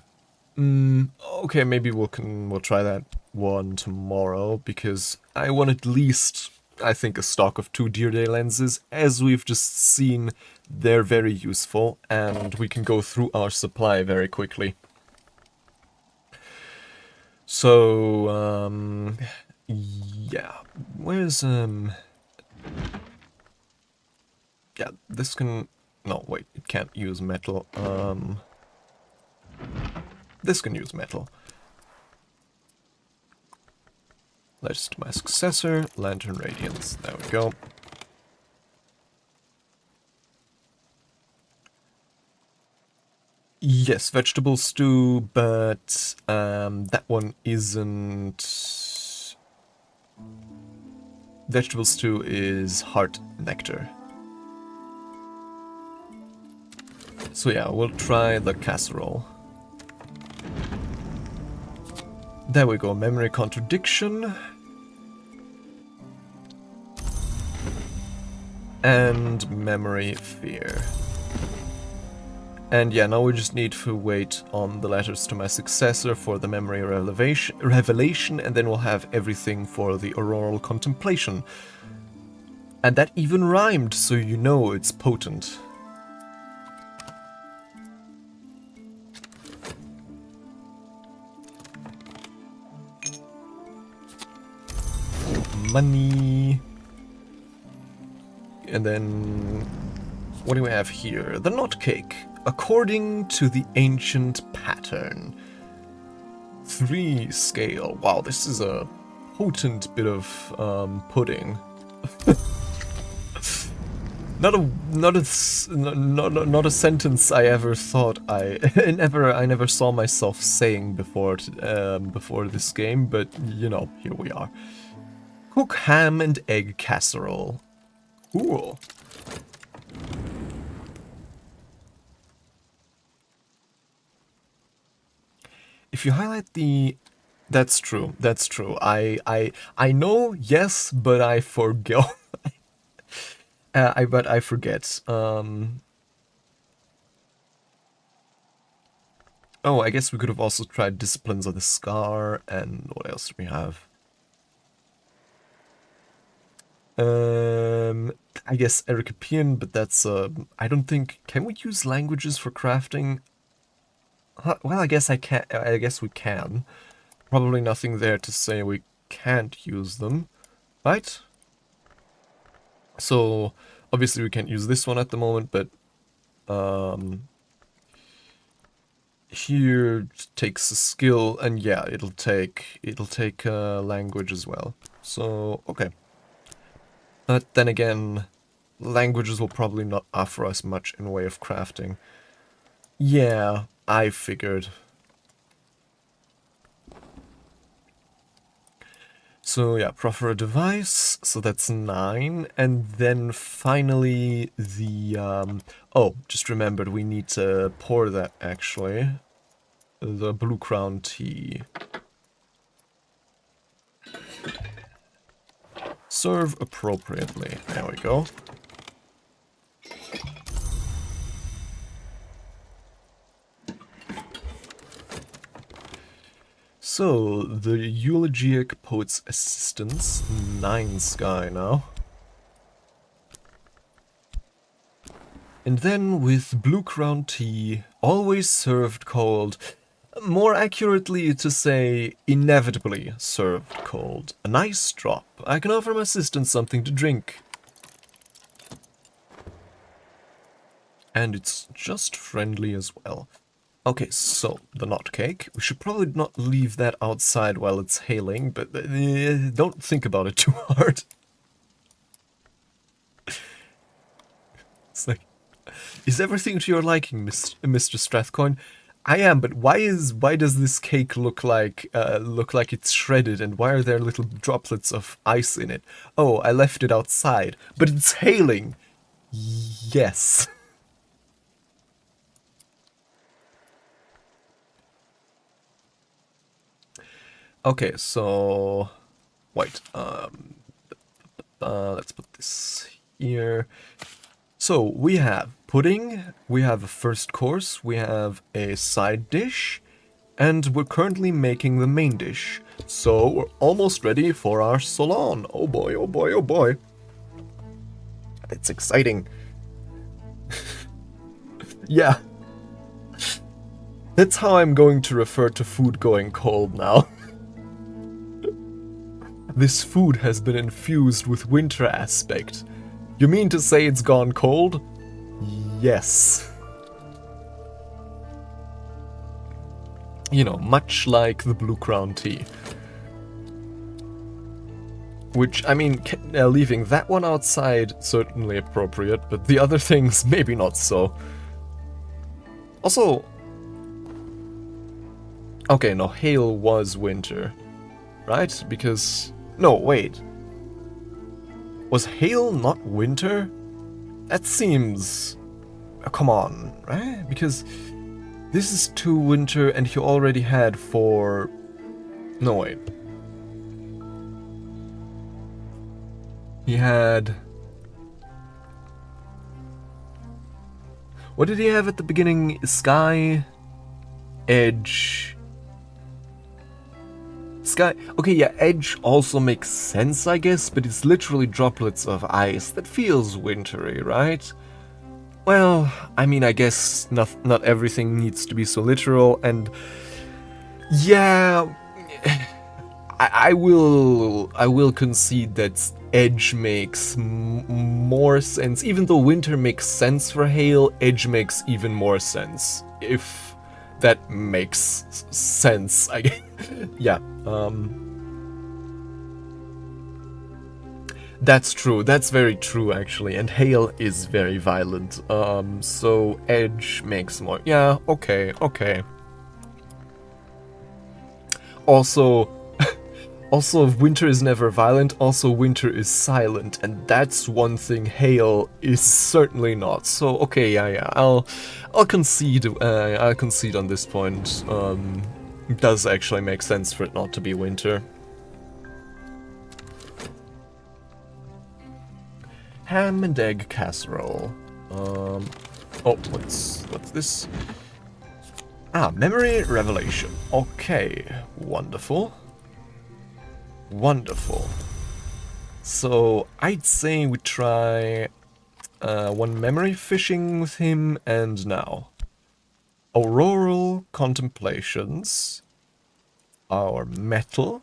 Okay, maybe we'll try that one tomorrow, because I want at least, I think, a stock of 2 Deer Day lenses. As we've just seen, they're very useful, and we can go through our supply very quickly. So, yeah, where's, yeah, this can, no, wait, it can't use metal, this can use metal. Letters to my successor, Lantern Radiance, there we go. Yes, vegetable stew, but that one isn't... Vegetable stew is heart nectar. So yeah, we'll try the casserole. There we go, memory contradiction. And memory fear. And yeah, now we just need to wait on the letters to my successor for the memory revelation, and then we'll have everything for the auroral contemplation. And that even rhymed, so you know it's potent. Money. And then, what do we have here? The knot cake. According to the ancient pattern. 3 scale. Wow, this is a potent bit of pudding. Not a sentence I ever thought I never saw myself saying before this game, but you know, here we are. Cook ham and egg casserole. Cool. If you highlight the... That's true, that's true. I know, yes, but I forget. But I forget. Oh, I guess we could have also tried Disciplines of the Scar, and what else do we have? I guess Ericapian, but that's, I don't think... Can we use languages for crafting? Well, I guess we can. Probably nothing there to say we can't use them, right? So, obviously we can't use this one at the moment, but here takes a skill, and yeah, it'll take language as well. So, okay. But then again, languages will probably not offer us much in way of crafting. Yeah, I figured. So yeah, proffer a device, so that's 9, and then finally the, oh, just remembered we need to pour that actually, the Blue Crown tea. Serve appropriately, there we go. So, the Eulogiac Poet's Assistance, 9 sky now. And then with Blue Crown tea, always served cold, more accurately to say, inevitably served cold. A nice drop. I can offer my assistant something to drink. And it's just friendly as well. Okay, so, the knot cake. We should probably not leave that outside while it's hailing, but don't think about it too hard. It's like, is everything to your liking, Mr. Strathcoin? I am, but why does this cake look like it's shredded, and why are there little droplets of ice in it? Oh, I left it outside, but it's hailing. Yes. Okay, so wait. Let's put this here. So we have pudding, we have a first course, we have a side dish, and we're currently making the main dish. So we're almost ready for our salon. Oh boy, oh boy, oh boy. It's exciting. Yeah. That's how I'm going to refer to food going cold now. This food has been infused with winter aspect. You mean to say it's gone cold? Yes. You know, much like the Blue Crown tea. Which, I mean, leaving that one outside, certainly appropriate, but the other things, maybe not so. Also... Okay, no, hail was winter, right? Because... No, wait. Was hail not winter? That seems... Oh, come on, right? Because this is 2 winter and he already had 4... No, wait. He had... What did he have at the beginning? Sky... Edge... Sky... Okay, yeah, edge also makes sense, I guess, but it's literally droplets of ice. That feels wintry, right? Well, I mean, I guess not everything needs to be so literal, and... Yeah... I will concede that edge makes more sense. Even though winter makes sense for hail, edge makes even more sense. If that makes sense, I guess. Yeah. That's true. That's very true, actually. And hail is very violent. So edge makes more. Yeah. Okay. Okay. Also, winter is never violent, also winter is silent, and that's one thing hail is certainly not. So, okay, yeah, I'll concede on this point. It does actually make sense for it not to be winter. Ham and egg casserole. Oh, what's this? Ah, memory revelation. Okay, wonderful. Wonderful. So, I'd say we try 1 memory fishing with him, and now. Auroral contemplations. Our metal.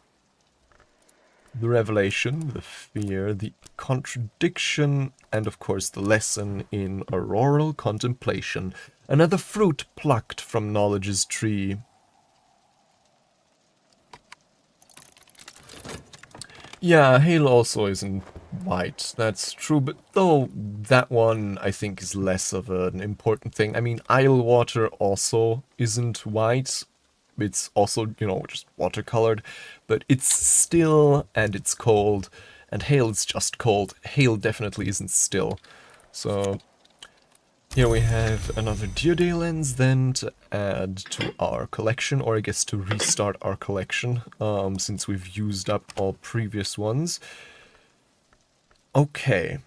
The revelation, the fear, the contradiction, and of course the lesson in auroral contemplation. Another fruit plucked from knowledge's tree. Yeah, hail also isn't white, that's true, but though that one I think is less of an important thing. I mean, isle water also isn't white, it's also, you know, just watercolored, but it's still, and it's cold, and hail is just cold. Hail definitely isn't still. So, here we have another Deer lens then to add to our collection, or I guess to restart our collection, since we've used up all previous ones. Okay.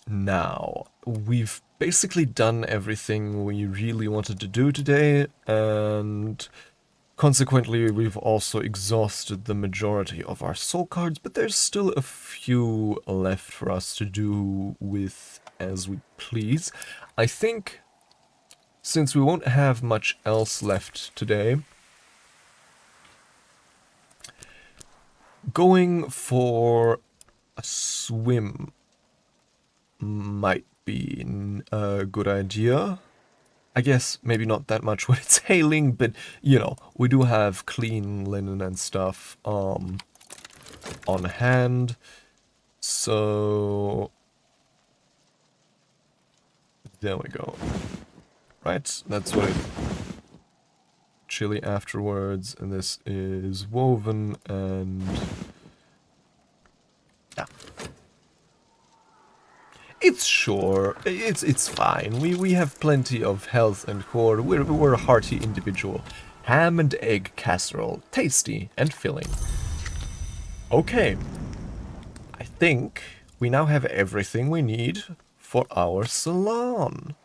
Now, we've basically done everything we really wanted to do today, and consequently we've also exhausted the majority of our soul cards, but there's still a few left for us to do with as we please. I think, since we won't have much else left today, going for a swim might be a good idea. I guess maybe not that much when it's hailing, but, you know, we do have clean linen and stuff on hand. So, there we go. Right, that's what it... Chili afterwards, and this is woven, and... yeah. It's sure, it's fine. We have plenty of health and core. We're a hearty individual. Ham and egg casserole, tasty and filling. Okay, I think we now have everything we need for our salon.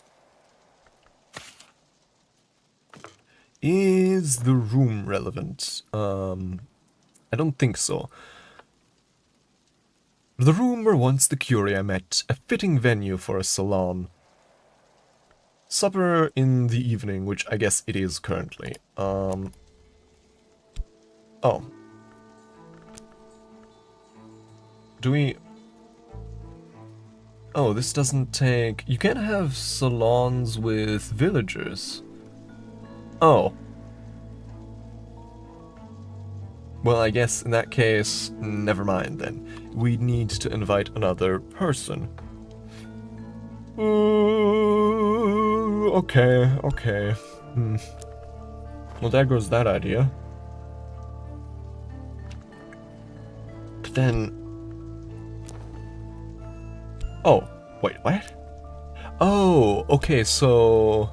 Is the room relevant? I don't think so. The room where once the Curia met, a fitting venue for a salon. Supper in the evening, which I guess it is currently. Oh. do we... Oh, this doesn't take... You can't have salons with villagers. Oh. Well, I guess in that case, never mind then. We need to invite another person. Okay. Well, there goes that idea. But then... Oh, wait, what? Oh, okay, so...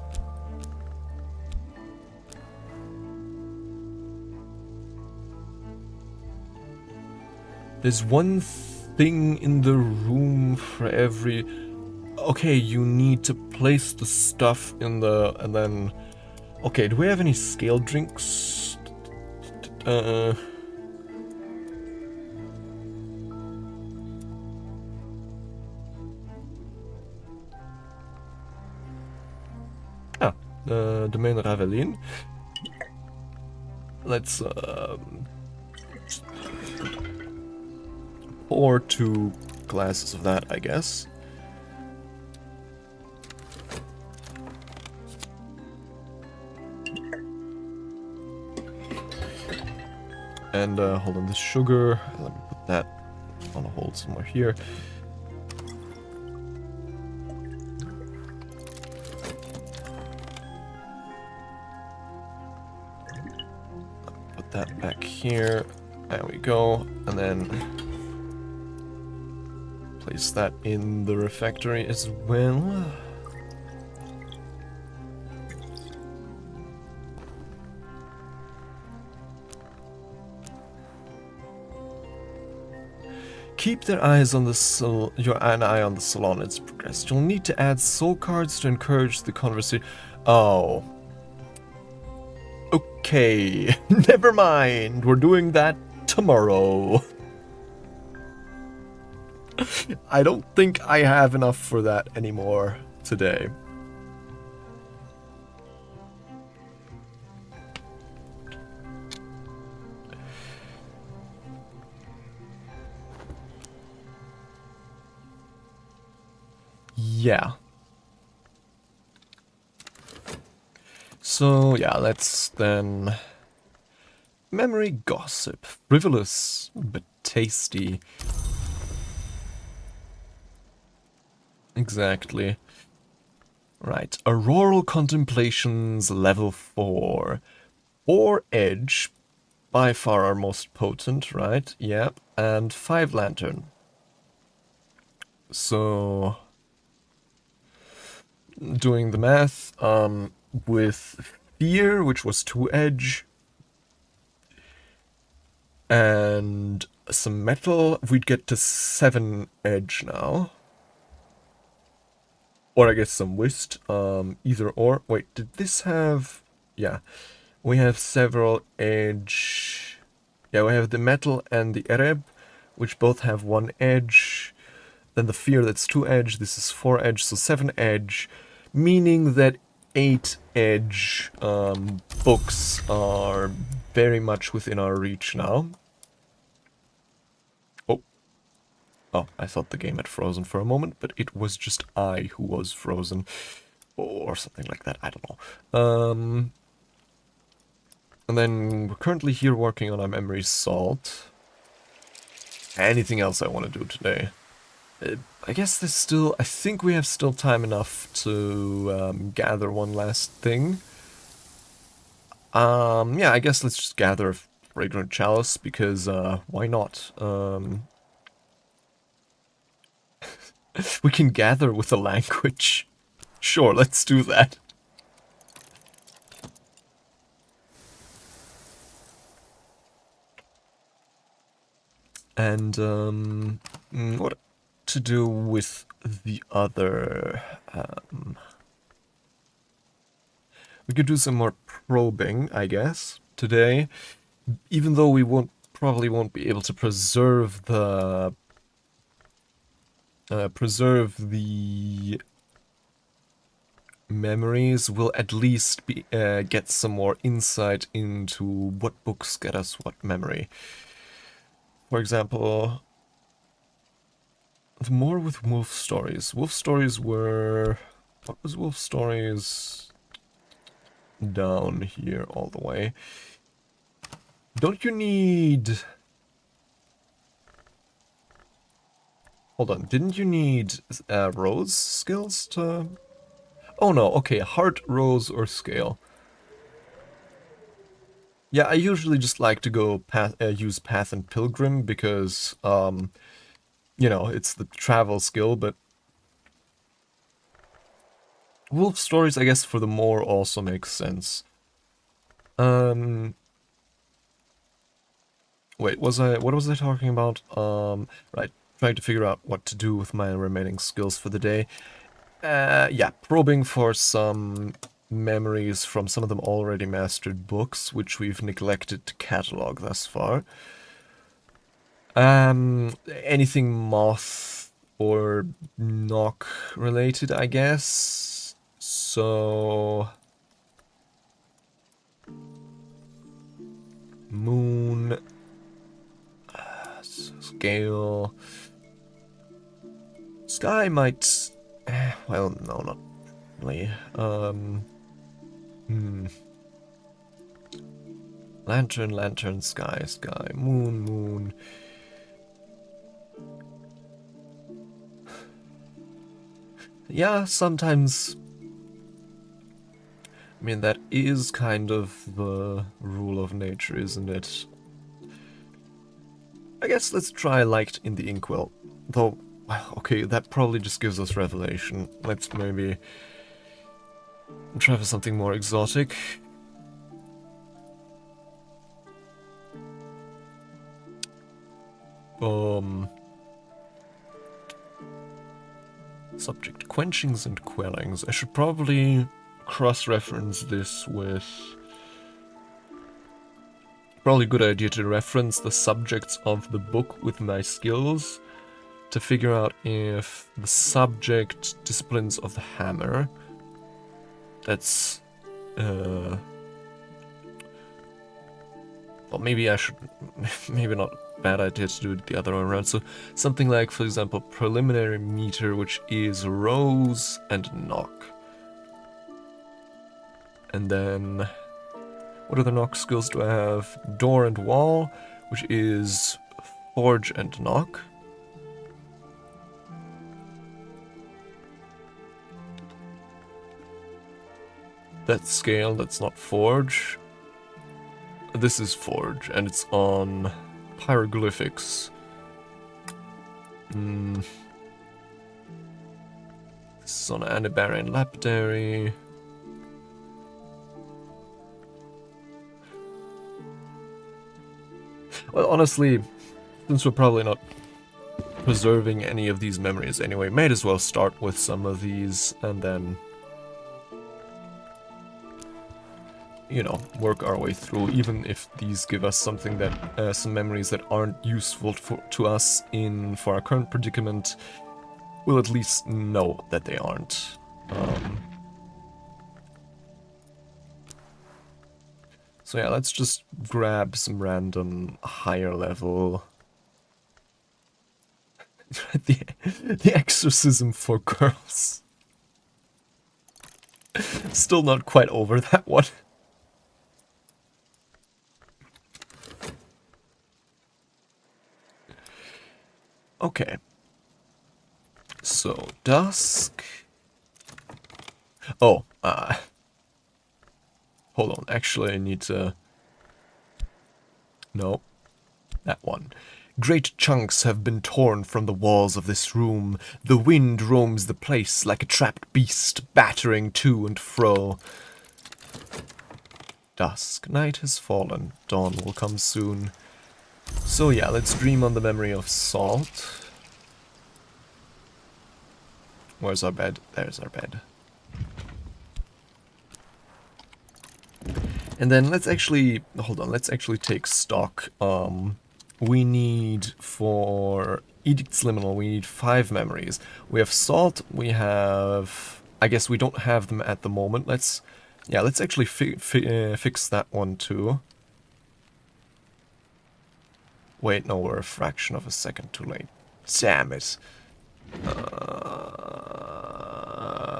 There's one thing in the room for every... Okay, you need to place the stuff in the... and then... Okay, do we have any scale drinks? Domain Ravelin. Let's pour 2 glasses of that, I guess. And hold on, this sugar. Let me put that on a hold somewhere here. Put that back here. There we go. And then place that in the refectory as well. Keep their eyes on the an eye on the salon. It's progressed. You'll need to add soul cards to encourage the conversation. Oh. Okay. Never mind. We're doing that tomorrow. I don't think I have enough for that anymore today. Yeah. So, yeah, let's then... Memory gossip. Frivolous, but tasty. Exactly. Right. Auroral Contemplations, level 4. 4 Edge, by far our most potent, right? Yep. And 5 Lantern. So... Doing the math, with Fear, which was 2 Edge, and some metal, we'd get to 7 Edge now. Or I guess some Whist, either or. Wait, did this have... Yeah, we have several Edge... Yeah, we have the metal and the Ereb, which both have 1 Edge. Then the Fear, that's 2 Edge, this is 4 Edge, so 7 Edge. Meaning that 8 Edge books are very much within our reach now. Oh. Oh, I thought the game had frozen for a moment, but it was just I who was frozen. Or something like that, I don't know. And then we're currently here working on our memory salt. Anything else I want to do today? I guess there's still... I think we have still time enough to gather one last thing. Yeah, I guess let's just gather a fragrant chalice, because why not? We can gather with a language. Sure, let's do that. And, what to do with the other... we could do some more probing, I guess, today. Even though we probably won't be able to preserve the... memories, we'll at least get some more insight into what books get us what memory. For example, more with wolf stories. Wolf stories were... What was wolf stories? Down here all the way. Don't you need... Hold on, didn't you need rose skills to... Oh no, okay, heart, rose, or scale. Yeah, I usually just like to go use path and pilgrim because, you know, it's the travel skill, but wolf stories, I guess, for the more also makes sense. Wait, what was I talking about? Right, trying to figure out what to do with my remaining skills for the day. Yeah, probing for some memories from some of them already mastered books, which we've neglected to catalog thus far. Anything moth or knock related, I guess. So... Moon... Scale... Sky might... well, no, not really. Lantern, lantern, sky, sky, moon, moon. Yeah, sometimes... I mean, that is kind of the rule of nature, isn't it? I guess let's try light in the inkwell. Though, well, okay, that probably just gives us revelation. Let's maybe try for something more exotic. Subject quenchings and quellings. I should probably cross-reference this with... Probably a good idea to reference the subjects of the book with my skills to figure out if the subject disciplines of the hammer, that's... well, maybe I should... Maybe not a bad idea to do it the other way around. So something like, for example, preliminary meter, which is rose and knock. And then... What other knock skills do I have? Door and wall, which is forge and knock. That's scale, that's not forge. This is forge, and it's on hieroglyphics. This is on anibari and lapidary. Well, honestly, since we're probably not preserving any of these memories anyway, might as well start with some of these and then, you know, work our way through, even if these give us something that, some memories that aren't useful to us for our current predicament, we'll at least know that they aren't. So yeah, let's just grab some random higher level... the exorcism for girls. Still not quite over that one. Okay. So, dusk... Oh, hold on, actually I need to... No, that one. Great chunks have been torn from the walls of this room. The wind roams the place like a trapped beast, battering to and fro. Dusk. Night has fallen. Dawn will come soon. So yeah, let's dream on the memory of salt. Where's our bed? There's our bed. And then let's actually... Hold on, let's actually take stock. We need, for 𝐈𝐧𝐤𝐬, we need 5 memories. We have salt, we have... I guess we don't have them at the moment. Let's actually fix that one too. Wait, no, we're a fraction of a second too late. Damn it.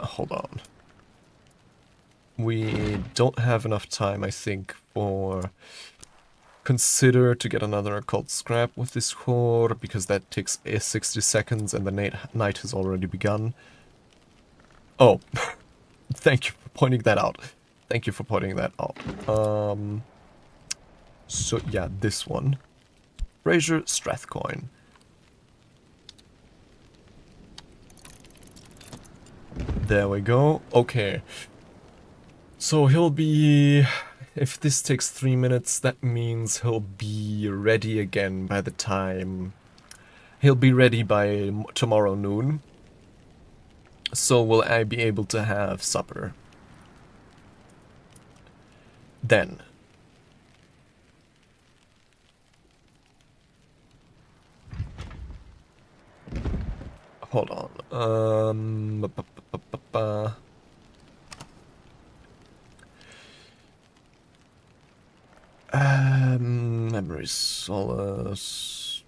Hold on. We don't have enough time, I think, for consider to get another occult scrap with this core, because that takes 60 seconds and the night has already begun. Oh, thank you for pointing that out. Thank you for pointing that out. So yeah, this one. Fraser Strathcoin. There we go. Okay. So he'll be... If this takes 3 minutes, that means he'll be ready again by the time... He'll be ready by tomorrow noon. So will I be able to have supper? Then. Hold on. Memory solace.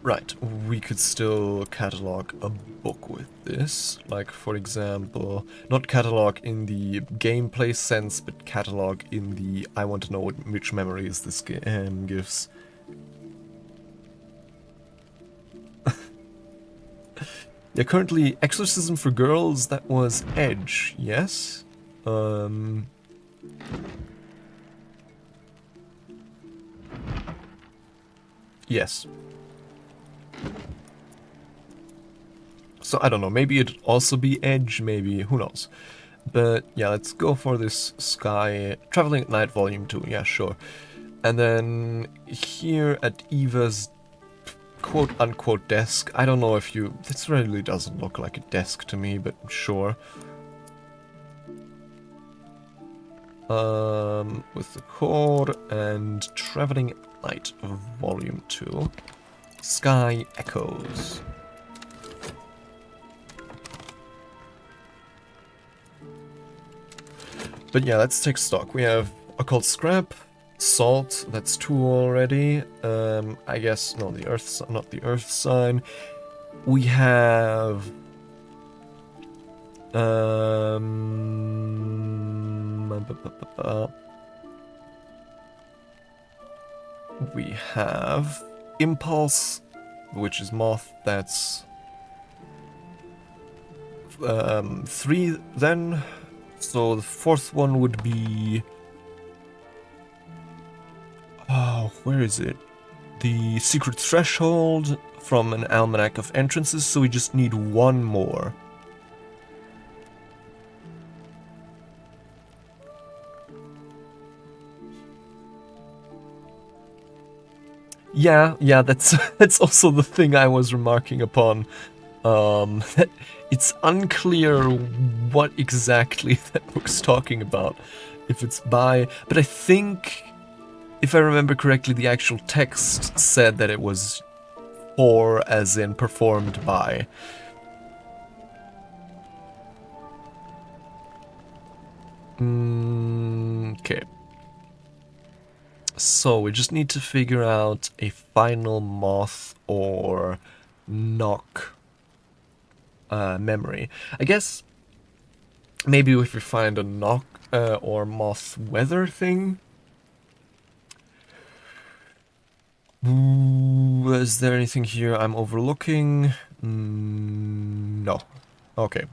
Right, we could still catalog a book with this. Like, for example, not catalog in the gameplay sense, but catalog in the I want to know which memories this game gives. Yeah, currently, Exorcism for Girls, that was Edge, yes? Yes. So, I don't know, maybe it'd also be Edge, maybe, who knows. But, yeah, let's go for this Sky, Traveling at Night Volume 2, yeah, sure. And then, here at Eva's quote-unquote desk, I don't know if you... This really doesn't look like a desk to me, but sure. With the core and Traveling at Night, Volume 2. Sky Echoes. But yeah, let's take stock. We have Occult Scrap, Salt, that's 2 already. I guess, no, the Earth, not the Earth sign. We have... we have Impulse, which is Moth, that's 3 then. So the 4th one would be... Oh, where is it? The Secret Threshold from an Almanac of Entrances, so we just need 1 more. Yeah, that's also the thing I was remarking upon. That it's unclear what exactly that book's talking about. If it's by... But I think, if I remember correctly, the actual text said that it was for, as in performed by. Okay. So we just need to figure out a final Moth or Knock memory. I guess maybe if we find a Knock or Moth weather thing. Ooh, is there anything here I'm overlooking? No. Okay.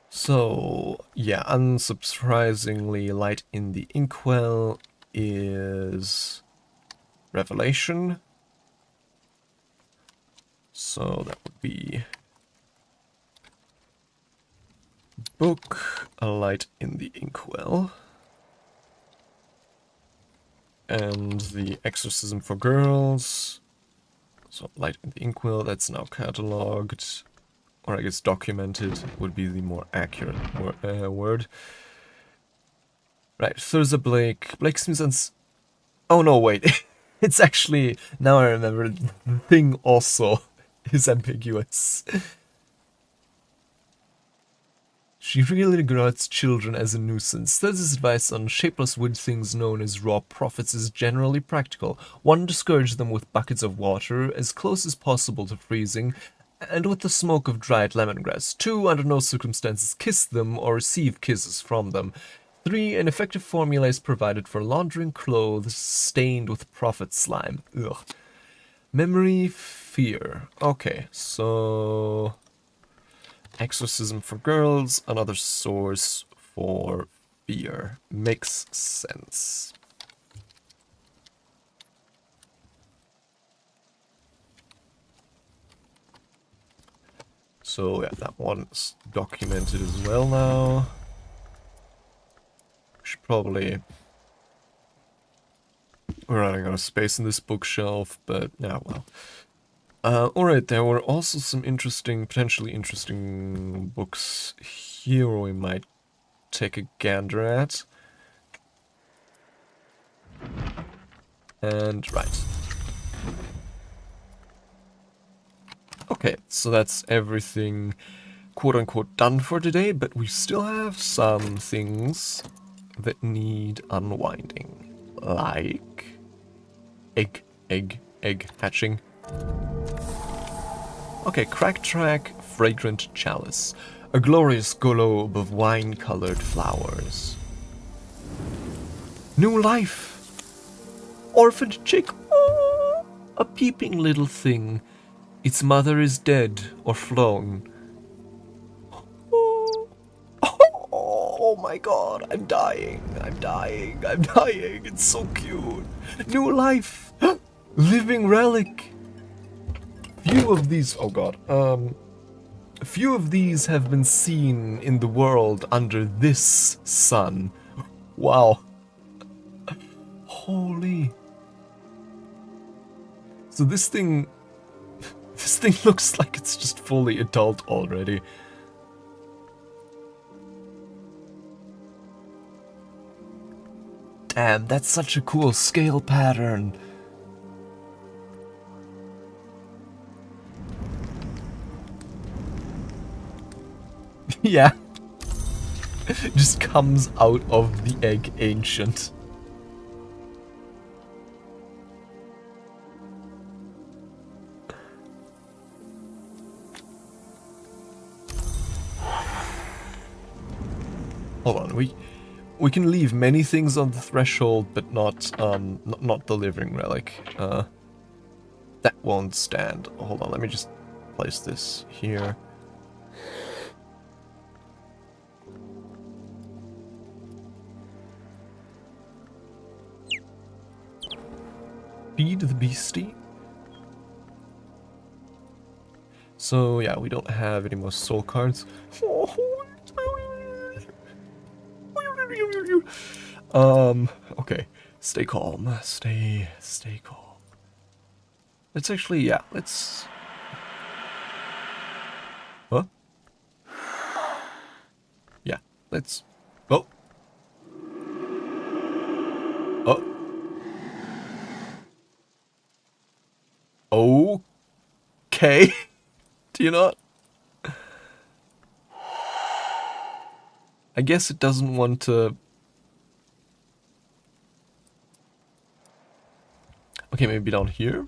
So, yeah, unsurprisingly, light in the inkwell is Revelation. So that would be book, a light in the inkwell. And the Exorcism for Girls. So light in the inkwell, that's now catalogued. Or I guess documented would be the more accurate word. Right, Thurza Blake. Blake seems oh no, wait. It's actually, now I remember, the thing also is ambiguous. She really regards children as a nuisance. Thus, advice on shapeless wood things known as raw profits is generally practical. 1. Discourage them with buckets of water as close as possible to freezing, and with the smoke of dried lemongrass. 2. Under no circumstances kiss them or receive kisses from them. 3. An effective formula is provided for laundering clothes stained with prophet slime. Ugh. Memory, fear. Okay, so... exorcism for girls, another source for fear. Makes sense. So yeah, that one's documented as well now. Should probably... we're running out of space in this bookshelf, but yeah, well. Alright, there were also some interesting, potentially interesting books here we might take a gander at. And right. Okay, so that's everything quote-unquote done for today, but we still have some things that need unwinding. Like... egg hatching. Okay, crack track, fragrant chalice. A glorious globe of wine-colored flowers. New life! Orphaned chick! Oh, a peeping little thing. Its mother is dead or flown. Oh, oh my god, I'm dying, I'm dying, I'm dying. It's so cute. New life! Living relic! Few of these, oh god, few of these have been seen in the world under this sun. Wow. Holy. So this thing looks like it's just fully adult already. Damn, that's such a cool scale pattern. Yeah. Just comes out of the egg ancient. Hold on, we can leave many things on the threshold, but not not the living relic. That won't stand. Hold on, let me just place this here. Feed the beastie. So yeah, we don't have any more soul cards. Okay. Stay calm. Stay calm. Let's actually, yeah, let's... Huh? Yeah, let's... Oh. Oh. Okay. Do you not? I guess it doesn't want to... Okay, maybe down here?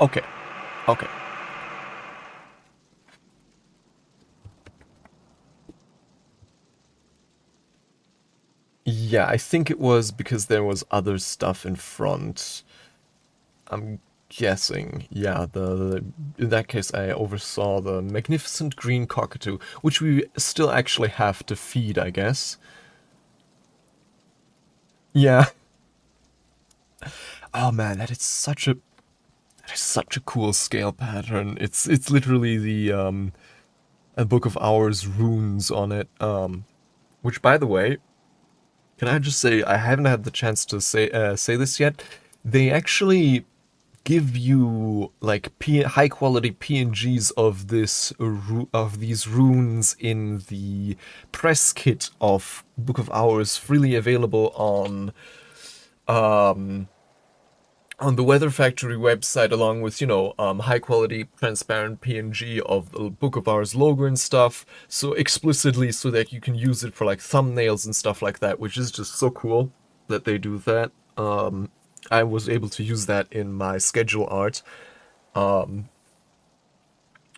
Okay. Okay. Yeah, I think it was because there was other stuff in front. I'm guessing. Yeah, in that case I oversaw the magnificent green cockatoo, which we still actually have to feed, I guess. Yeah. Oh man, that is such a cool scale pattern. It's literally the a Book of Hours runes on it. Which, by the way, can I just say, I haven't had the chance to say this yet. They actually give you like high quality PNGs of these runes in the press kit of Book of Hours, freely available on on the Weather Factory website, along with, you know, high quality transparent PNG of the Book of Hours logo and stuff, so explicitly so that you can use it for like thumbnails and stuff like that, which is just so cool that they do that. I was able to use that in my schedule art.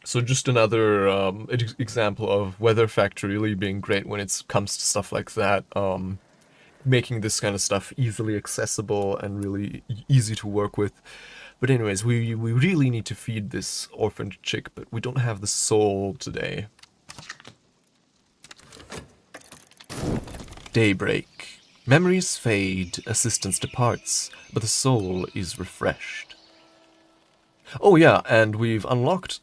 So just another example of Weather Factory really being great when it comes to stuff like that. Making this kind of stuff easily accessible and really easy to work with. But anyways, we really need to feed this orphaned chick, but we don't have the soul today. Daybreak. Memories fade, assistance departs, but the soul is refreshed. Oh yeah, and we've unlocked...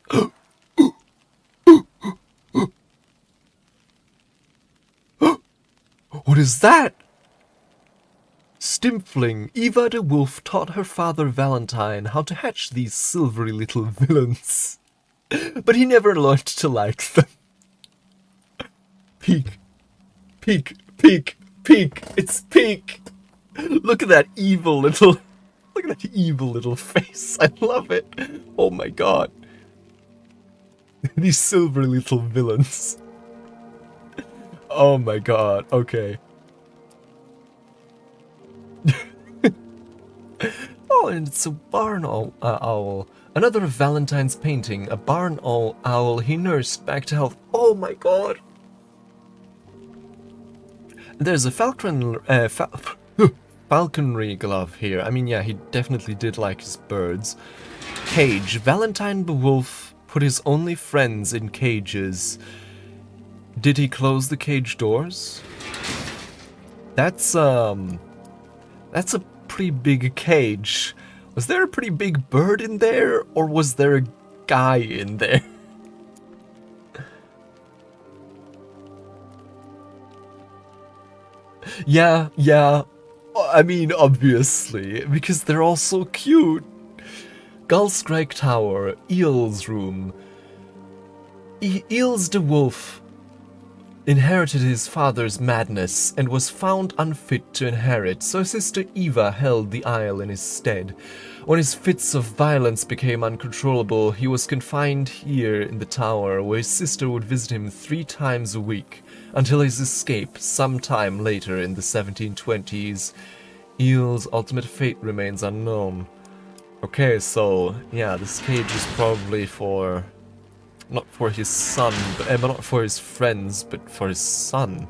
What is that? Stimfling, Eva the wolf taught her father Valentine how to hatch these silvery little villains. But he never learned to like them. Peek. Peek. Peek. Peek. It's Peek. Look at that evil little... Look at that evil little face. I love it. Oh my god. These silvery little villains. Oh my god. Okay. Oh, and it's a barn owl. Another of Valentine's painting. A barn owl he nursed back to health. Oh my god. There's a falconry glove here. I mean, yeah, he definitely did like his birds. Cage. Valentine the wolf put his only friends in cages. Did he close the cage doors? That's a pretty big cage. Was there a pretty big bird in there, or was there a guy in there? Yeah. I mean, obviously, because they're all so cute. Gullscrag Tower, Eel's room. Eels the wolf inherited his father's madness and was found unfit to inherit, so Sister Eva held the isle in his stead. When his fits of violence became uncontrollable, he was confined here in the tower, where his sister would visit him 3 times a week, until his escape sometime later in the 1720s. Eel's ultimate fate remains unknown. Okay, so, yeah, this cage is probably for... not for his son, but not for his friends, but for his son.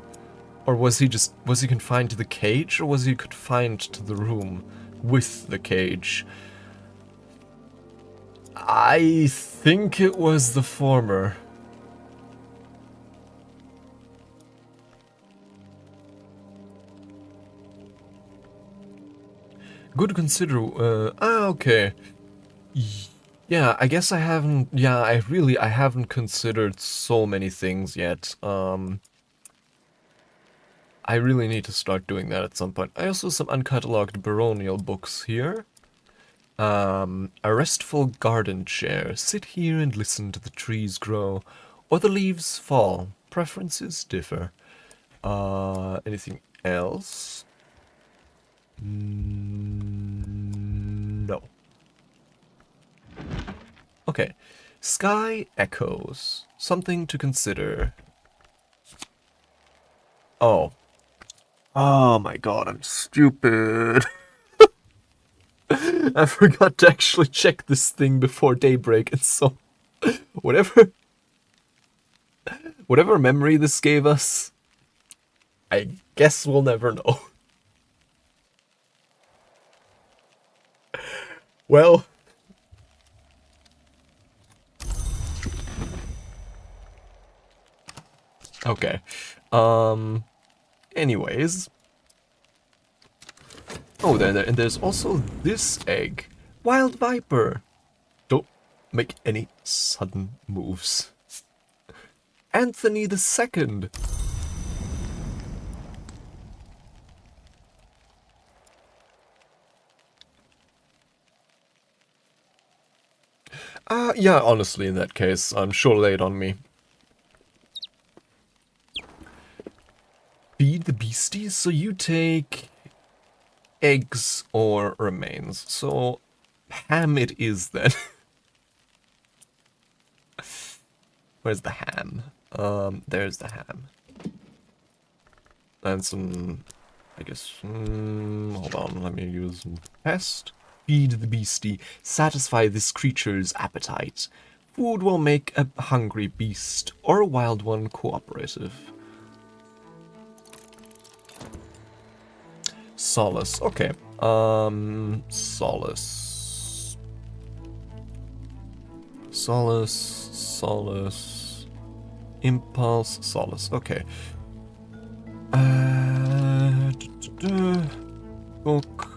Or was he confined to the cage, or was he confined to the room with the cage? I think it was the former. Good consider, okay. Yeah, I guess I haven't, I haven't considered so many things yet. I really need to start doing that at some point. I also have some uncatalogued baronial books here. A restful garden chair. Sit here and listen to the trees grow, or the leaves fall. Preferences differ. Anything else? No. Okay. Sky echoes. Something to consider. Oh. Oh my god, I'm stupid. I forgot to actually check this thing before daybreak, and so whatever memory this gave us, I guess we'll never know. Well, okay. Anyways. Oh, and there's also this egg. Wild Viper. Don't make any sudden moves. Anthony II. Yeah, honestly, in that case, I'm sure lay it on me. Feed the beasties, so you take eggs or remains. So ham it is then. Where's the ham? There's the ham. And some, I guess, hold on, let me use some pest. Feed the beastie. Satisfy this creature's appetite. Food will make a hungry beast or a wild one cooperative. Solace, okay. Solace. Solace. Impulse, solace, okay. Book.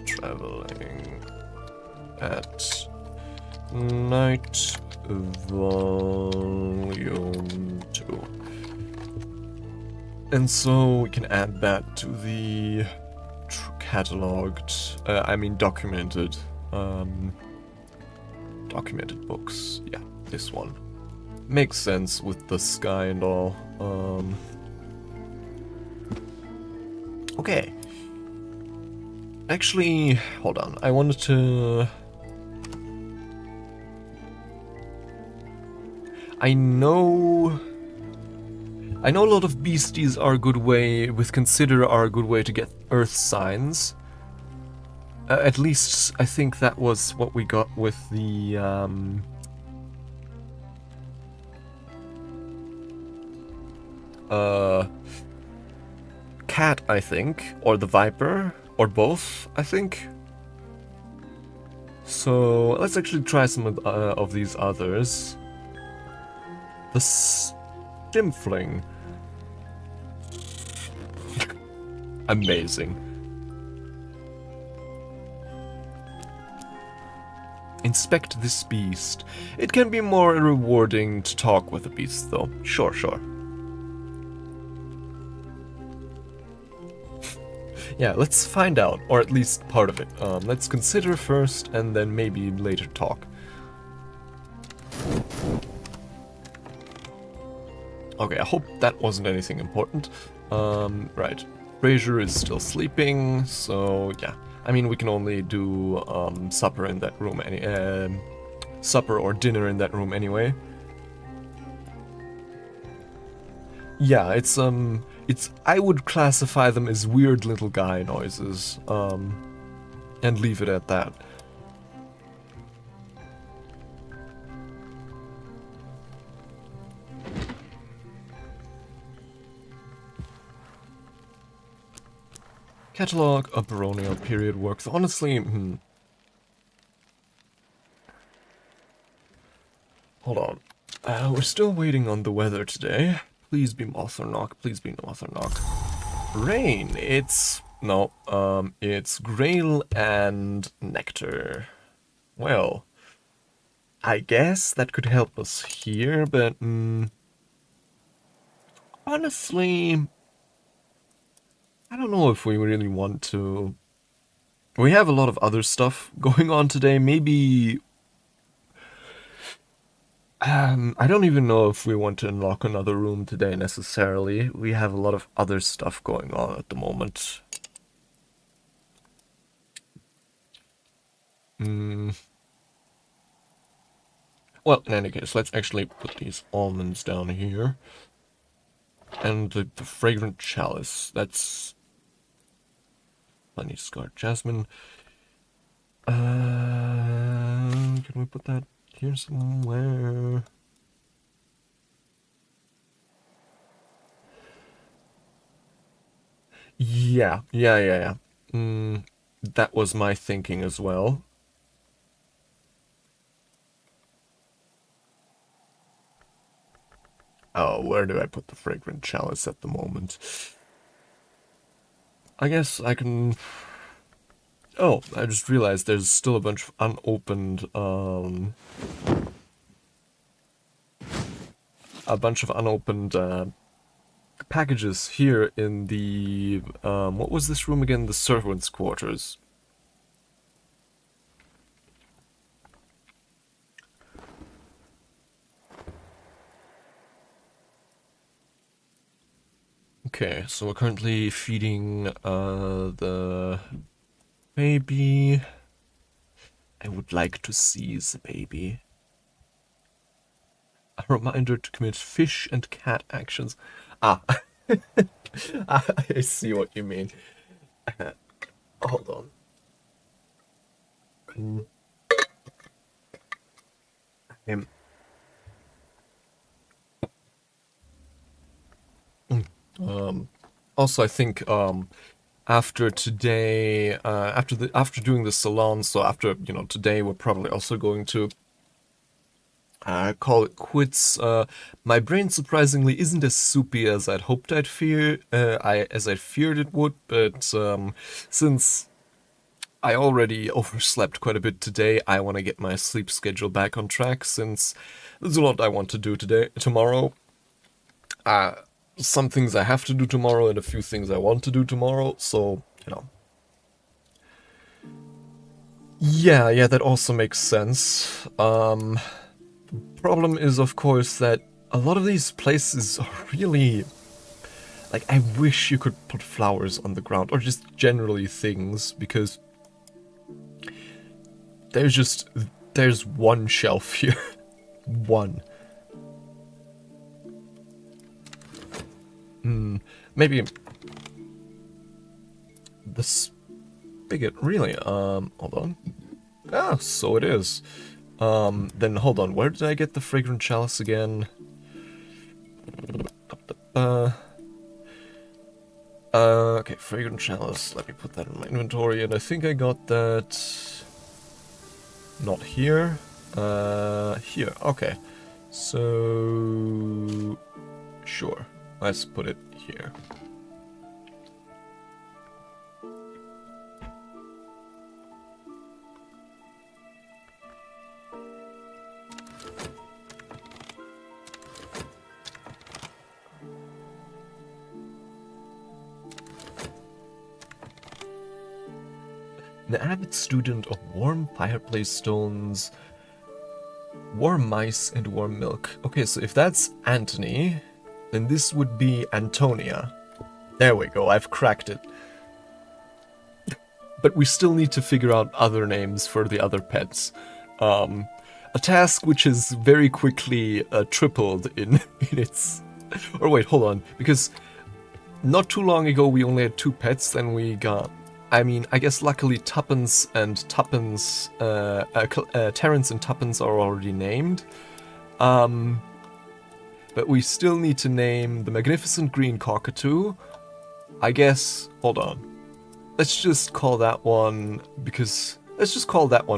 Traveling at night, volume 2. And so we can add that to the cataloged, documented, documented books. Yeah, this one. Makes sense with the sky and all. Okay. Actually, hold on. I wanted to... I know a lot of beasties are a good way, consider are a good way to get earth signs. At least I think that was what we got with the cat, I think, or the viper, or both, I think. So let's actually try some of these others. The Stimfling. Amazing. Inspect this beast. It can be more rewarding to talk with a beast, though. Sure. Yeah, let's find out, or at least part of it. Let's consider first, and then maybe later talk. Okay, I hope that wasn't anything important. Right. Fraser is still sleeping, so yeah. I mean, we can only do supper in that room, supper or dinner in that room anyway. Yeah, it's I would classify them as weird little guy noises, and leave it at that. Catalog of baronial period works. Honestly, hold on. We're still waiting on the weather today. Please be Mothernok. Please be Mothernok. Rain. It's Grail and Nectar. Well, I guess that could help us here, but honestly, I don't know if we really want to. We have a lot of other stuff going on today. Maybe I don't even know if we want to unlock another room today necessarily. We have a lot of other stuff going on at the moment. Well, in any case, let's actually put these almonds down here. And the fragrant chalice. That's honey scarred jasmine. Can we put that here somewhere? Yeah. That was my thinking as well. Oh, where do I put the fragrant chalice at the moment? I guess I can... Oh, I just realized there's still a bunch of unopened, packages here in the, what was this room again? The servants' quarters. Okay, so we're currently feeding the baby. I would like to see the baby. A reminder to commit fish and cat actions. Ah, I see what you mean. Hold on. Um, Also, I think after today, after doing the salon, so after today, we're probably also going to call it quits. My brain surprisingly isn't as soupy as I'd hoped as I feared it would, but since I already overslept quite a bit today, I want to get my sleep schedule back on track since there's a lot I want to do tomorrow. Some things I have to do tomorrow and a few things I want to do tomorrow, so, Yeah, that also makes sense. Problem is, of course, that a lot of these places are really... Like, I wish you could put flowers on the ground, or just generally things, because there's one shelf here. One. Maybe the spigot, really? Hold on. Ah, so it is. Then hold on, where did I get the fragrant chalice again? Okay, fragrant chalice, let me put that in my inventory, and I think I got that... Not here. Here, okay. So... Sure, let's put it here. An avid student of warm fireplace stones, warm mice, and warm milk. Okay, so if that's Anthony, then this would be Antonia. There we go, I've cracked it. But we still need to figure out other names for the other pets. A task which has very quickly tripled in its... Or wait, hold on, because not too long ago we only had 2 pets, then we got... I guess luckily Tuppence and Tuppence, Terrence and Tuppence are already named. But we still need to name the magnificent green cockatoo. I guess, hold on. Let's just call that one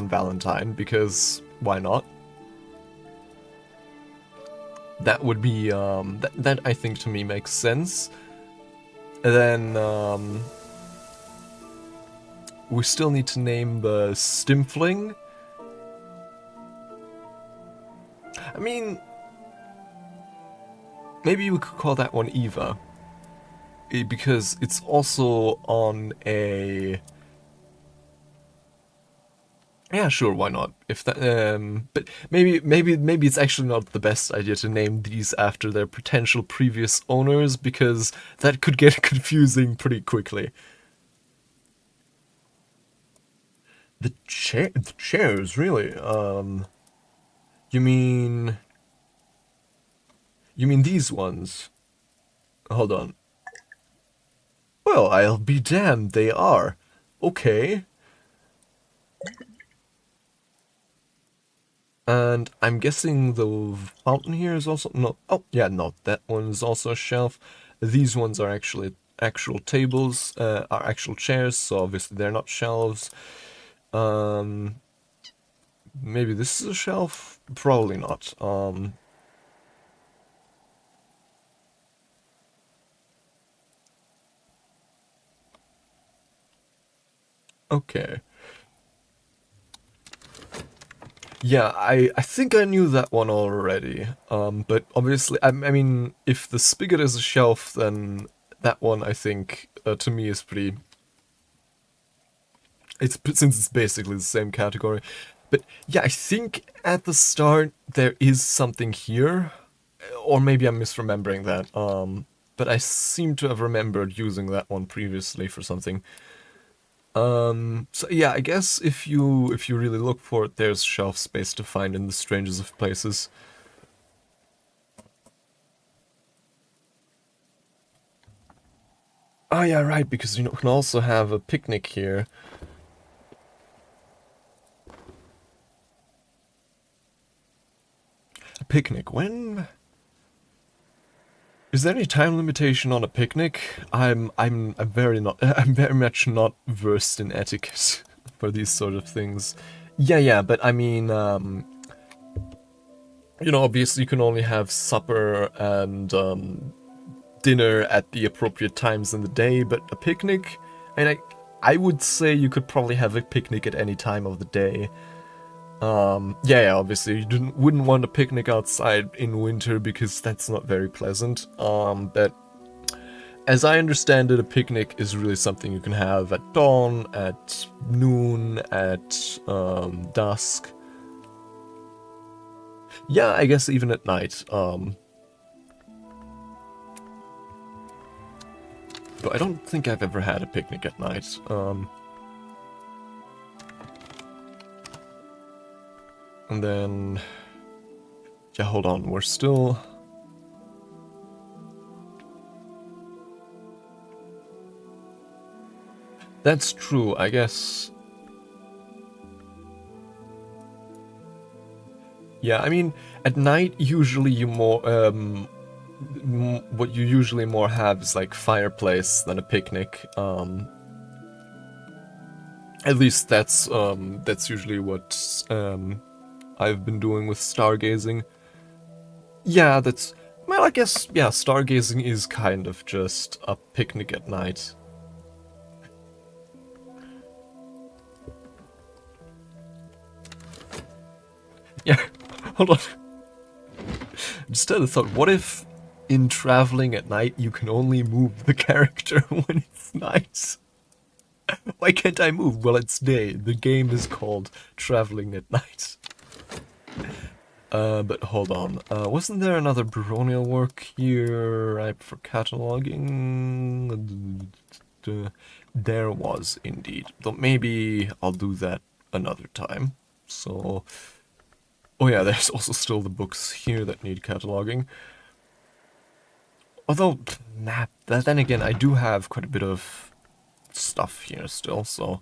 Valentine, because why not? That would be, that I think to me makes sense. And then, we still need to name the Stimfling. I mean, maybe we could call that one Eva. Because it's also on a... Yeah, sure, why not? If that, but maybe it's actually not the best idea to name these after their potential previous owners, because that could get confusing pretty quickly. The chairs, really? You mean these ones? Hold on. Well, I'll be damned, they are. Okay. And I'm guessing the fountain here is also... No, oh, yeah, no, that one's also a shelf. These ones are actually actual tables, are actual chairs, so obviously they're not shelves. Maybe this is a shelf? Probably not. Okay. Yeah, I think I knew that one already. But obviously, I mean, if the spigot is a shelf, then that one, I think, to me is pretty... since it's basically the same category. But yeah, I think at the start there is something here. Or maybe I'm misremembering that. but I seem to have remembered using that one previously for something. So yeah, I guess if you really look for it, there's shelf space to find in the strangest of places. Oh yeah, right, because you can also have a picnic here. A picnic, when? Is there any time limitation on a picnic? I'm very not I'm very much not versed in etiquette for these sort of things. Yeah, but I mean, obviously you can only have supper and dinner at the appropriate times in the day, but a picnic, and I would say you could probably have a picnic at any time of the day. Yeah, obviously you wouldn't want a picnic outside in winter because that's not very pleasant. But as I understand it, a picnic is really something you can have at dawn, at noon, at dusk. Yeah, I guess even at night. But I don't think I've ever had a picnic at night. And then... Yeah, hold on, we're still... That's true, I guess. Yeah, I mean, at night, usually you more, what you usually more have is like fireplace than a picnic. At least that's usually what, I've been doing with stargazing. Yeah, well, I guess, yeah, stargazing is kind of just a picnic at night. Yeah, hold on. Just had a thought, what if in traveling at night you can only move the character when it's night? Why can't I move? Well, it's day. The game is called Traveling at Night. But hold on. Wasn't there another baronial work here ripe for cataloging? There was indeed. Though maybe I'll do that another time. So... Oh yeah, there's also still the books here that need cataloging. Although, nah, then again, I do have quite a bit of stuff here still, so...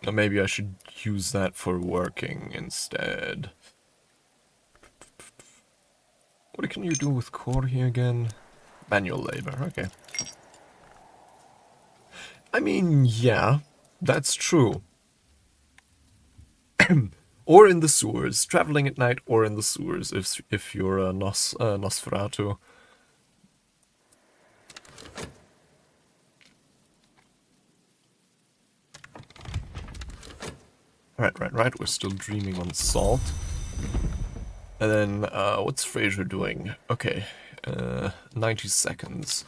Or maybe I should use that for working instead. What can you do with core here again? Manual labor, okay. I mean, yeah, that's true. Or in the sewers, traveling at night, or in the sewers if you're a Nosferatu. Right. We're still dreaming on salt. And then, what's Fraser doing? Okay, 90 seconds.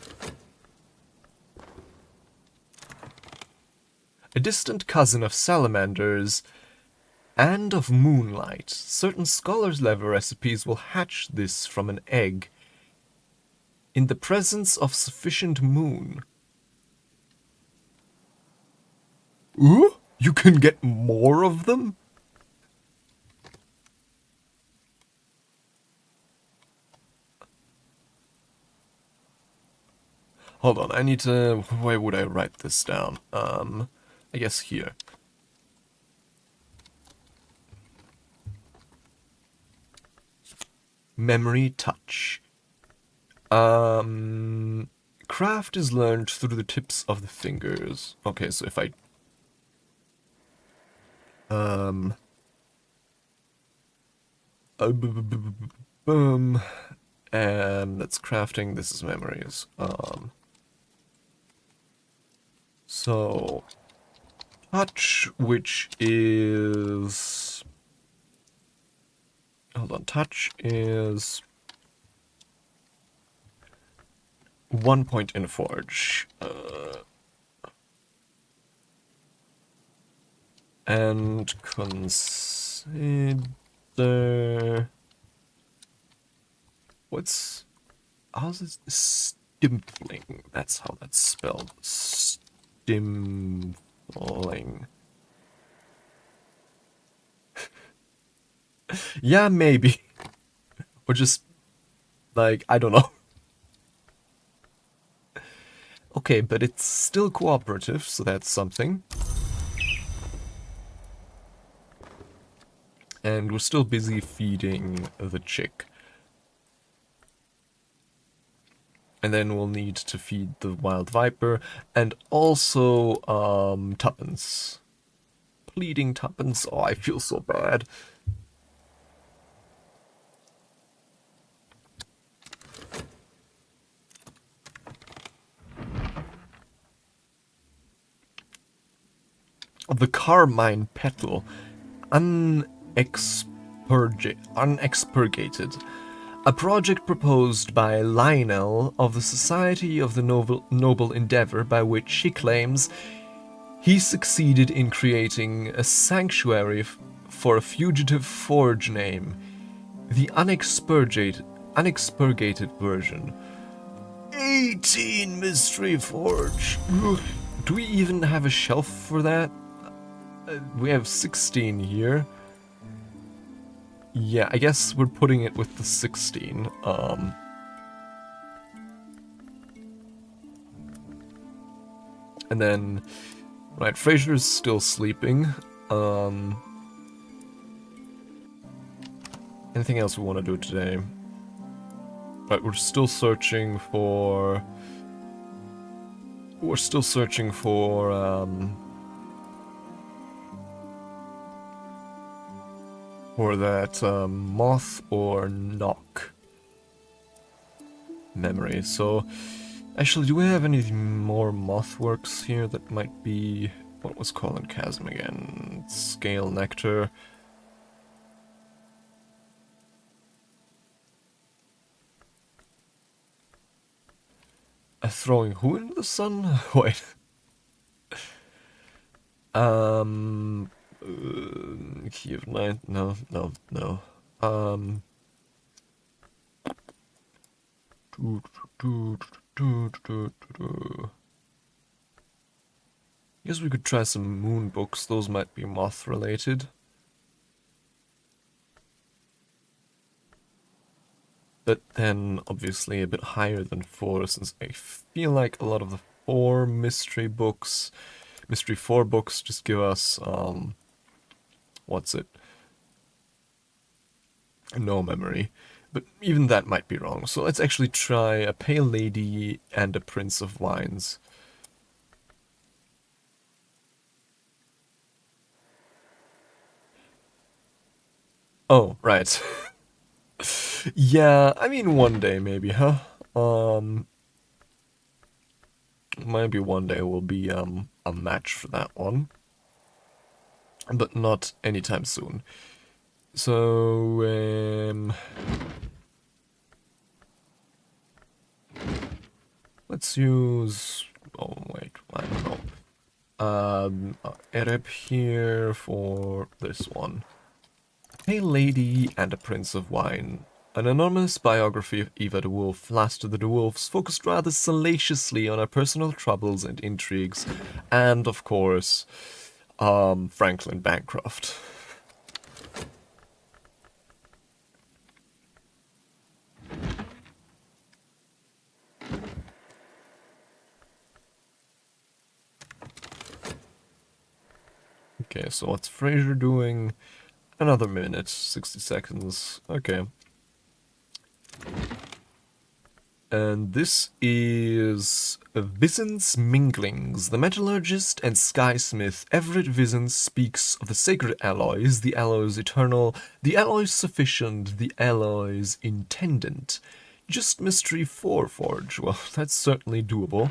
A distant cousin of salamanders and of moonlight. Certain scholars' level recipes will hatch this from an egg in the presence of sufficient moon. Ooh? You can get more of them? Hold on, I need to... Where would I write this down? I guess here. Memory touch. Craft is learned through the tips of the fingers. Okay, so if I... boom. And that's crafting, this is memories. So... Touch, which is... Hold on, touch is... 1 point in Forge. And consider... how's it? Stimpling. That's how that's spelled. Stimpling. Yeah, maybe. Or just, like, I don't know. Okay, but it's still cooperative, so that's something. And we're still busy feeding the chick. And then we'll need to feed the wild viper, and also, tuppence. Pleading tuppence. Oh, I feel so bad. The carmine petal. Unexpurgated. A project proposed by Lionel of the Society of the Noble Endeavor, by which he claims he succeeded in creating a sanctuary for a fugitive forge name, the unexpurgated version. 18 mystery forge. Do we even have a shelf for that? We have 16 here. Yeah, I guess we're putting it with the 16. And then, right, Fraser's still sleeping. Anything else we want to do today? Right, we're still searching for that moth or knock memory. So, actually, do we have any more moth works here that might be... What was Colin Chasm again? Scale Nectar. Throwing who into the sun? Wait. Key of Night. No. Guess we could try some moon books. Those might be moth related. But then, obviously, a bit higher than 4, since I feel like a lot of the 4 mystery 4 books just give us, what's it? No memory. But even that might be wrong. So let's actually try a Pale Lady and a Prince of Wines. Oh, right. Yeah, I mean one day maybe, huh? Maybe one day will be a match for that one. But not anytime soon. So, let's use... Oh, wait, I don't know. Ereb here for this one. Pale Lady and a Prince of Wine. An anonymous biography of Eva the Wolf, last of the Wolves, focused rather salaciously on her personal troubles and intrigues, and, of course, Franklin Bancroft. Okay, so what's Fraser doing? Another minute, 60 seconds. Okay. And this is Vizen's Minglings. The metallurgist and skysmith Everett Vizen speaks of the sacred alloys, the alloys eternal, the alloys sufficient, the alloys intendant. Just mystery 4 forge. Well, that's certainly doable.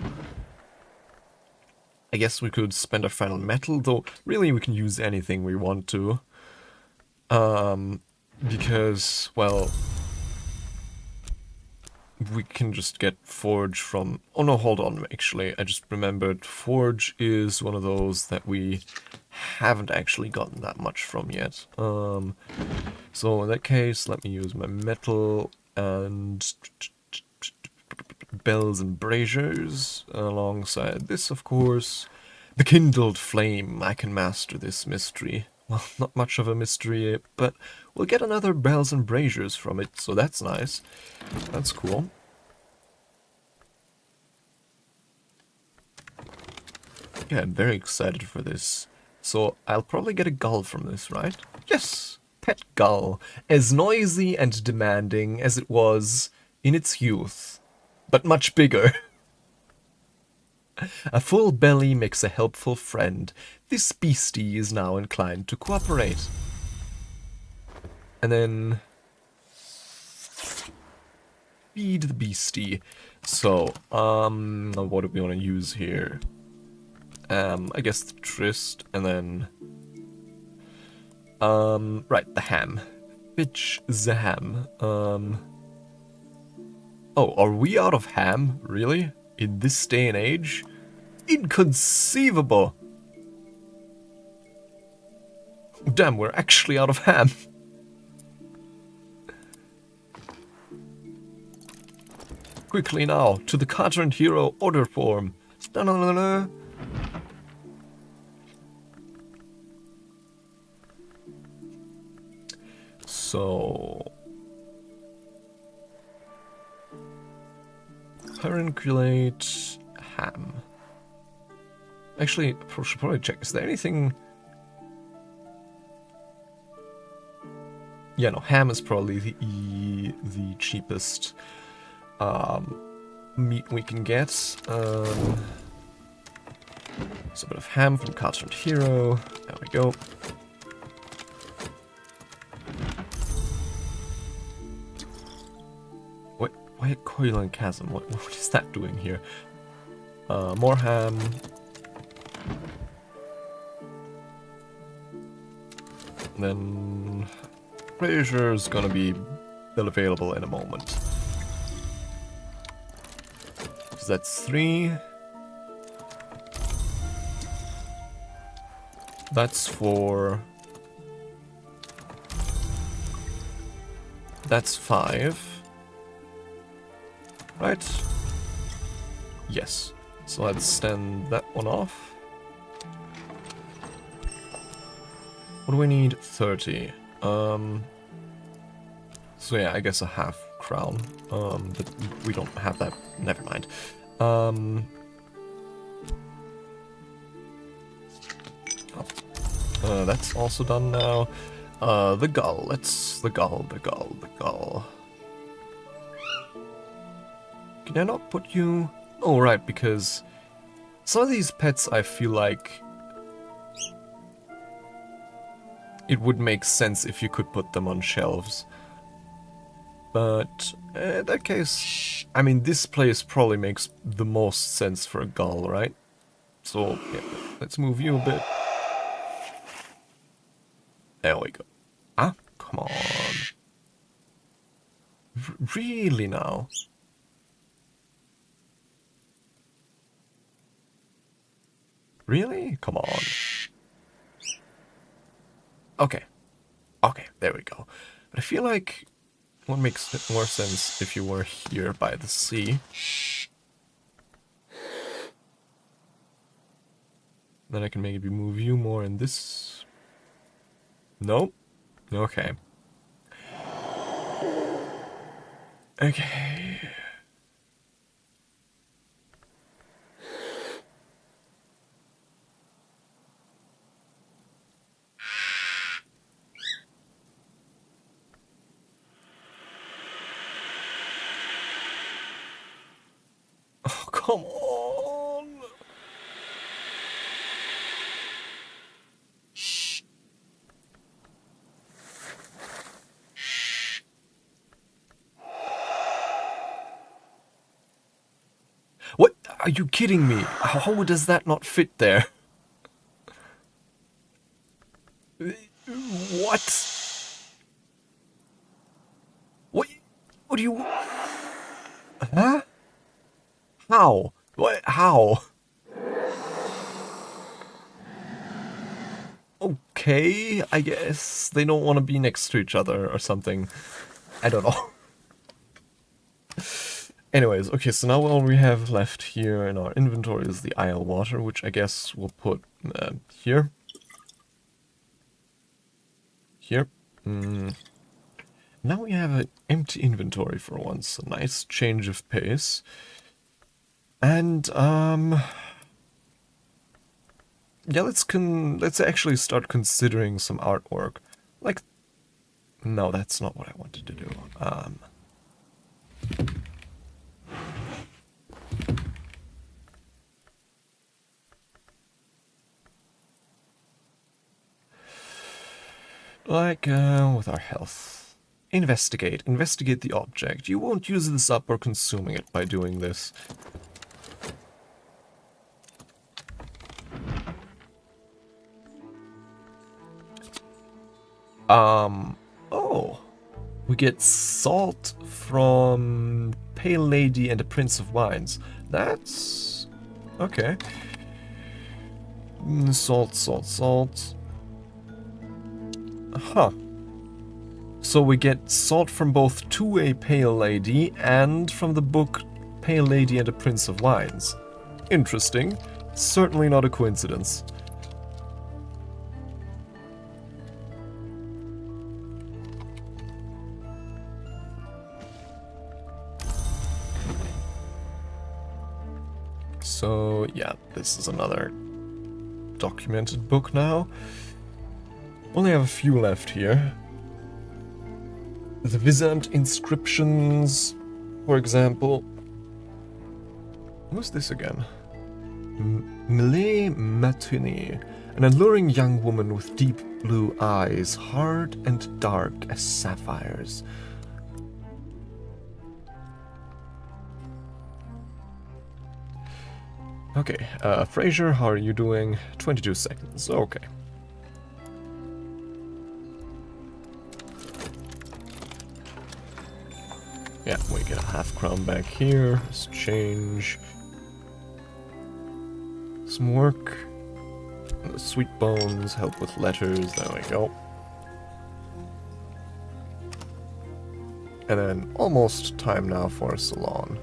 I guess we could spend our final metal, though really we can use anything we want to. Because, well, we can just get Forge from... Oh no, hold on, actually, I just remembered Forge is one of those that we haven't actually gotten that much from yet. So in that case, let me use my metal And bells and braziers alongside this, of course. The kindled flame. I can master this mystery. Well, not much of a mystery, but we'll get another bells and braziers from it, so that's nice. That's cool. Yeah, I'm very excited for this. So I'll probably get a gull from this, right? Yes! Pet gull. As noisy and demanding as it was in its youth, but much bigger. A full belly makes a helpful friend. This beastie is now inclined to cooperate. And then feed the beastie. So, what do we want to use here? I guess the tryst, and then right, the ham. Bitch the ham. Oh, are we out of ham? Really? In this day and age? Inconceivable! Damn, we're actually out of ham. Quickly now, to the Quadrant Hero order form. Da-na-na-na. So... Perenculate ham. Actually, I should probably check. Is there anything... Yeah, no, ham is probably the cheapest meat we can get. So a bit of ham from Quadrant Hero. There we go. Why Coil and Chasm? What is that doing here? More ham. Then Brazier gonna be available in a moment. So that's 3. That's 4. That's 5. Right? Yes. So let's stand that one off. What do we need? 30. So yeah, I guess a half crown. But we don't have that. Never mind. That's also done now. The gull. The gull. Can I not put you... Oh, right, because some of these pets I feel like it would make sense if you could put them on shelves. But in that case, I mean, this place probably makes the most sense for a gull, right? So, yeah, let's move you a bit. There we go. Ah, come on. Really now? Really? Come on. Okay. Okay, there we go. But I feel like what makes more sense if you were here by the sea. Then I can maybe move you more in this. Nope. Okay. Okay. Oh, come on. What? Are you kidding me? How does that not fit there? What? What? What do you... Huh? How? What? How? Okay, I guess they don't want to be next to each other or something. I don't know. Anyways, okay, so now all we have left here in our inventory is the Isle water, which I guess we'll put here. Here. Now we have an empty inventory for once, a nice change of pace. And, yeah, let's actually start considering some artwork. Like, no, that's not what I wanted to do. With our health. Investigate. Investigate the object. You won't use this up or consuming it by doing this. Oh. We get salt from Pale Lady and the Prince of Wines. That's... okay. Salt. Huh. So we get salt from both To a Pale Lady and from the book Pale Lady and the Prince of Wines. Interesting. Certainly not a coincidence. So, yeah, this is another documented book now. Only have a few left here. The Vizant inscriptions, for example. Who's this again? 𝐈𝐧𝐤𝐬, an alluring young woman with deep blue eyes, hard and dark as sapphires. Okay, Fraser, how are you doing? 22 seconds, okay. Yeah, we get a half crown back here. Let's change some work. The sweet bones help with letters, there we go. And then almost time now for a salon.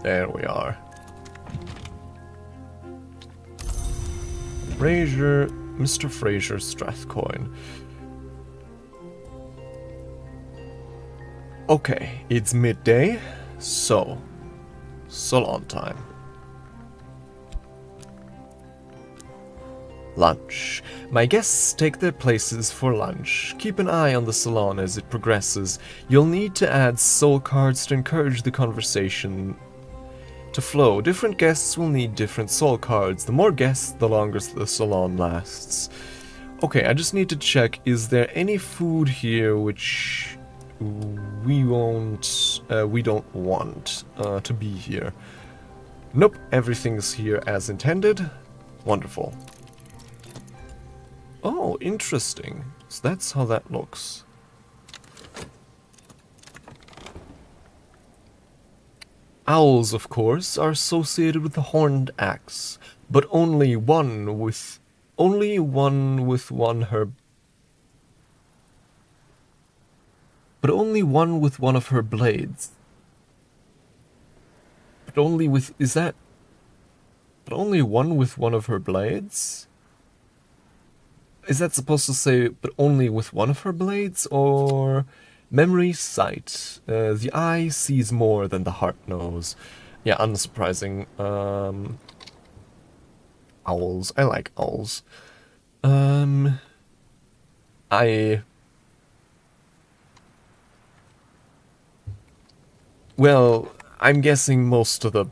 There we are. Fraser, Mr. Fraser Strathcoyne. Okay, it's midday, so salon time. Lunch. My guests take their places for lunch. Keep an eye on the salon as it progresses. You'll need to add soul cards to encourage the conversation to flow. Different guests will need different soul cards. The more guests, the longer the salon lasts. Okay, I just need to check, is there any food here which we don't want to be here? Nope, everything's here as intended. Wonderful. Oh, interesting. So that's how that looks. Owls, of course, are associated with the horned axe, but only one with one herb. But only one with one of her blades. But only with... is that... but only one with one of her blades? Is that supposed to say, but only with one of her blades? Or... memory, sight. The eye sees more than the heart knows. Yeah, unsurprising. Owls. I like owls. Well, I'm guessing most of the,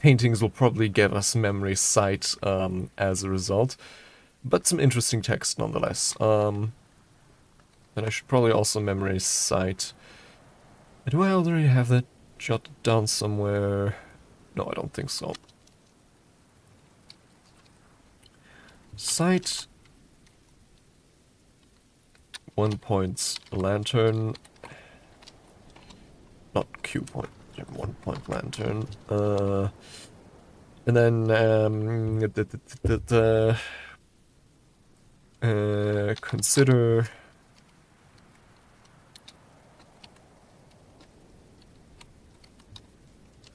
paintings will probably give us memory sight, as a result. But some interesting text nonetheless. And I should probably also memory sight. Do I already have that jotted down somewhere? No, I don't think so. Sight. 1 point lantern. Not Q point. 1 point lantern. And then consider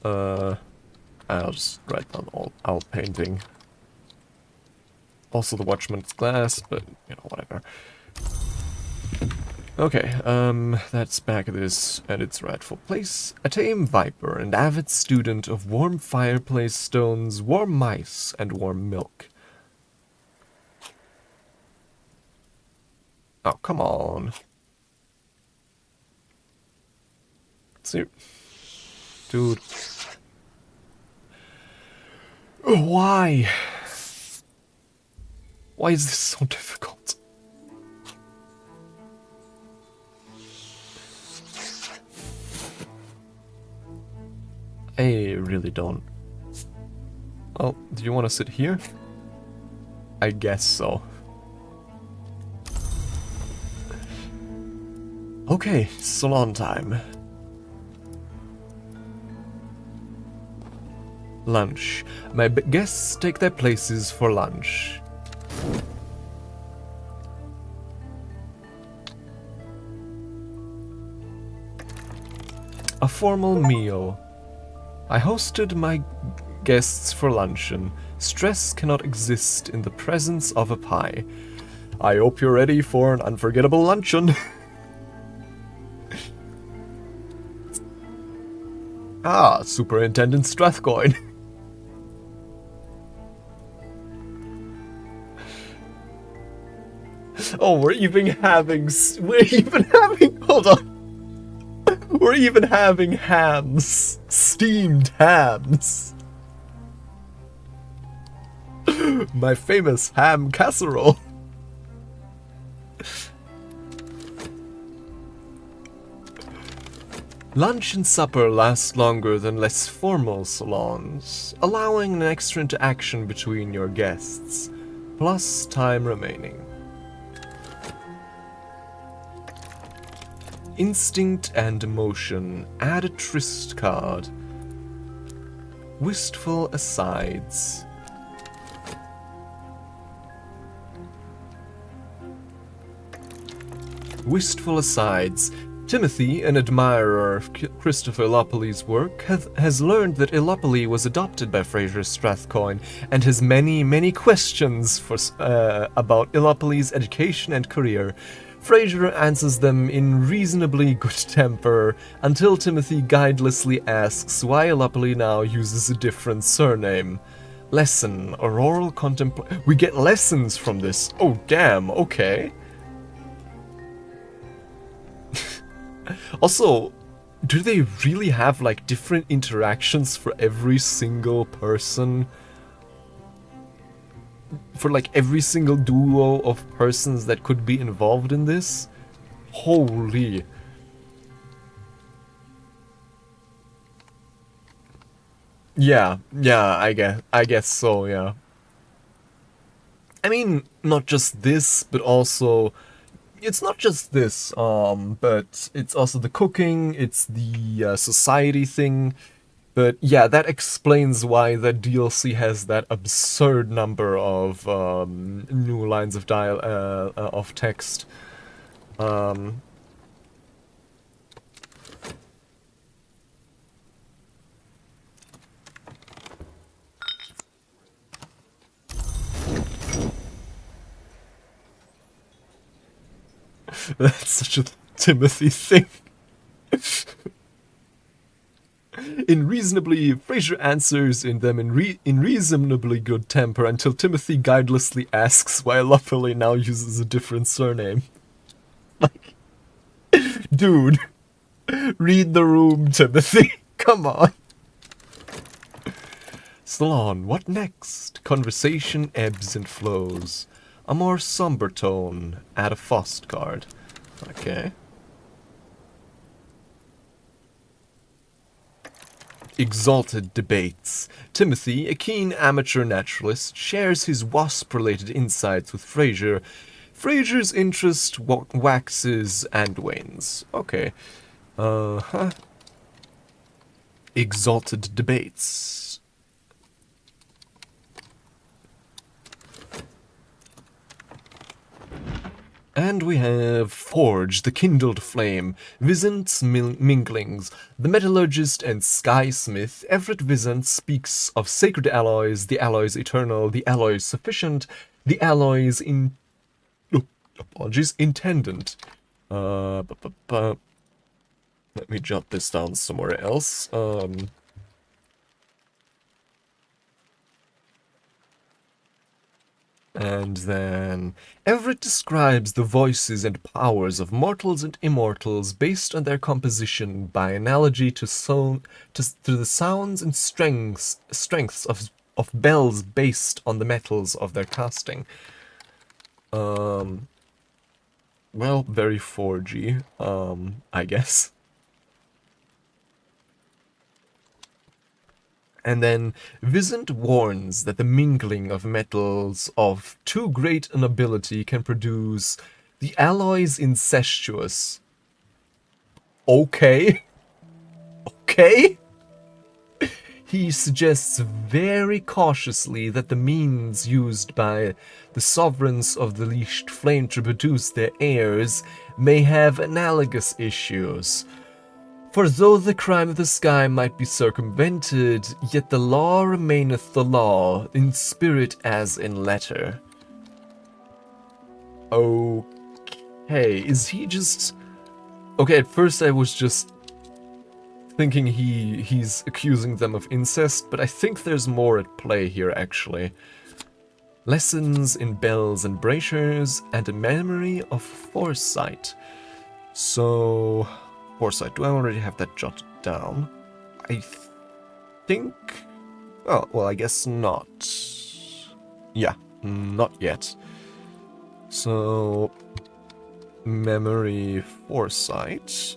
I'll just write down all owl painting. Also the Watchman's glass, but, you know, whatever. Okay, that's back at this at its rightful place. A tame viper, an avid student of warm fireplace stones, warm mice, and warm milk. Oh, come on. See, dude. Why? Why is this so difficult? I really don't. Oh, do you want to sit here? I guess so. Okay, salon time. Lunch. My guests take their places for lunch. A formal meal. I hosted my guests for luncheon. Stress cannot exist in the presence of a pie. I hope you're ready for an unforgettable luncheon. Ah, Superintendent Strathcoin. Oh, we're even having, hold on. We're even having hams. Steamed hams. My famous ham casserole. Lunch and supper last longer than less formal salons, allowing an extra interaction between your guests, plus time remaining. Instinct and emotion. Add a tryst card. Wistful asides. Wistful asides. Timothy, an admirer of Christopher Illopoly's work, has learned that Illopoly was adopted by Fraser Strathcoin and has many questions about Illopoly's education and career. Fraser answers them in reasonably good temper until Timothy guidelessly asks why Illopoly now uses a different surname. Lesson, auroral contemplation. We get lessons from this. Oh damn, okay. Also, do they really have like different interactions for every single person? For like every single duo of persons that could be involved in this? Holy. Yeah, I guess so, yeah. I mean, not just this, but also it's not just this, but it's also the cooking, it's the society thing. But yeah, that explains why the DLC has that absurd number of new lines of of text. That's such a Timothy thing. Fraser answers in reasonably good temper until Timothy guidelessly asks why Illopoly now uses a different surname. Like, dude, read the room, Timothy. Come on. Salon, what next? Conversation ebbs and flows. A more somber tone. Add a Faust card. Okay. Exalted debates. Timothy, a keen amateur naturalist, shares his wasp-related insights with Fraser. Fraser's interest waxes and wanes. Okay. Exalted debates. And we have Forge, the kindled flame, Wisant's minglings, the metallurgist and skysmith. Everett Wisant speaks of sacred alloys, the alloys eternal, the alloys sufficient, the alloys intendant. Let me jot this down somewhere else. And then Everett describes the voices and powers of mortals and immortals based on their composition by analogy to the sounds and strengths of bells based on the metals of their casting. Well, very 4G, I guess. And then Wisant warns that the mingling of metals of too great an ability can produce the alloys incestuous. Okay. Okay. He suggests very cautiously that the means used by the sovereigns of the leashed flame to produce their heirs may have analogous issues. For though the crime of the sky might be circumvented, yet the law remaineth the law, in spirit as in letter. Okay, is he just... Okay, at first I was just thinking he's accusing them of incest, but I think there's more at play here, actually. Lessons in bells and braziers, and a memory of foresight. So... Foresight. Do I already have that jotted down? I think... Oh, well, I guess not. Yeah, not yet. So... Memory, foresight...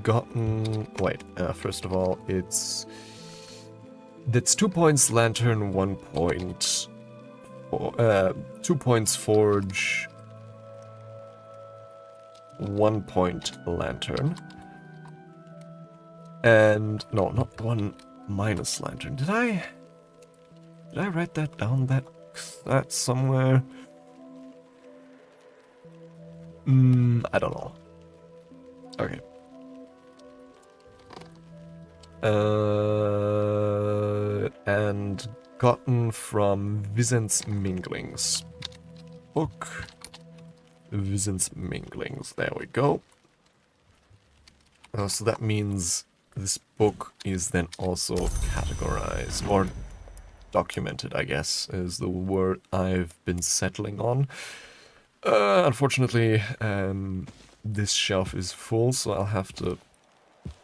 Gotten... Wait, first of all, it's... That's 2 points lantern, 1 point... 2 points forge... 1 point lantern. And no, not 1 minus lantern. Did I write that down? That somewhere? I don't know. Okay. And gotten from Wisant's minglings book. Wisant's minglings. There we go. So that means this book is then also categorized, or documented, I guess, is the word I've been settling on. Unfortunately, this shelf is full, so I'll have to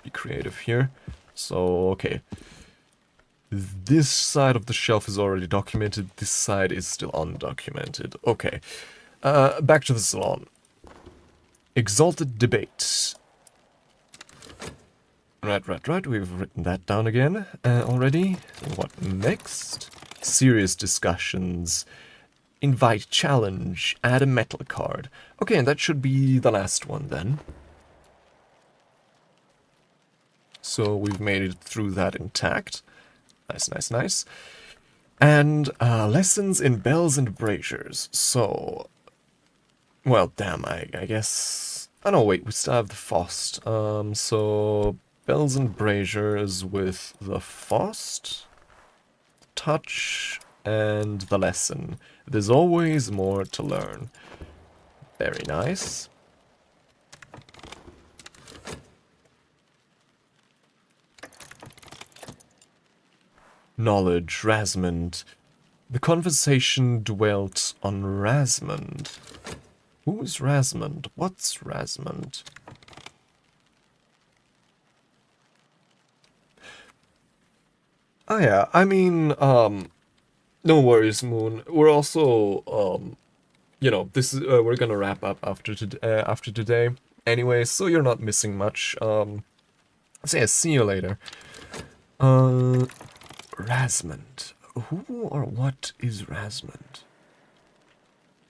be creative here. So, okay. This side of the shelf is already documented, this side is still undocumented. Okay. Back to the salon. Exalted debate. Right. We've written that down again already. What next? Serious discussions. Invite challenge. Add a metal card. Okay, and that should be the last one then. So we've made it through that intact. Nice. And lessons in bells and braziers. So... Well, damn, I guess... Oh no, wait, we still have the Fost. So... Bells and braziers with the Fost, touch, and the lesson. There's always more to learn. Very nice. Knowledge, Razmond. The conversation dwelt on Razmond. Who is Razmond? What's Razmond? Oh yeah, I mean, no worries, Moon. We're also, you know, this is, we're gonna wrap up after today. Anyway, so you're not missing much. So yeah, see you later. Razmond. Who or what is Razmond?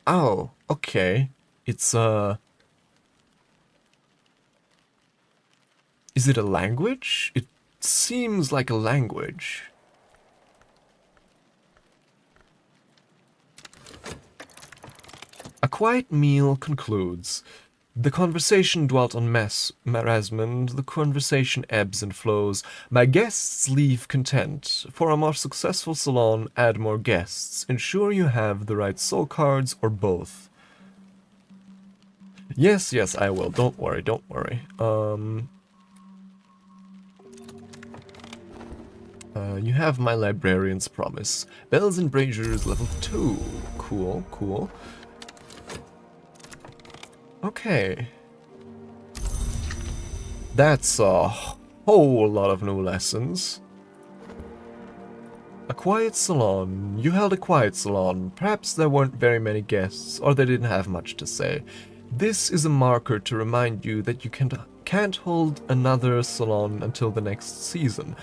Oh, okay. It's, is it a language? It seems like a language. A quiet meal concludes. The conversation dwelt on Marasmond, the conversation ebbs and flows. My guests leave content. For a more successful salon, add more guests. Ensure you have the right soul cards or both. Yes, yes, I will. Don't worry, don't worry. You have my librarian's promise. Bells and Braziers level 2. Cool, cool. Okay. That's a whole lot of new lessons. A quiet salon. You held a quiet salon. Perhaps there weren't very many guests, or they didn't have much to say. This is a marker to remind you that you can't hold another salon until the next season.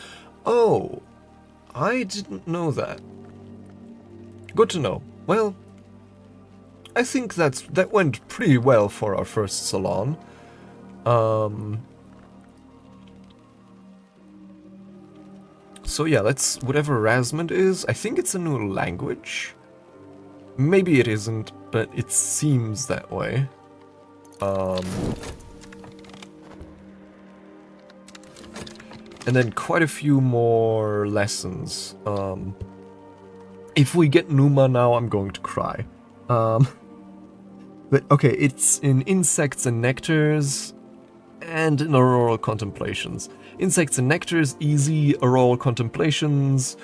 Oh, I didn't know that. Good to know. Well, I think that went pretty well for our first salon. So yeah, let's whatever Razmond is. I think it's a new language. Maybe it isn't, but it seems that way. And then quite a few more lessons. If we get Numa now, I'm going to cry. But okay, it's in insects and nectars, and in auroral contemplations. Insects and nectars, easy. Auroral contemplations,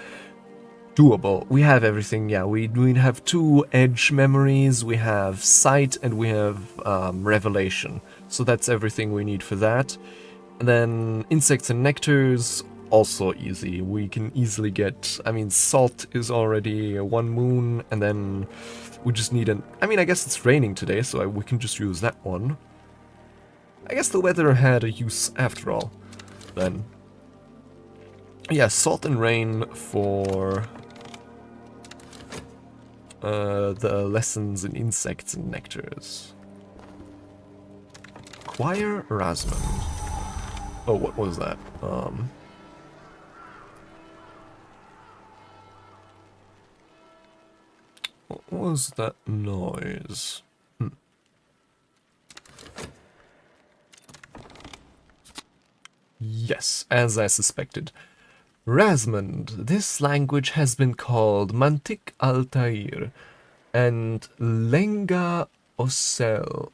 doable. We have everything, yeah. We have 2 edge memories, we have sight, and we have revelation. So that's everything we need for that. And then insects and nectars, also easy. We can easily get, I mean, salt is already 1 moon, and then we just need I mean, I guess it's raining today, so we can just use that one. I guess the weather had a use after all, then. Yeah, salt and rain for the lessons in insects and nectars. Choir Razmond. Oh, what was that? What was that noise? Yes, as I suspected. Razmond. This language has been called Mantik Altair and Lenga Osel,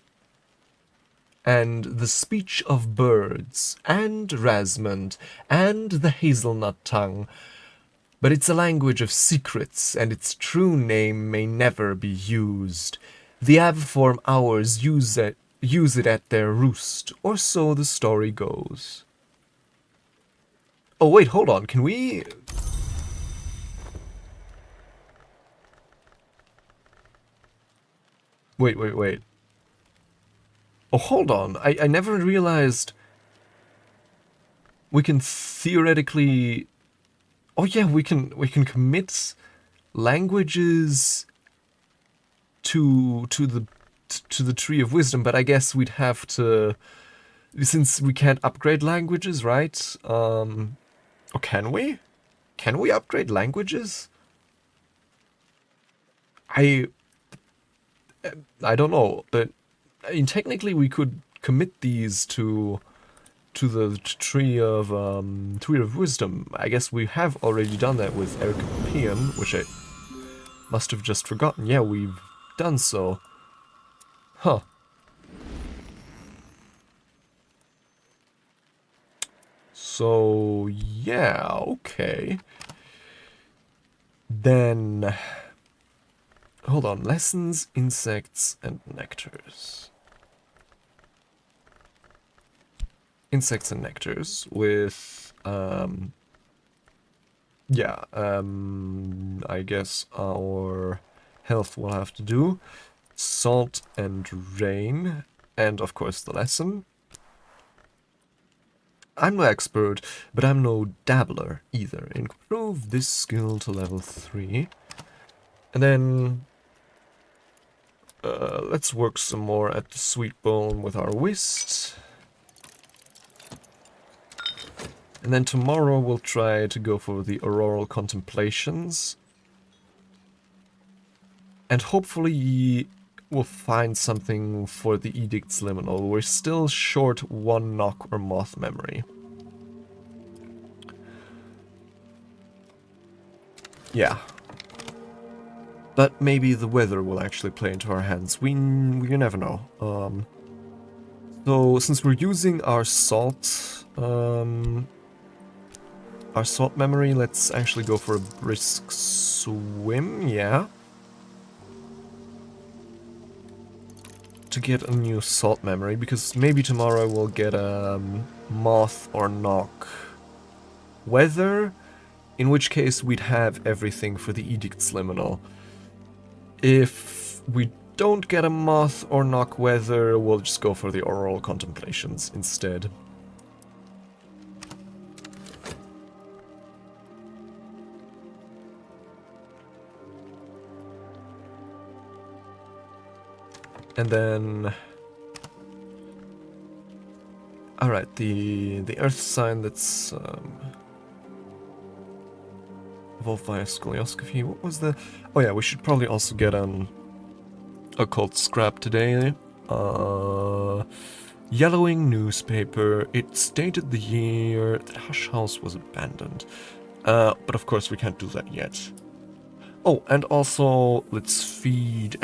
and the speech of birds, and Razmond, and the hazelnut tongue. But it's a language of secrets, and its true name may never be used. The Aviform Hours use it at their roost, or so the story goes. Oh wait, hold on, can we... Wait. Oh, hold on, I never realized... We can theoretically... Oh yeah, we can commit languages to the Tree of Wisdom, but I guess we'd have to, since we can't upgrade languages, right? Or can we? Can we upgrade languages? I don't know, but I mean, technically we could commit these to the Tree of Wisdom. I guess we have already done that with Erikopian, which I must have just forgotten. Yeah, we've done so. Huh. So, yeah, okay. Then... Hold on. Lessons, insects, and nectars. Insects and nectars with, I guess our health will have to do. Salt and rain, and of course the lesson. I'm no expert, but I'm no dabbler either. Improve this skill to level 3. And then let's work some more at the sweet bone with our whist. And then tomorrow we'll try to go for the auroral contemplations. And hopefully we'll find something for the Edict's Liminal. We're still short 1 knock or moth memory. Yeah. But maybe the weather will actually play into our hands. We never know. So since we're using our salt memory, let's actually go for a brisk swim, yeah. To get a new salt memory, because maybe tomorrow we'll get a moth or knock weather, in which case we'd have everything for the Edict's Liminal. If we don't get a moth or knock weather, we'll just go for the oral contemplations instead. And then, all right, the earth sign that's evolved via 𝐈𝐧𝐤𝐬. What was the? Oh yeah, we should probably also get an occult scrap today. Yellowing newspaper. It stated the year that Hush House was abandoned, but of course we can't do that yet. Oh, and also, let's feed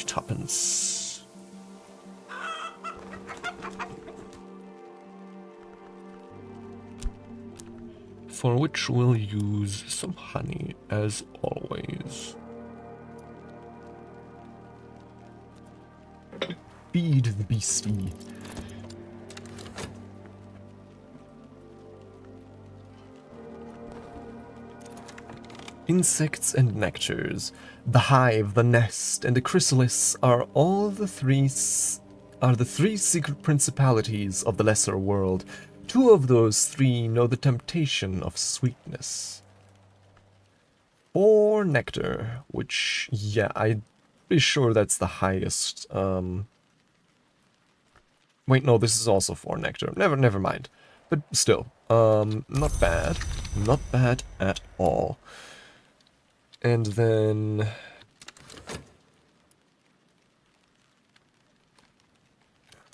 tuppence. For which we'll use some honey, as always. Feed the beastie. Insects and nectars. The hive, the nest, and the chrysalis are the three secret principalities of the lesser world. 2 of those 3 know the temptation of sweetness. 4 nectar, which, yeah, I'd be sure that's the highest. Wait, no, this is also 4 nectar. Never mind. But still, not bad. Not bad at all. And then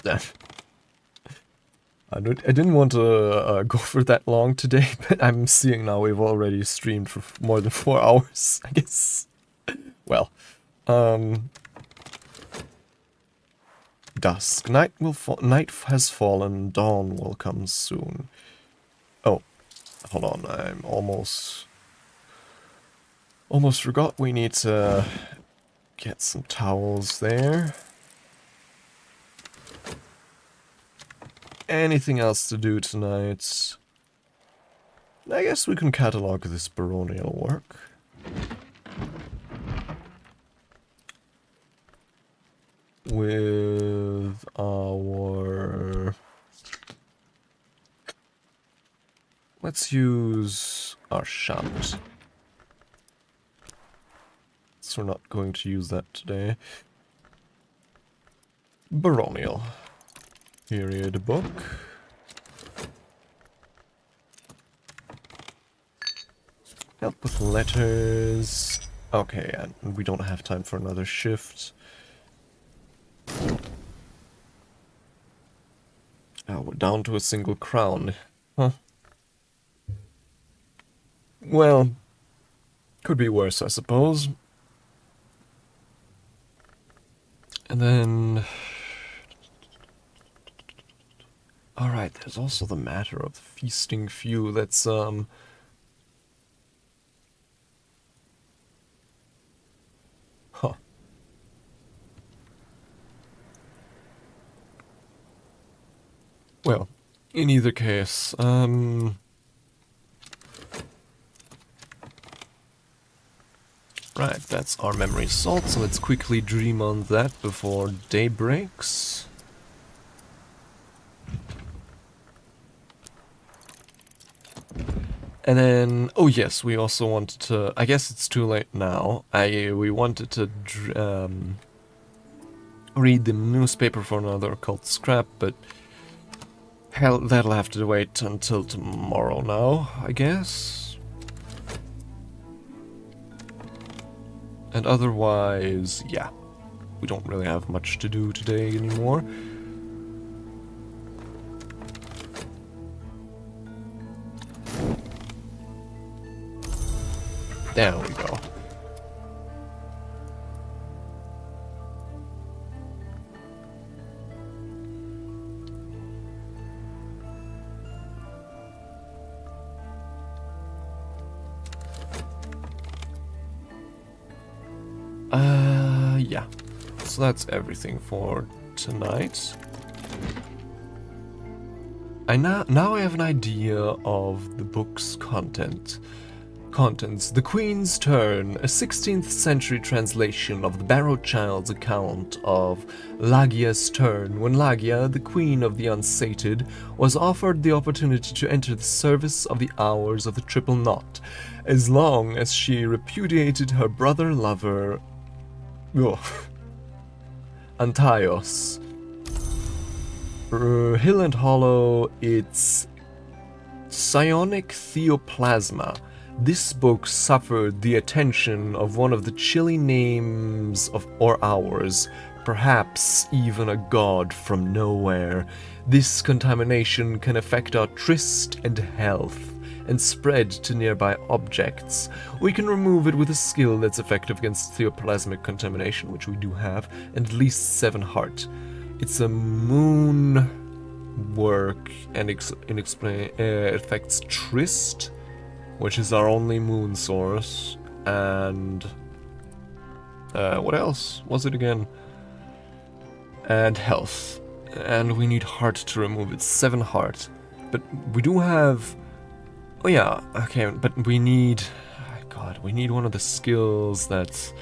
I didn't want to go for that long today, but I'm seeing now we've already streamed for more than 4 hours, I guess. Well, dusk. Night has fallen. Dawn will come soon. Oh, hold on. I'm almost forgot. We need to get some towels there. Anything else to do tonight? I guess we can catalog this baronial work. With our... Let's use our shunt. So we're not going to use that today. Baronial. Period book. Help with letters. Okay, and we don't have time for another shift. Oh, we're down to a single crown. Huh. Well, could be worse, I suppose. And then... Alright, there's also the matter of the feasting few. That's, Huh. Well, in either case, right, that's our memory salt, so let's quickly dream on that before day breaks. And then, oh yes, we also wanted to, I guess it's too late now, we wanted to read the newspaper for another occult scrap, but hell, that'll have to wait until tomorrow now, I guess. And otherwise, yeah. we don't really have much to do today anymore. There we go. Yeah. So that's everything for tonight. Now I have an idea of the book's contents. The Queen's Turn, a 16th century translation of the Barrow Child's account of Lagia's turn, when Lagia, the Queen of the Unsated, was offered the opportunity to enter the service of the Hours of the Triple Knot, as long as she repudiated her brother-lover, Antaios. Hill and Hollow, it's psionic theoplasma. This book suffered the attention of one of the chilly names of or hours, perhaps even a god from nowhere. This contamination can affect our tryst and health, and spread to nearby objects. We can remove it with a skill that's effective against theoplasmic contamination, which we do have, and at least 7 heart. It's a moon work and it affects tryst, which is our only moon source, and what else was it again? And health. And we need heart to remove it, 7 heart. But we do have... Oh yeah, okay, but we need... God, we need one of the skills that's...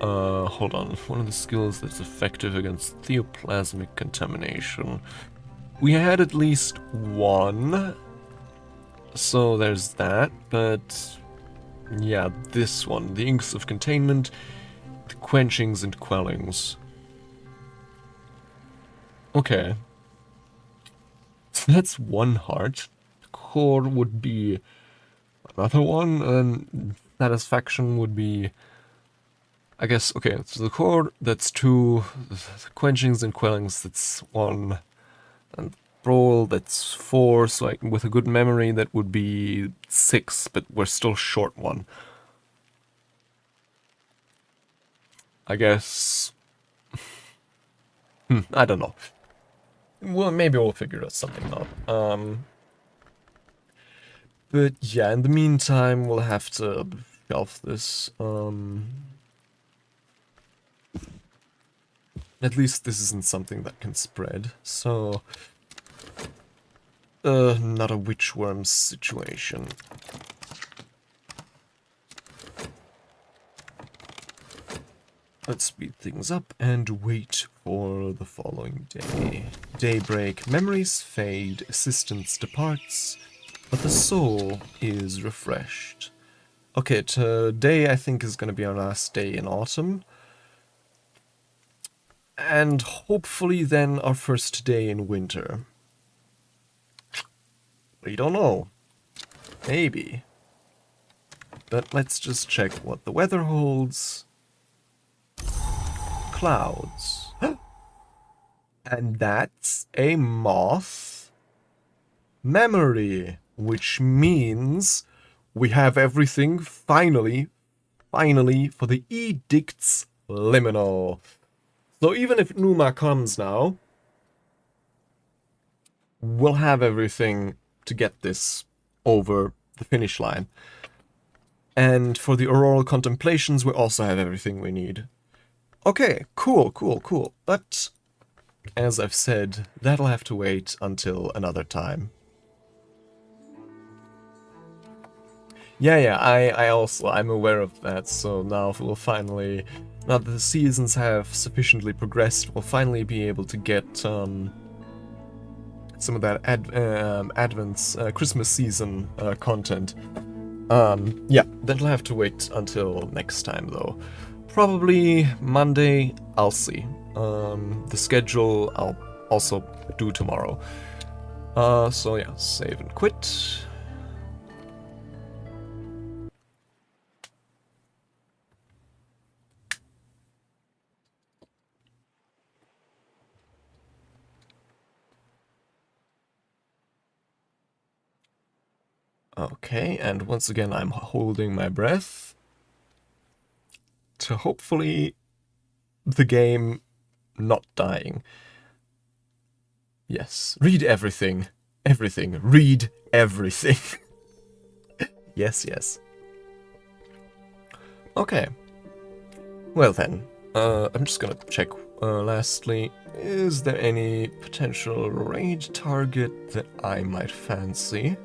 hold on. One of the skills that's effective against theoplasmic contamination. We had at least one, so there's that, but yeah, this one, the Inks of Containment, the Quenchings and Quellings. Okay. So that's 1 heart. Core would be another one, and Satisfaction would be, I guess, okay, so the core, that's 2, the Quenchings and Quellings, that's 1. And Brawl, that's 4, so with a good memory that would be 6, but we're still short 1. I guess... I don't know. Well, maybe we'll figure out something out. But yeah, in the meantime, we'll have to shelf this. At least this isn't something that can spread, so... not a witchworm situation. Let's speed things up and wait for the following day. Daybreak. Memories fade, assistance departs, but the soul is refreshed. Okay, today I think is going to be our last day in autumn. And hopefully then our first day in winter. We don't know. Maybe. But let's just check what the weather holds. Clouds. And that's a moth memory, which means we have everything finally for the Edict's Liminal. So even if Numa comes now, we'll have everything to get this over the finish line. And for the Auroral Contemplations, we also have everything we need. Okay, cool. But, as I've said, that'll have to wait until another time. Yeah, I'm aware of that, so now we'll finally... Now that the seasons have sufficiently progressed, we'll finally be able to get some of that Advent's Christmas season content. Yeah, that'll have to wait until next time though. Probably Monday, I'll see. The schedule I'll also do tomorrow. So yeah, save and quit. Okay, and once again I'm holding my breath to hopefully the game not dying. Yes, read everything. Everything. Read everything. Yes, yes. Okay. Well then, I'm just gonna check lastly, is there any potential raid target that I might fancy?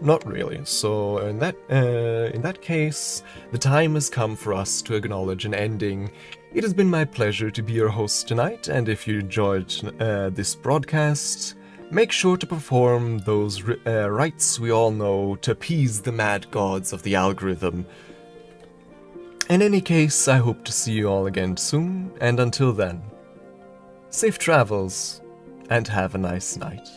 Not really. So in that case, the time has come for us to acknowledge an ending. It has been my pleasure to be your host tonight, and if you enjoyed this broadcast, make sure to perform those rites we all know to appease the mad gods of the algorithm. In any case, I hope to see you all again soon, and until then, safe travels, and have a nice night.